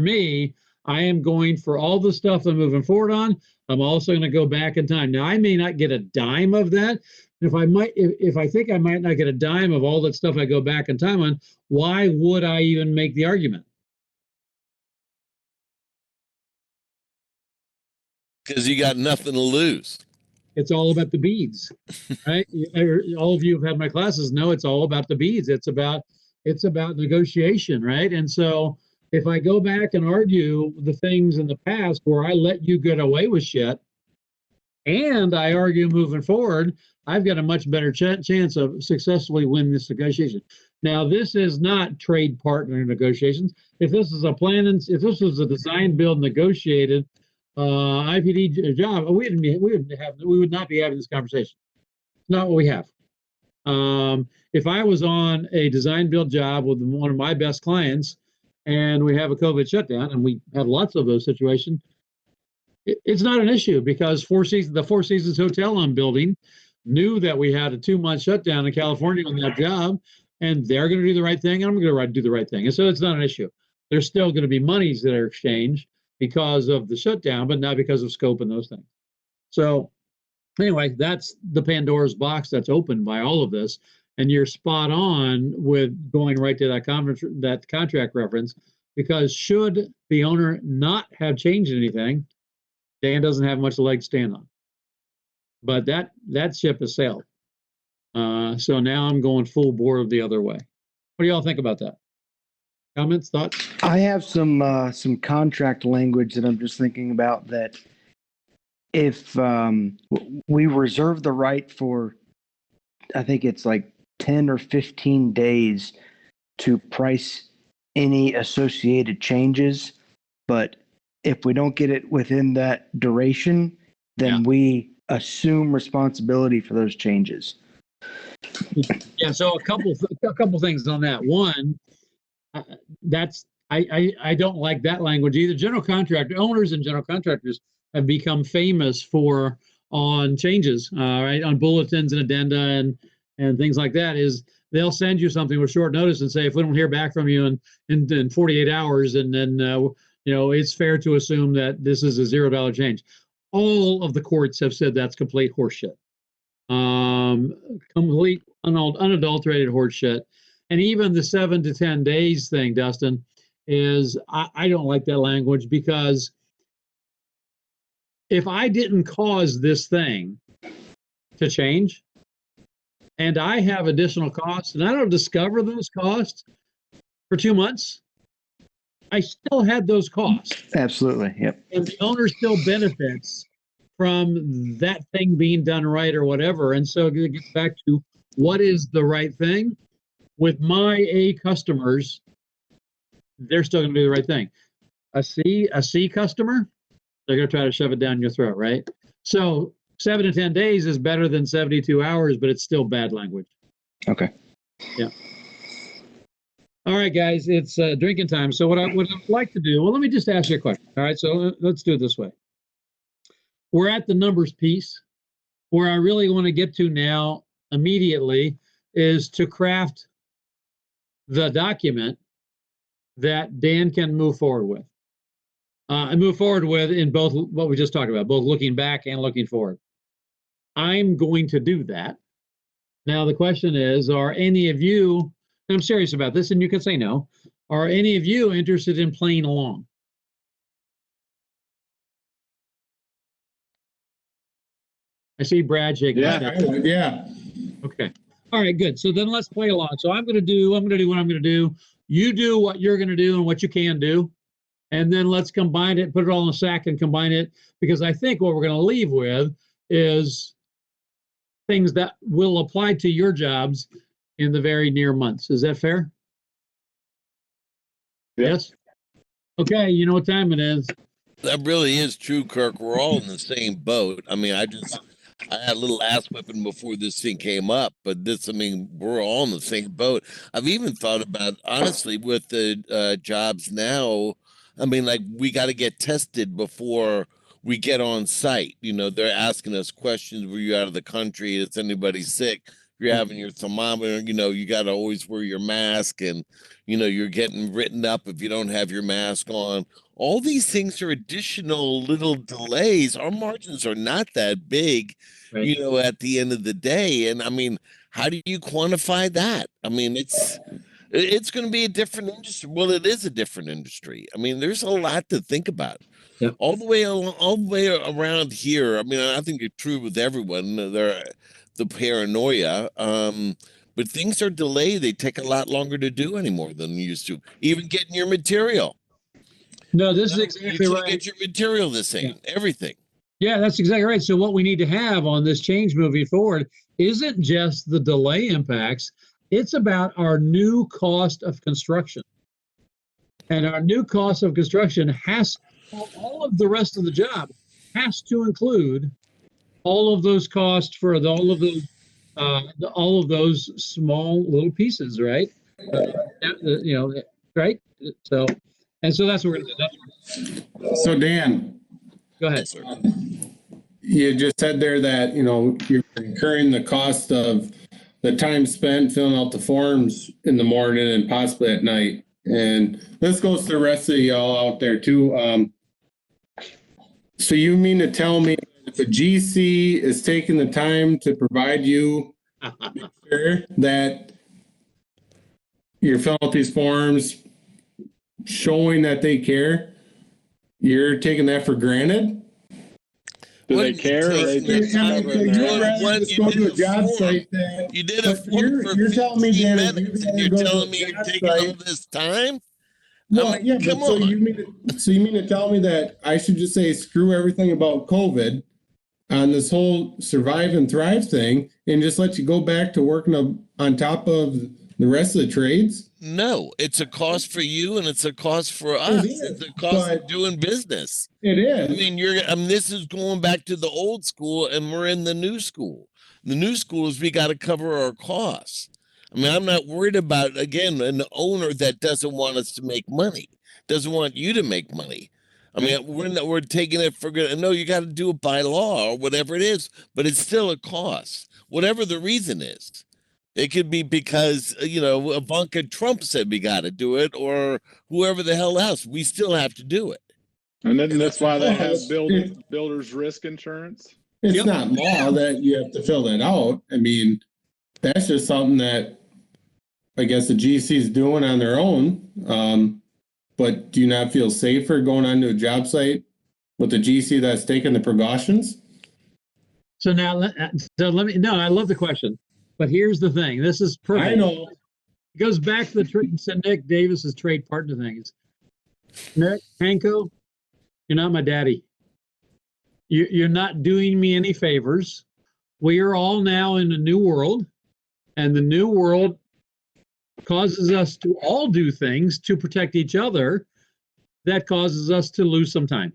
me, I am going for all the stuff I'm moving forward on. I'm also going to go back in time. Now, I may not get a dime of that. If I think I might not get a dime of all that stuff I go back in time on, why would I even make the argument? Because you got nothing to lose. It's all about the beads, right? All of you who've had my classes know it's all about the beads. It's about negotiation, right? And so if I go back and argue the things in the past where I let you get away with shit, and I argue moving forward, I've got a much better chance of successfully winning this negotiation. Now, this is not trade partner negotiations. If this is a if this was a design, build, negotiated IPD job, we would not be having this conversation. It's not what we have. If I was on a design build job with one of my best clients, and we have a COVID shutdown, and we have lots of those situations, it's not an issue because the Four Seasons Hotel I'm building knew that we had a 2-month shutdown in California on that job, and they're going to do the right thing, and I'm going to do the right thing. And so it's not an issue. There's still going to be monies that are exchanged because of the shutdown, but not because of scope and those things. So anyway, that's the Pandora's box that's opened by all of this. And you're spot on with going right to that contract reference, because should the owner not have changed anything, Dan doesn't have much leg to stand on. But that ship has sailed. So now I'm going full bore the other way. What do y'all think about that? Comments, thoughts? I have some contract language that I'm just thinking about, that if we reserve the right for, I think it's like 10 or 15 days to price any associated changes, but if we don't get it within that duration, then we assume responsibility for those changes. Yeah, so a couple things on that. One, I don't like that language either. General contractor owners and general contractors have become famous on changes, right, on bulletins and addenda and things like that. Is they'll send you something with short notice and say, if we don't hear back from you in 48 hours, and then it's fair to assume that this is a $0 change. All of the courts have said that's complete horseshit. Complete unadulterated horseshit. And even the 7 to 10 days thing, Dustin, is I don't like that language, because if I didn't cause this thing to change and I have additional costs and I don't discover those costs for 2 months, I still had those costs. Absolutely. Yep. And the owner still benefits from that thing being done right or whatever. And so it gets back to what is the right thing. With my A customers, they're still going to do the right thing. A C customer, they're going to try to shove it down your throat, right? So 7 to 10 days is better than 72 hours, but it's still bad language. Okay. Yeah. All right, guys, it's drinking time. So what I'd like to do, well, let me just ask you a question. All right, so let's do it this way. We're at the numbers piece. Where I really want to get to now immediately is to craft the document that Dan can move forward with. And move forward with in both what we just talked about, both looking back and looking forward. I'm going to do that. Now, the question is, are any of you, and I'm serious about this, and you can say no, are any of you interested in playing along? I see Brad shaking his head. Yeah. Okay. All right, good. So then let's play along. So I'm going to do what I'm going to do. You do what you're going to do and what you can do. And then let's combine it, put it all in a sack and combine it, because I think what we're going to leave with is things that will apply to your jobs in the very near months. Is that fair? Yes? Okay, you know what time it is. That really is true, Kirk. We're all in the same boat. I mean, I had a little ass whipping before this thing came up, but we're all in the same boat. I've even thought about, honestly, with the jobs now, we got to get tested before we get on site. They're asking us questions. Were you out of the country? Is anybody sick? You're having your thermometer, you got to always wear your mask, and, you're getting written up if you don't have your mask on. All these things are additional little delays. Our margins are not that big, right, at the end of the day. And how do you quantify that? It's going to be a different industry. Well, it is a different industry. There's a lot to think about. Yep. All the way around here. I think it's true with everyone. The paranoia. But things are delayed. They take a lot longer to do anymore than they used to. Even getting your material. No, this is exactly You right. get your material the same, everything. Yeah, that's exactly right. So what we need to have on this change moving forward isn't just the delay impacts, it's about our new cost of construction. And our new cost of construction has, all of the rest of the job has to include all of those costs for all of those small little pieces, right? Right? So, and so that's what we're going to do. So Dan, Go ahead. you just said there that, you're incurring the cost of the time spent filling out the forms in the morning and possibly at night. And this goes to the rest of y'all out there too. So you mean to tell me if a GC is taking the time to provide you sure that you're filling out these forms, showing that they care, you're taking that for granted? Do they care? Or they just covering their ass? Just go to a job site that, You did a but form for you're telling me 15 that minutes, you and you're gotta go to telling a me you're job taking site. all this time? Well, yeah, come but so on. you mean to tell me that I should just say screw everything about COVID on this whole survive and thrive thing and just let you go back to working on top of the rest of the trades? No, it's a cost for you and it's a cost for us. It's a cost of doing business. It is. This is going back to the old school and we're in the new school. The new school is we got to cover our costs. I'm not worried about, again, an owner that doesn't want us to make money, doesn't want you to make money. We're taking it for good. No, you got to do it by law or whatever it is, but it's still a cost, whatever the reason is. It could be because, Ivanka Trump said we got to do it, or whoever the hell else. We still have to do it. And then that's why they have builders risk insurance. It's not law that you have to fill that out. That's just something that I guess the GC is doing on their own. But do you not feel safer going onto a job site with the GC that's taking the precautions? So now, I love the question, but here's the thing. This is perfect. I know. It goes back to Nick Davis's trade partner things. Nick, Hanko, you're not my daddy. You're not doing me any favors. We are all now in a new world, and the new world causes us to all do things to protect each other. That causes us to lose some time,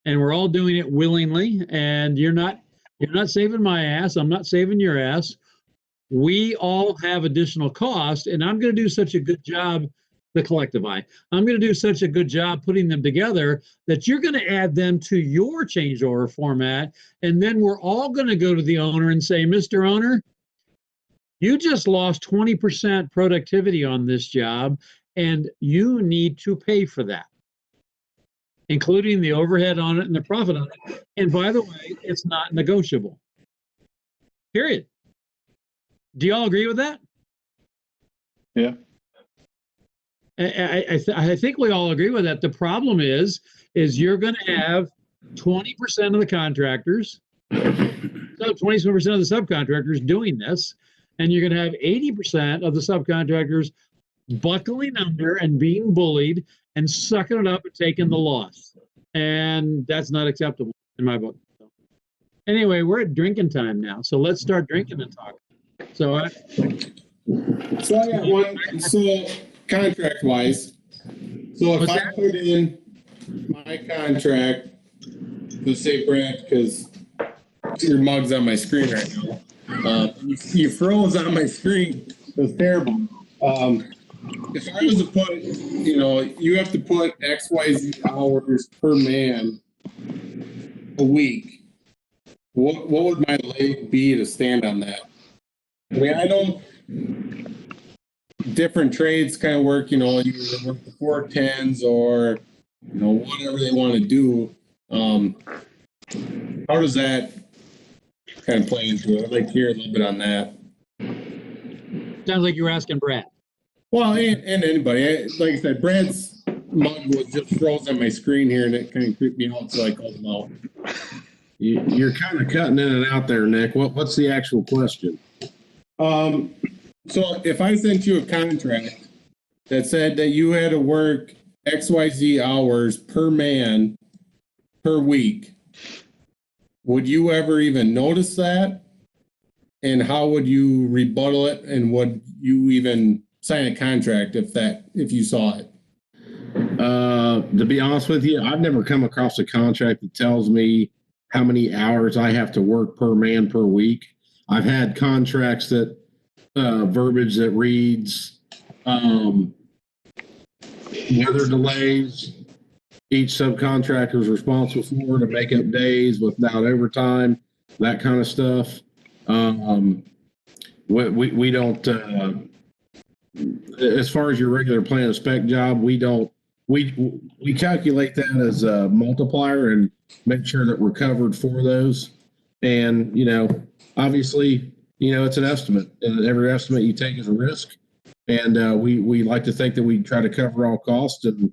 and we're all doing it willingly. And you're not saving my ass. I'm not saving your ass. We all have additional cost, and I'm going to do such a good job. The collective I'm going to do such a good job putting them together that you're going to add them to your change order format. And then we're all going to go to the owner and say, Mr. Owner, you just lost 20% productivity on this job, and you need to pay for that, including the overhead on it and the profit on it. And by the way, it's not negotiable. Period. Do y'all agree with that? Yeah. I think we all agree with that. The problem is you're going to have 20% of the contractors, so 20% of the subcontractors doing this, and you're going to have 80% of the subcontractors buckling under and being bullied and sucking it up and taking the loss. And that's not acceptable in my book. Anyway, we're at drinking time now, so let's start drinking and talking. So I got one. So contract wise, so if I put in my contract, let's say Brad, because your mug's on my screen right now. You froze on my screen. It was terrible. If I was to put, you have to put XYZ hours per man a week. What would my leg be to stand on that? I know different trades kind of work, you work the 410s or, whatever they want to do. How does that kind of play into it? I'd like to hear a little bit on that. Sounds like you were asking Brad. Well, and anybody. Like I said, Brad's mug was just froze on my screen here, and it kind of creeped me out, so I called him out. You're kind of cutting in and out there, Nick. What's the actual question? So if I sent you a contract that said that you had to work XYZ hours per man per week, would you ever even notice that? And how would you rebuttal it? And would you even sign a contract if you saw it? To be honest with you, I've never come across a contract that tells me how many hours I have to work per man per week. I've had contracts that verbiage that reads weather delays. Each subcontractor is responsible for to make up days without overtime, that kind of stuff. We don't, as far as your regular plan and spec job, we don't, we calculate that as a multiplier and make sure that we're covered for those. And, obviously, it's an estimate, and every estimate you take is a risk. And we like to think that we try to cover all costs, and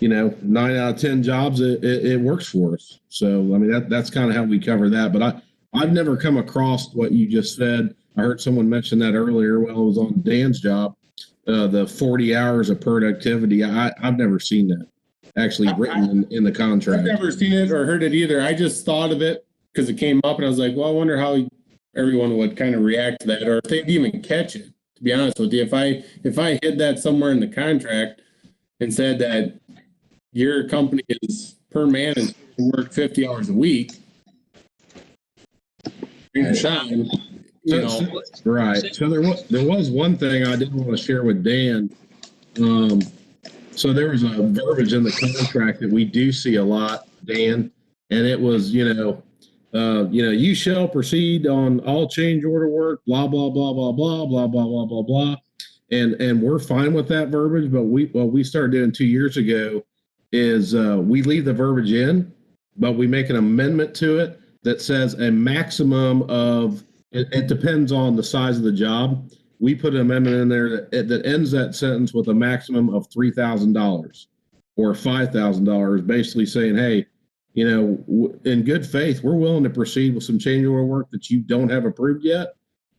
9 out of 10 jobs, it works for us. So, I mean, that's kind of how we cover that. But I've never come across what you just said. I heard someone mention that earlier. Well, it was on Dan's job, the 40 hours of productivity. I've never seen that actually written in the contract. I've never seen it or heard it either. I just thought of it because it came up, and I was like, well, I wonder how everyone would kind of react to that, or if they'd even catch it. To be honest with you, if I hid that somewhere in the contract and said that your company is per man is work 50 hours a week, Right. So there was one thing I did want to share with Dan. So there was a verbiage in the contract that we do see a lot, Dan, and it was, you shall proceed on all change order work, blah, blah, blah, blah, blah, blah, blah, blah, blah, blah. And we're fine with that verbiage, but what we started doing 2 years ago is we leave the verbiage in, but we make an amendment to it that says a maximum of, it depends on the size of the job. We put an amendment in there that ends that sentence with a maximum of $3,000 or $5,000, basically saying, hey, in good faith, we're willing to proceed with some change order work that you don't have approved yet,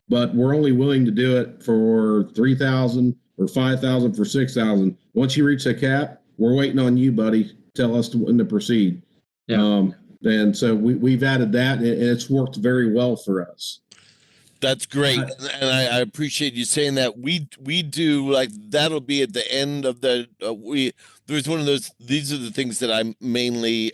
but we're only willing to do it for $3,000 or $5,000 for $6,000. Once you reach the cap, we're waiting on you, buddy. Tell us when to proceed. Yeah. And so we've added that, and it's worked very well for us. That's great, and I appreciate you saying that. We do, like, that'll be at the end of the there's one of those. These are the things that I mainly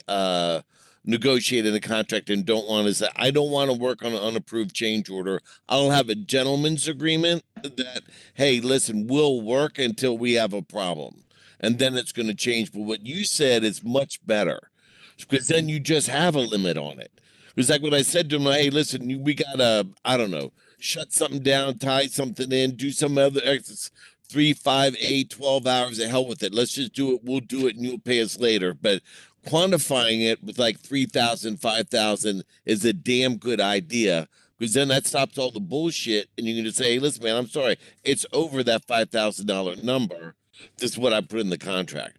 negotiate in a contract and don't want to say. I don't want to work on an unapproved change order. I'll have a gentleman's agreement that, hey, listen, we'll work until we have a problem, and then it's going to change. But what you said is much better, because then you just have a limit on it. It was like when I said to him, hey, listen, we got to, I don't know, shut something down, tie something in, do some other exercise, 3, 5, 8, 12 hours, the hell with it. Let's just do it. We'll do it and you'll pay us later. But quantifying it with like 3,000, 5,000 is a damn good idea, because then that stops all the bullshit. And you can just say, hey, listen, man, I'm sorry. It's over that $5,000 number. This is what I put in the contract.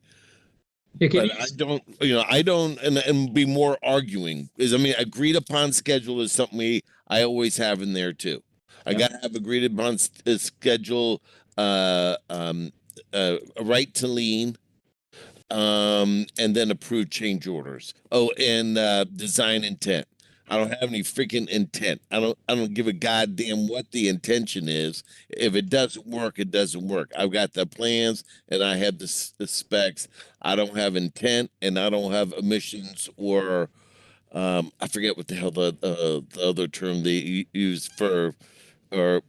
But I don't, and be more arguing is, agreed upon schedule is something I always have in there too. I got to have agreed upon schedule, a right to lien, and then approved change orders. Oh, and design intent. I don't have any freaking intent. I don't give a goddamn what the intention is. If it doesn't work, it doesn't work. I've got the plans and I have the specs. I don't have intent, and I don't have emissions or I forget what the hell the other term they use for, or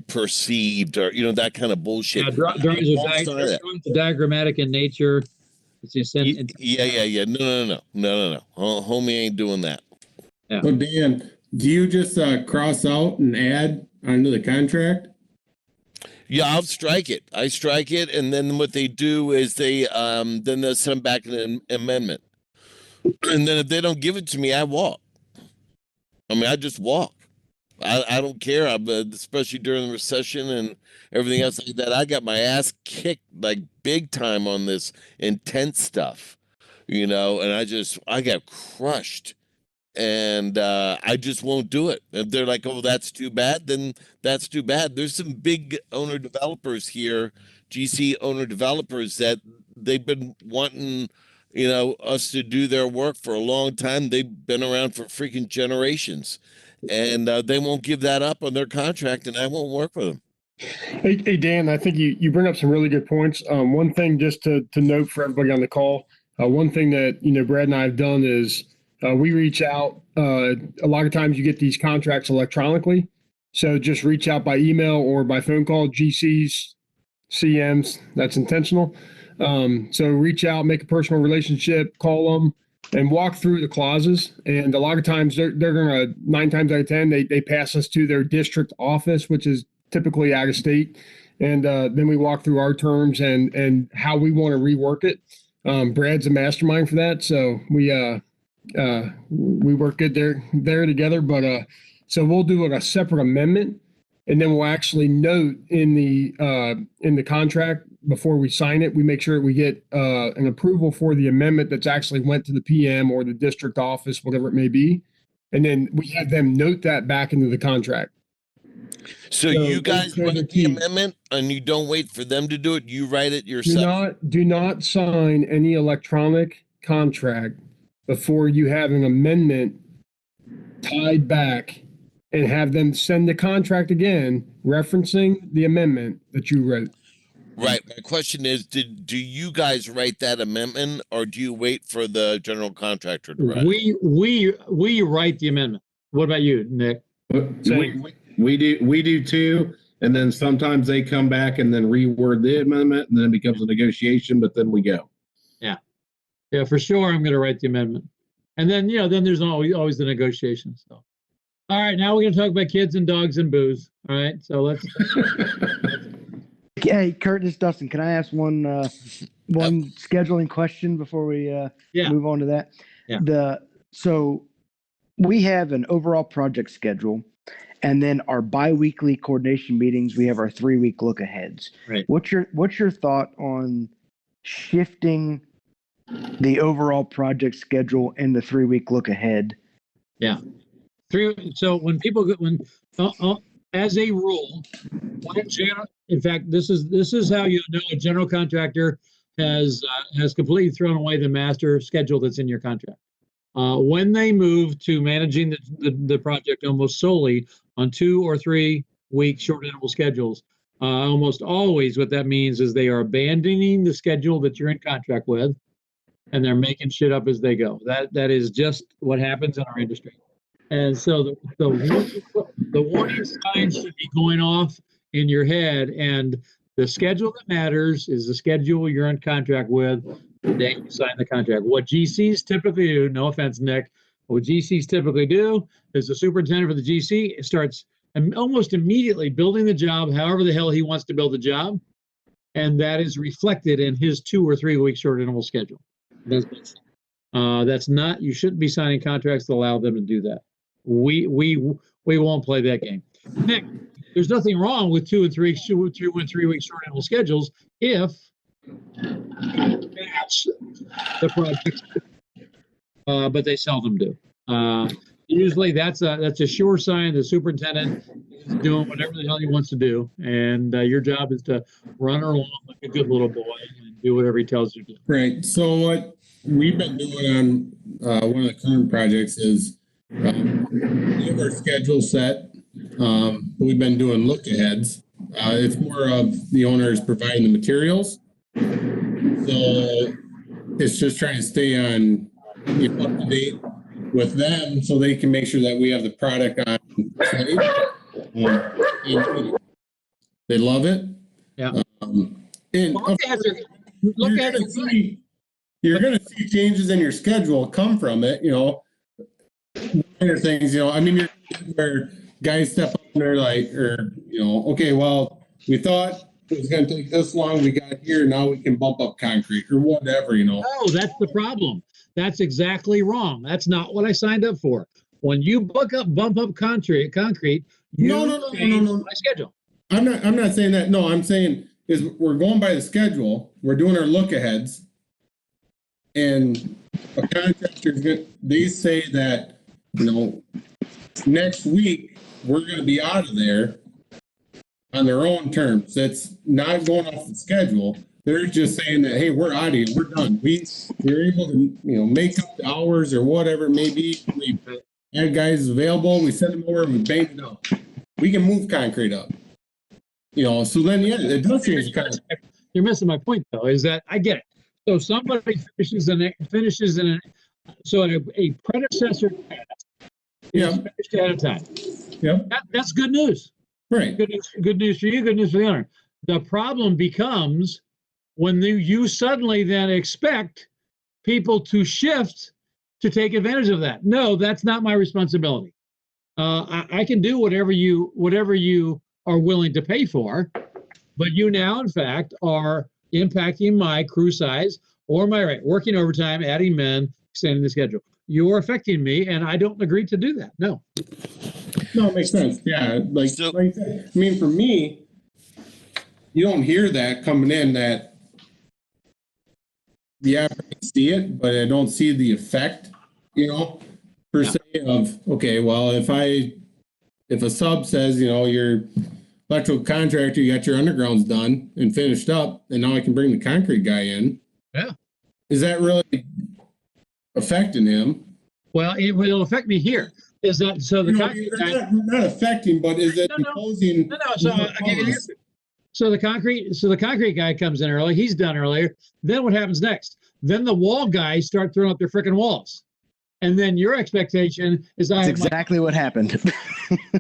perceived, or that kind of bullshit. Yeah, drawings are diagrammatic in nature. Yeah. No. Homie ain't doing that. Yeah. So Dan, do you just cross out and add onto the contract? Yeah, I'll strike it. I strike it, and then what they do is then they'll send back an amendment. And then if they don't give it to me, I walk. I just walk. I don't care. Especially during the recession and everything else like that. I got my ass kicked like big time on this intense stuff, and I got crushed. And I just won't do it. If they're like, oh, that's too bad, then that's too bad. There's some big owner developers here, GC owner developers, that they've been wanting, us to do their work for a long time. They've been around for freaking generations, and they won't give that up on their contract, and I won't work with them. Hey, Dan, I think you bring up some really good points. One thing just to note for everybody on the call, one thing that, Brad and I have done is we reach out. A lot of times you get these contracts electronically. So just reach out by email or by phone call, GCs, CMs, that's intentional. So reach out, make a personal relationship, call them and walk through the clauses. And a lot of times they're going to 9 times out of 10, they pass us to their district office, which is typically out of state. And then we walk through our terms and how we want to rework it. Brad's a mastermind for that. So we work good there together, but so we'll do a separate amendment, and then we'll actually note in the contract before we sign it, we make sure we get an approval for the amendment that's actually went to the PM or the district office, whatever it may be, and then we have them note that back into the contract. So you guys write the amendment, and you don't wait for them to do it. You write it yourself. Do not sign any electronic contract before you have an amendment tied back, and have them send the contract again, referencing the amendment that you wrote. Right. My question is, do you guys write that amendment, or do you wait for the general contractor to write it? We write the amendment. What about you, Nick? We do too, and then sometimes they come back and then reword the amendment, and then it becomes a negotiation. But then we go. Yeah, for sure. I'm going to write the amendment, and then then there's always the negotiation. So, all right, now we're going to talk about kids and dogs and booze. All right, so let's. Hey, Kurt, this is Dustin. Can I ask one scheduling question before we move on to that? Yeah. So we have an overall project schedule, and then our biweekly coordination meetings. We have our 3-week look aheads. Right. What's your thought on shifting the overall project schedule and the 3-week look ahead? Yeah. So when people as a rule, in fact, this is how you know a general contractor has completely thrown away the master schedule that's in your contract. When they move to managing the project almost solely on 2 or 3 week short interval schedules, almost always what that means is they are abandoning the schedule that you're in contract with, and they're making shit up as they go. That is just what happens in our industry. And so the warning signs should be going off in your head, and the schedule that matters is the schedule you're in contract with the day you sign the contract. What GCs typically do, no offense, Nick, what GCs typically do is the superintendent for the GC starts almost immediately building the job however the hell he wants to build the job, and that is reflected in his 2 or 3 week short interval schedule. That's not, you shouldn't be signing contracts that allow them to do that. We won't play that game. Nick, there's nothing wrong with 2 and 3 week short interval schedules if you match the projects, but they seldom do. Usually that's a sure sign the superintendent is doing whatever the hell he wants to do, and your job is to run along like a good little boy and do whatever he tells you to do. Right. So what we've been doing on one of the current projects is we have our schedule set. We've been doing look aheads. It's more of the owners providing the materials. So it's just trying to stay on up to date with them so they can make sure that we have the product on site. They love it. Yeah. And you're going to see changes in your schedule come from it, minor things, I mean, where guys step up and they're like, okay, well, we thought it was going to take this long. We got here. Now we can bump up concrete or whatever, Oh, that's the problem. That's exactly wrong. That's not what I signed up for. When you bump up concrete, no. My schedule. I'm not saying that. No, I'm saying is we're going by the schedule. We're doing our look aheads, and a contractor, they say that next week we're going to be out of there on their own terms. It's not going off the schedule. They're just saying that, hey, we're out of here. We're done. We're able to, make up the hours or whatever it may be. We had guys available. We send them over and we bang it up. We can move concrete up. So then, yeah, it does change the kind of. You're missing my point, though, is that I get it. So somebody finishes so a predecessor task is finished at a time. Yeah. That's good news. Right. Good news for you, good news for the owner. The problem becomes when you suddenly then expect people to shift to take advantage of that. No, that's not my responsibility. I can do whatever you are willing to pay for, but you now, in fact, are impacting my crew size or my rate, working overtime, adding men, extending the schedule. You're affecting me, and I don't agree to do that. No. No, it makes sense. Yeah, like I said, I mean, for me, you don't hear that coming in that, I see it, but I don't see the effect, per se of, okay, well, if a sub says, your electrical contractor, you got your undergrounds done and finished up, and now I can bring the concrete guy in. Yeah. Is that really affecting him? Well, it will affect me here. Is that so? The concrete guy, not affecting, but is it imposing? No. So I'll give you the answer. So the concrete guy comes in early. He's done earlier. Then what happens next? Then the wall guys start throwing up their freaking walls, and then your expectation is That's exactly what happened.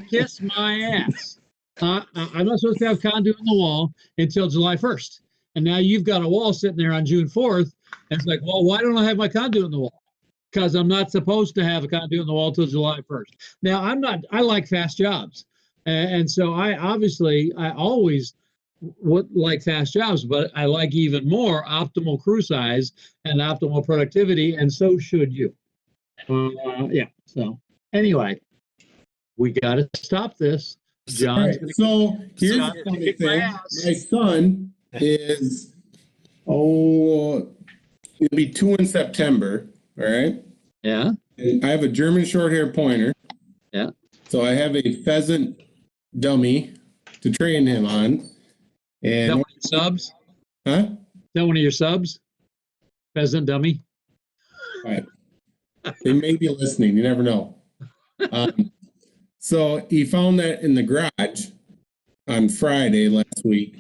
Kiss my ass. I'm not supposed to have conduit in the wall until July 1st, and now you've got a wall sitting there on June 4th, and it's like, well, why don't I have my conduit in the wall? Because I'm not supposed to have a conduit in the wall until July 1st. Now, I like fast jobs. And so I always would like fast jobs, but I like even more optimal crew size and optimal productivity, and so should you. So anyway, we got to stop this. John's right. So here's the funny thing. My son is, he'll be 2 in September. All right. Yeah. And I have a German short hair pointer. Yeah. So I have a pheasant dummy to train him on. And is that one of your subs? Huh? Is that one of your subs? Pheasant dummy? Right. They may be listening. You never know. So he found that in the garage on Friday last week.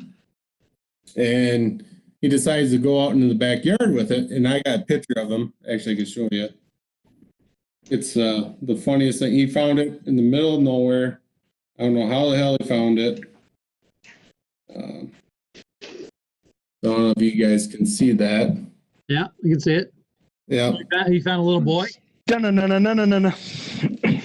And he decides to go out into the backyard with it, and I got a picture of him. Actually, I can show you. It's the funniest thing. He found it in the middle of nowhere. I don't know how the hell he found it. I don't know if you guys can see that. Yeah, you can see it. Yeah. He found a little boy. No.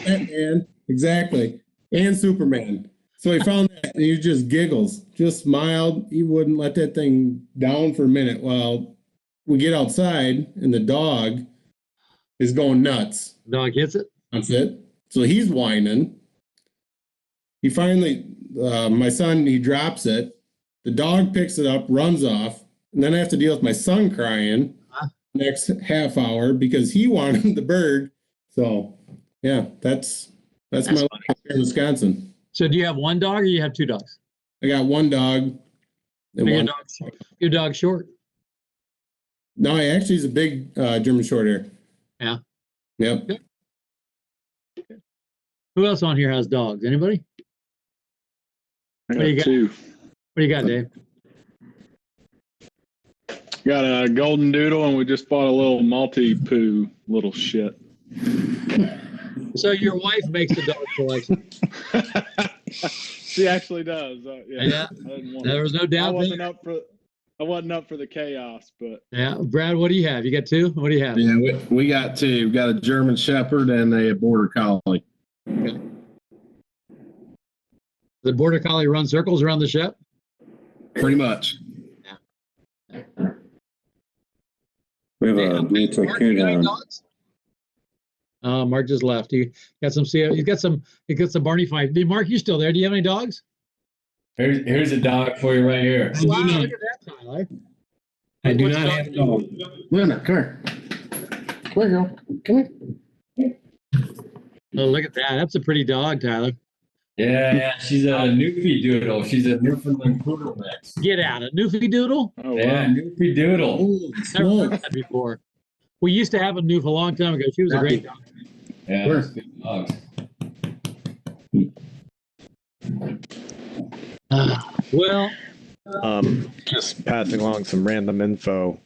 Batman, exactly, and Superman. So he found that, and he just giggles, just smiled. He wouldn't let that thing down for a minute. Well, we get outside, and the dog is going nuts. Dog hits it? That's it. So he's whining. He finally, my son, he drops it. The dog picks it up, runs off, and then I have to deal with my son crying next half hour because he wanted the bird. So, yeah, that's my life here in Wisconsin. So do you have one dog or you have two dogs? I got one dog. And your dog's short? No, he's a big German short hair. Yeah. Yep. Good. Who else on here has dogs? Anybody? I got two. What do you got, Dave? Got a golden doodle, and we just bought a little Maltipoo little shit. So your wife makes the dog collection. She actually does. Yeah. There was no doubt. I wasn't up for the chaos, but yeah. Brad, what do you have? You got two? What do you have? Yeah, we got two. We've got a German Shepherd and a Border Collie. Okay. The Border Collie run circles around the ship? Pretty much. Yeah. We have a miniature coonhound. Mark just left. He got some. He got some Barney fight. Mark, you still there? Do you have any dogs? Here's a dog for you right here. Wow, look at that, Tyler. I do not have a dog. Luna, come here. Come here, girl. Come here. Oh, look at that. That's a pretty dog, Tyler. Yeah, she's a Newfie Doodle. She's a Newfoundland Poodle mix. Get out of Newfie Doodle. Oh, Yeah, wow. Newfie Doodle. Holy Never heard smokes. that before. We used to have a Newf a long time ago. She was a great dog. Yeah, Where? it's good dogs. Well, Just passing along some random info.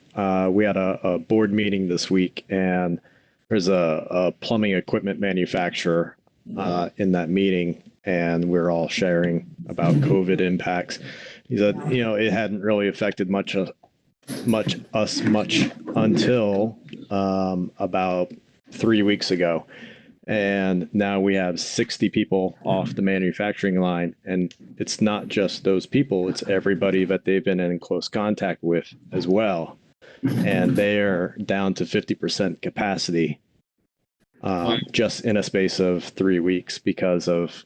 We had a board meeting this week, and there's a plumbing equipment manufacturer in that meeting, and we're all sharing about COVID impacts. He said, it hadn't really affected much until about 3 weeks ago. And now we have 60 people off the manufacturing line. And it's not just those people, it's everybody that they've been in close contact with as well. And they're down to 50% capacity just in a space of 3 weeks because of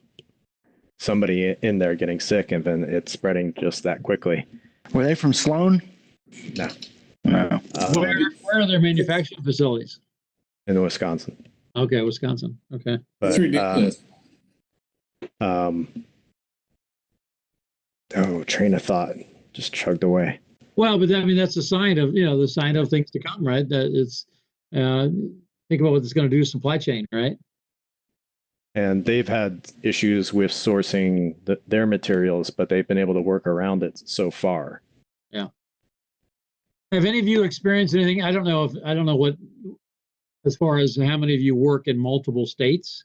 somebody in there getting sick, and then it's spreading just that quickly. Were they from Sloan? No. No. where are their manufacturing facilities? In Wisconsin. Okay, Wisconsin. Okay. But, It's ridiculous. Train of thought just chugged away. Well, but I mean that's a sign of the sign of things to come, right? That it's think about what it's going to do to supply chain, right? And they've had issues with sourcing their materials, but they've been able to work around it so far. Yeah. Have any of you experienced anything? I don't know what, as far as how many of you work in multiple states,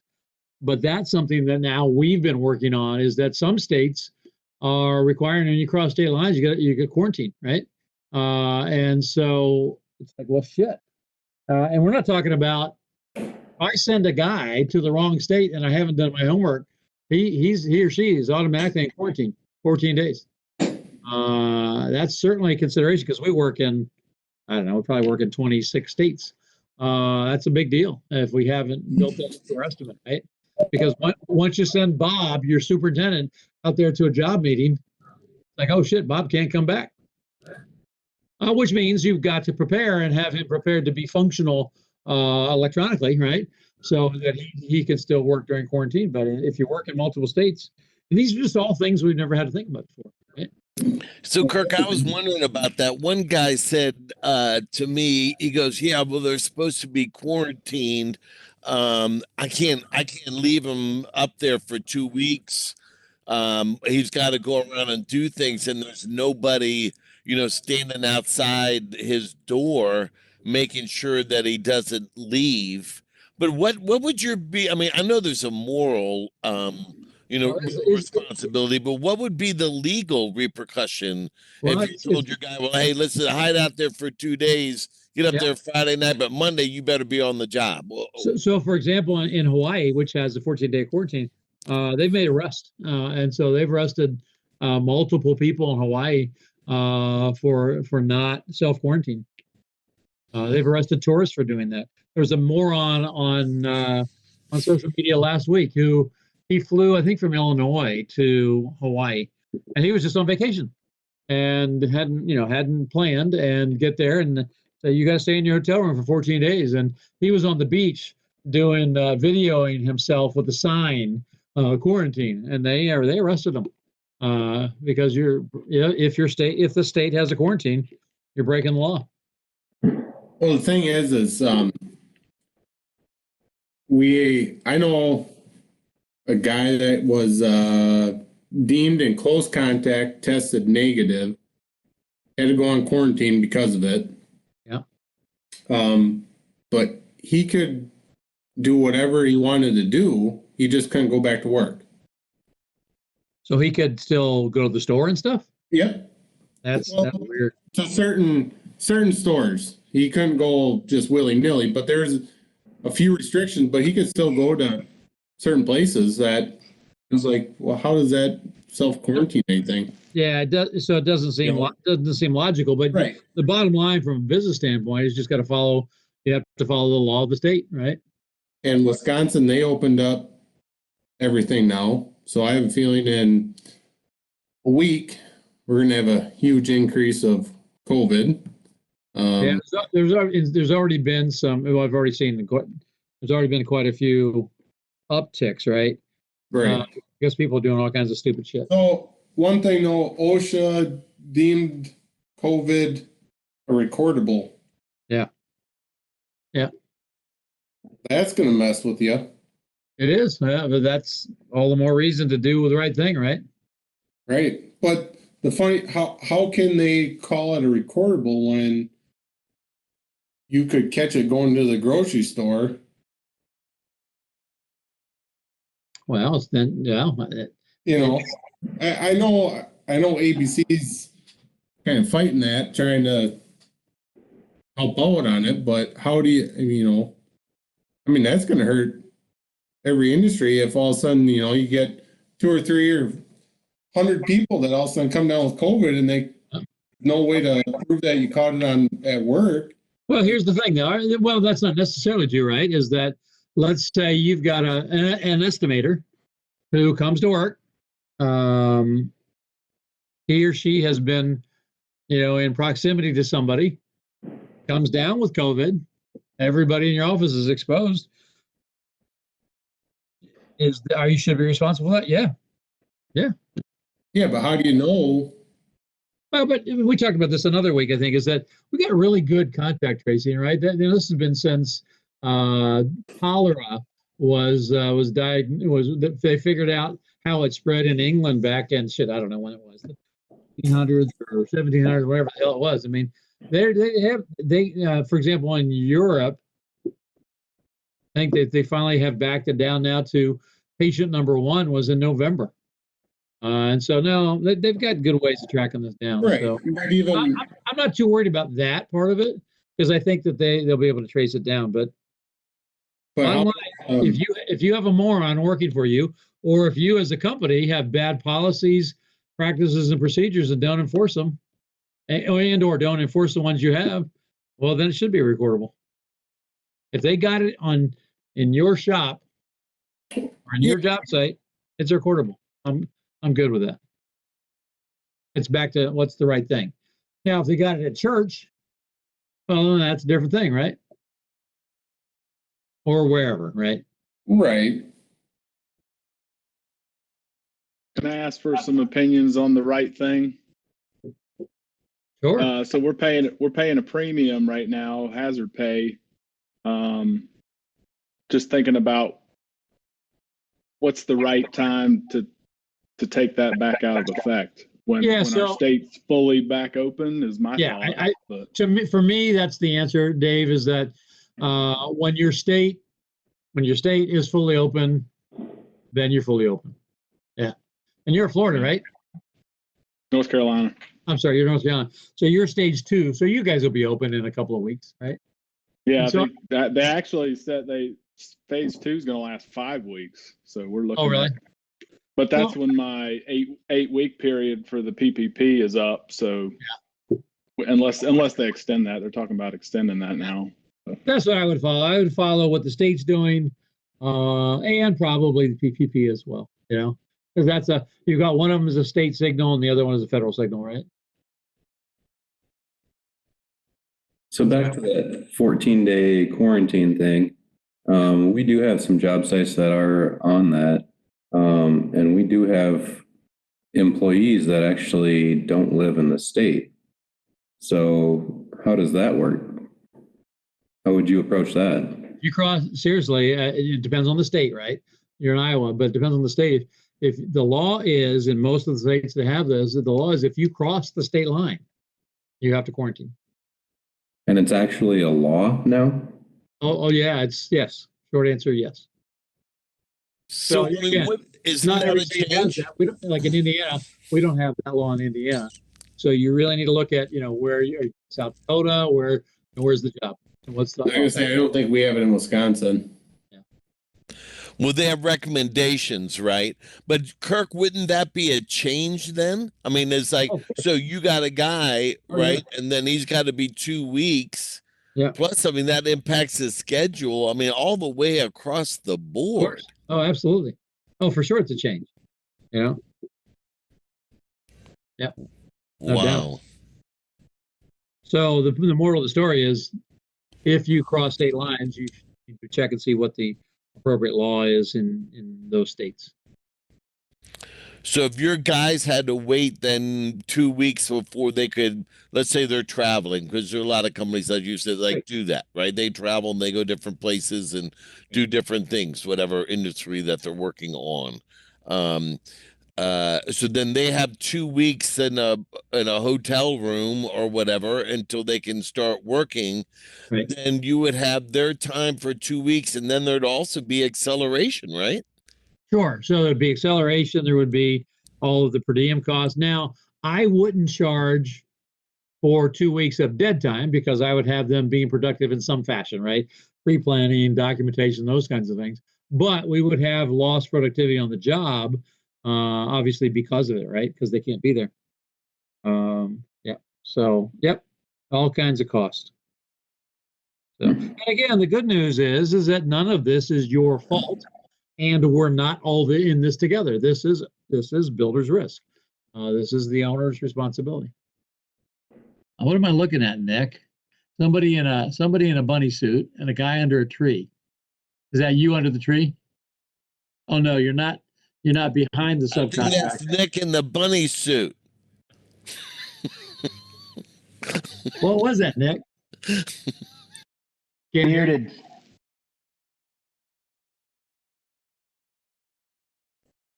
but that's something that now we've been working on, is that some states are requiring when you cross state lines, you get quarantined, right? And so it's like, well, shit. And we're not talking about, I send a guy to the wrong state and I haven't done my homework, he or she is automatically in quarantine 14 days. That's certainly a consideration because we work in, I don't know, we probably work in 26 states. That's a big deal if we haven't built that into our estimate, right? Because once you send Bob, your superintendent, out there to a job meeting, like, oh shit, Bob can't come back. Which means you've got to prepare and have him prepared to be functional electronically, right? So that he can still work during quarantine. But if you work in multiple states, and these are just all things we've never had to think about before, right? So, Kirk, I was wondering about that. One guy said to me, he goes, "Yeah, well, they're supposed to be quarantined. I can't leave them up there for 2 weeks. He's got to go around and do things, and there's nobody, standing outside his door making sure that he doesn't leave." But what would your be? I mean, I know there's a moral, responsibility, but what would be the legal repercussion if you told your guy, well, hey, listen, hide out there for 2 days, get up there Friday night, but Monday you better be on the job? So for example, in Hawaii, which has a 14-day quarantine, they've made arrests, and so they've arrested multiple people in Hawaii for not self-quarantine. They've arrested tourists for doing that. There was a moron on social media last week who he flew, I think, from Illinois to Hawaii, and he was just on vacation and hadn't planned, and get there and say, you got to stay in your hotel room for 14 days. And he was on the beach doing videoing himself with a sign, quarantine, and they arrested him because if the state has a quarantine, you're breaking the law. Well, the thing is I know a guy that was deemed in close contact, tested negative, had to go on quarantine because of it. Yeah. But he could do whatever he wanted to do. He just couldn't go back to work. So he could still go to the store and stuff? Yep. That's weird. To certain stores. He couldn't go just willy-nilly, but there's a few restrictions, but he could still go to certain places that was like, well, how does that self-quarantine anything? Yeah, it does. So it doesn't seem logical, but right. The bottom line from a business standpoint is you have to follow the law of the state, right? And Wisconsin, they opened up everything now. So I have a feeling in a week, we're going to have a huge increase of COVID. There's already been some, I've already seen, there's already been quite a few upticks, right? Right. guess people are doing all kinds of stupid shit. So one thing though, OSHA deemed COVID a recordable. Yeah. Yeah. That's going to mess with you. It is, but that's all the more reason to do the right thing, right? Right. But the funny, how can they call it a recordable when you could catch it going to the grocery store? Well, it's then, yeah. You know, I know ABC's kind of fighting that, trying to help out on it, but how do you I mean, that's going to hurt every industry if all of a sudden, you get 2 or 3 or 100 people that all of a sudden come down with COVID and they no way to prove that you caught it at work. Well, here's the thing, though. Well, that's not necessarily true, right? Is that, let's say you've got an estimator who comes to work. He or she has been, in proximity to somebody, comes down with COVID. Everybody in your office is exposed. Are you should be responsible for that? Yeah. Yeah. Yeah, but how do you know? Well, but we talked about this another week, I think, is that we got really good contact tracing, right? This has been since cholera was they figured out how it spread in England back in I don't know when it was, the 1800s or 1700s, whatever the hell it was. I mean, they for example, in Europe, I think that they finally have backed it down now to patient number 1 was in November. And so, no, they've got good ways of tracking this down. Right. So I'm not too worried about that part of it, because I think that they'll be able to trace it down. But bottom line, if you have a moron working for you, or if you as a company have bad policies, practices, and procedures and don't enforce them, or don't enforce the ones you have, well, then it should be recordable. If they got it in your shop or in your job site, it's recordable. I'm good with that. It's back to what's the right thing. Now, if they got it at church, well, that's a different thing, right? Or wherever, right? Right. Can I ask for some opinions on the right thing? Sure. So we're paying a premium right now, hazard pay. Just thinking about what's the right time to take that back out of effect when our state's fully back open is my thought. For me, that's the answer, Dave, is that when your state is fully open, then you're fully open. Yeah. And you're in Florida, right? North Carolina. I'm sorry, you're North Carolina. So you're stage 2. So you guys will be open in a couple of weeks, right? Yeah, I think that they actually said phase 2 is going to last 5 weeks. So we're looking. Oh, really? But that's when my 8-week period for the PPP is up. So unless they extend that, they're talking about extending that now. That's what I would follow. I would follow what the state's doing, and probably the PPP as well. Because you've got one of them is a state signal and the other one is a federal signal, right? So back to that 14-day quarantine thing, we do have some job sites that are on that. And we do have employees that actually don't live in the state. So how does that work? How would you approach that? You cross, seriously, it depends on the state, right? You're in Iowa, but it depends on the state. If the law is, in most of the states that have this, the law is if you cross the state line, you have to quarantine. And it's actually a law now? Oh yeah, yes. Short answer, yes. So again, is not that every a state has change? that. We don't, like in Indiana, we don't have that law in Indiana. So you really need to look at, where you're, South Dakota, where's the job? What's the? I'm gonna say I don't think we have it in Wisconsin. Well, they have recommendations, right? But Kirk, wouldn't that be a change then? I mean, it's like, so you got a guy, right? And then he's got to be 2 weeks. Yeah. Plus, I mean, that impacts his schedule. I mean, all the way across the board. Oh, absolutely. Oh, for sure, it's a change. Yep. No Wow. doubt. So the moral of the story is, if you cross state lines, you need to check and see what the appropriate law is in those states. So if your guys had to wait then 2 weeks before they could, let's say they're traveling, because there are a lot of companies that use it, like do that, right? They travel and they go different places and do different things, whatever industry that they're working on. So then they have 2 weeks in a hotel room or whatever until they can start working. Right. Then you would have their time for 2 weeks, and then there'd also be acceleration, right? Sure. So there'd be acceleration. There would be all of the per diem costs. Now, I wouldn't charge for 2 weeks of dead time because I would have them being productive in some fashion, right? Pre-planning, documentation, those kinds of things. But we would have lost productivity on the job, obviously because of it, right? Because they can't be there. Yeah. So, yep, all kinds of costs. So, and again, the good news is that none of this is your fault. And we're not all in this together. This is builder's risk. This is the owner's responsibility. What am I looking at, Nick? Somebody in a bunny suit and a guy under a tree. Is that you under the tree? Oh no, you're not. You're not behind the subcontractor. I think that's Nick in the bunny suit. What was that, Nick? Bearded.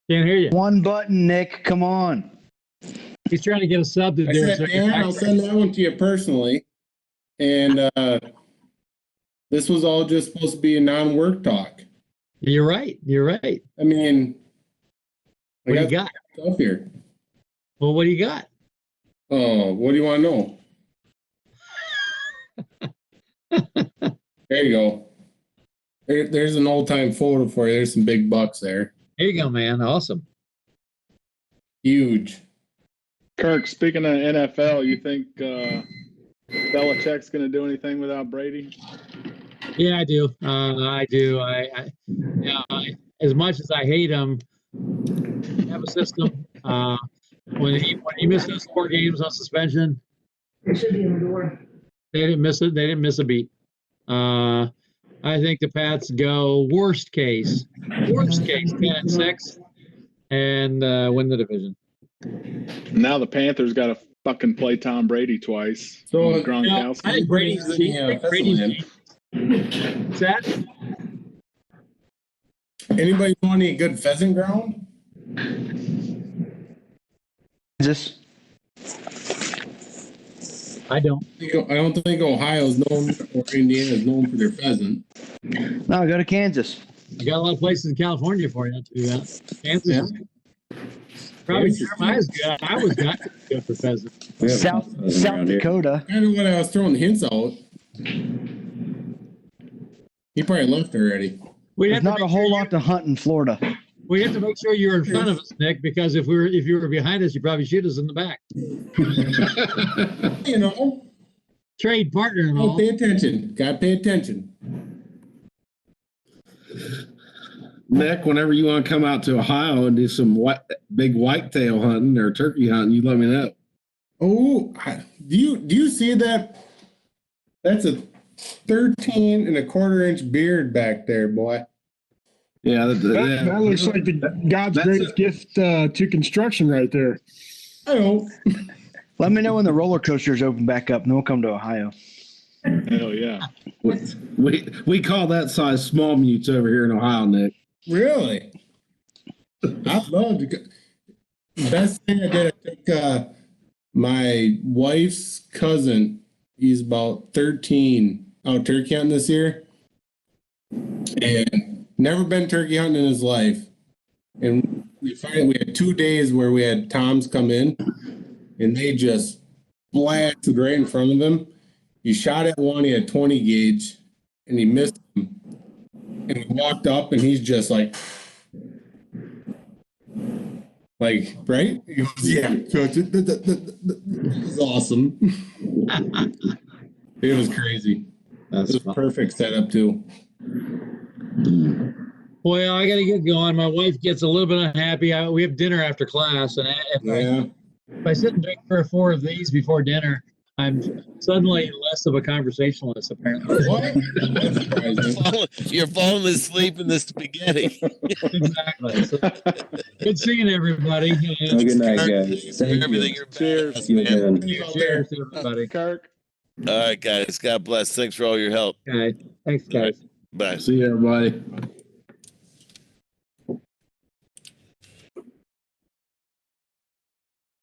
Can't hear you. One button, Nick. Come on. He's trying to get a sub to I do it. said, Dan, I'll send that one to you personally. And this was all just supposed to be a non-work talk. You're right. You're right. I mean, What do you got? Stuff here. Well, what do you got? Oh, what do you want to know? There you go. There's an old-time photo for you. There's some big bucks there. There you go, man. Awesome. Huge. Kirk, speaking of NFL, you think Belichick's going to do anything without Brady? Yeah, I do. I do. As much as I hate him, they have a system. When he missed those 4 games on suspension, It should be in the door. they didn't miss it. They didn't miss a beat. I think the Pats go worst case 10-6, and win the division. Now the Panthers got to fucking play Tom Brady twice. So Gronkowski. I think Brady's What's that? Anybody know any good pheasant ground? Just I don't. I don't think Ohio's known or Indiana's known for their pheasant. no, go to Kansas. You got a lot of places in California for you to do that. Kansas. Probably Jeremiah's good. I was not good for pheasant. South Dakota. Kind of when I was throwing the hints out. He probably left already. There's not a whole lot to hunt in Florida. We have to make sure you're in front of us, Nick, because if you were behind us, you'd probably shoot us in the back. You know, Trade partner and all. pay attention. Gotta pay attention. Nick, whenever you want to come out to Ohio and do some big whitetail hunting or turkey hunting, you let me know. Oh, do you see that? That's a 13.25-inch beard back there, boy. Yeah, That looks like God's greatest gift to construction right there. I know. Let me know when the roller coasters open back up, and we'll come to Ohio. Hell yeah. We call that size small mutes over here in Ohio, Nick. Really? I'd love to go. Best thing I did, I took my wife's cousin, he's about 13, out turkey hunting this year. And never been turkey hunting in his life. And we had 2 days where we had toms come in and they just blasted right in front of him. He shot at one, he had 20 gauge and he missed him. And we walked up and he's just like, right? He goes, yeah. So it was awesome. It was crazy. It was perfect setup too. Well, I got to get going. My wife gets a little bit unhappy. We have dinner after class, and if I sit and drink 3 or 4 of these before dinner, I'm suddenly less of a conversationalist, apparently. What? That's surprising. You're falling asleep in the spaghetti. Exactly. So, good seeing everybody. Have a good night, guys. Thank Everything you. you're Cheers. badass, See you man. again. Cheers to everybody. Kirk. All right, guys. God bless. Thanks for all your help. Okay. Thanks, guys. Bye. See you, everybody.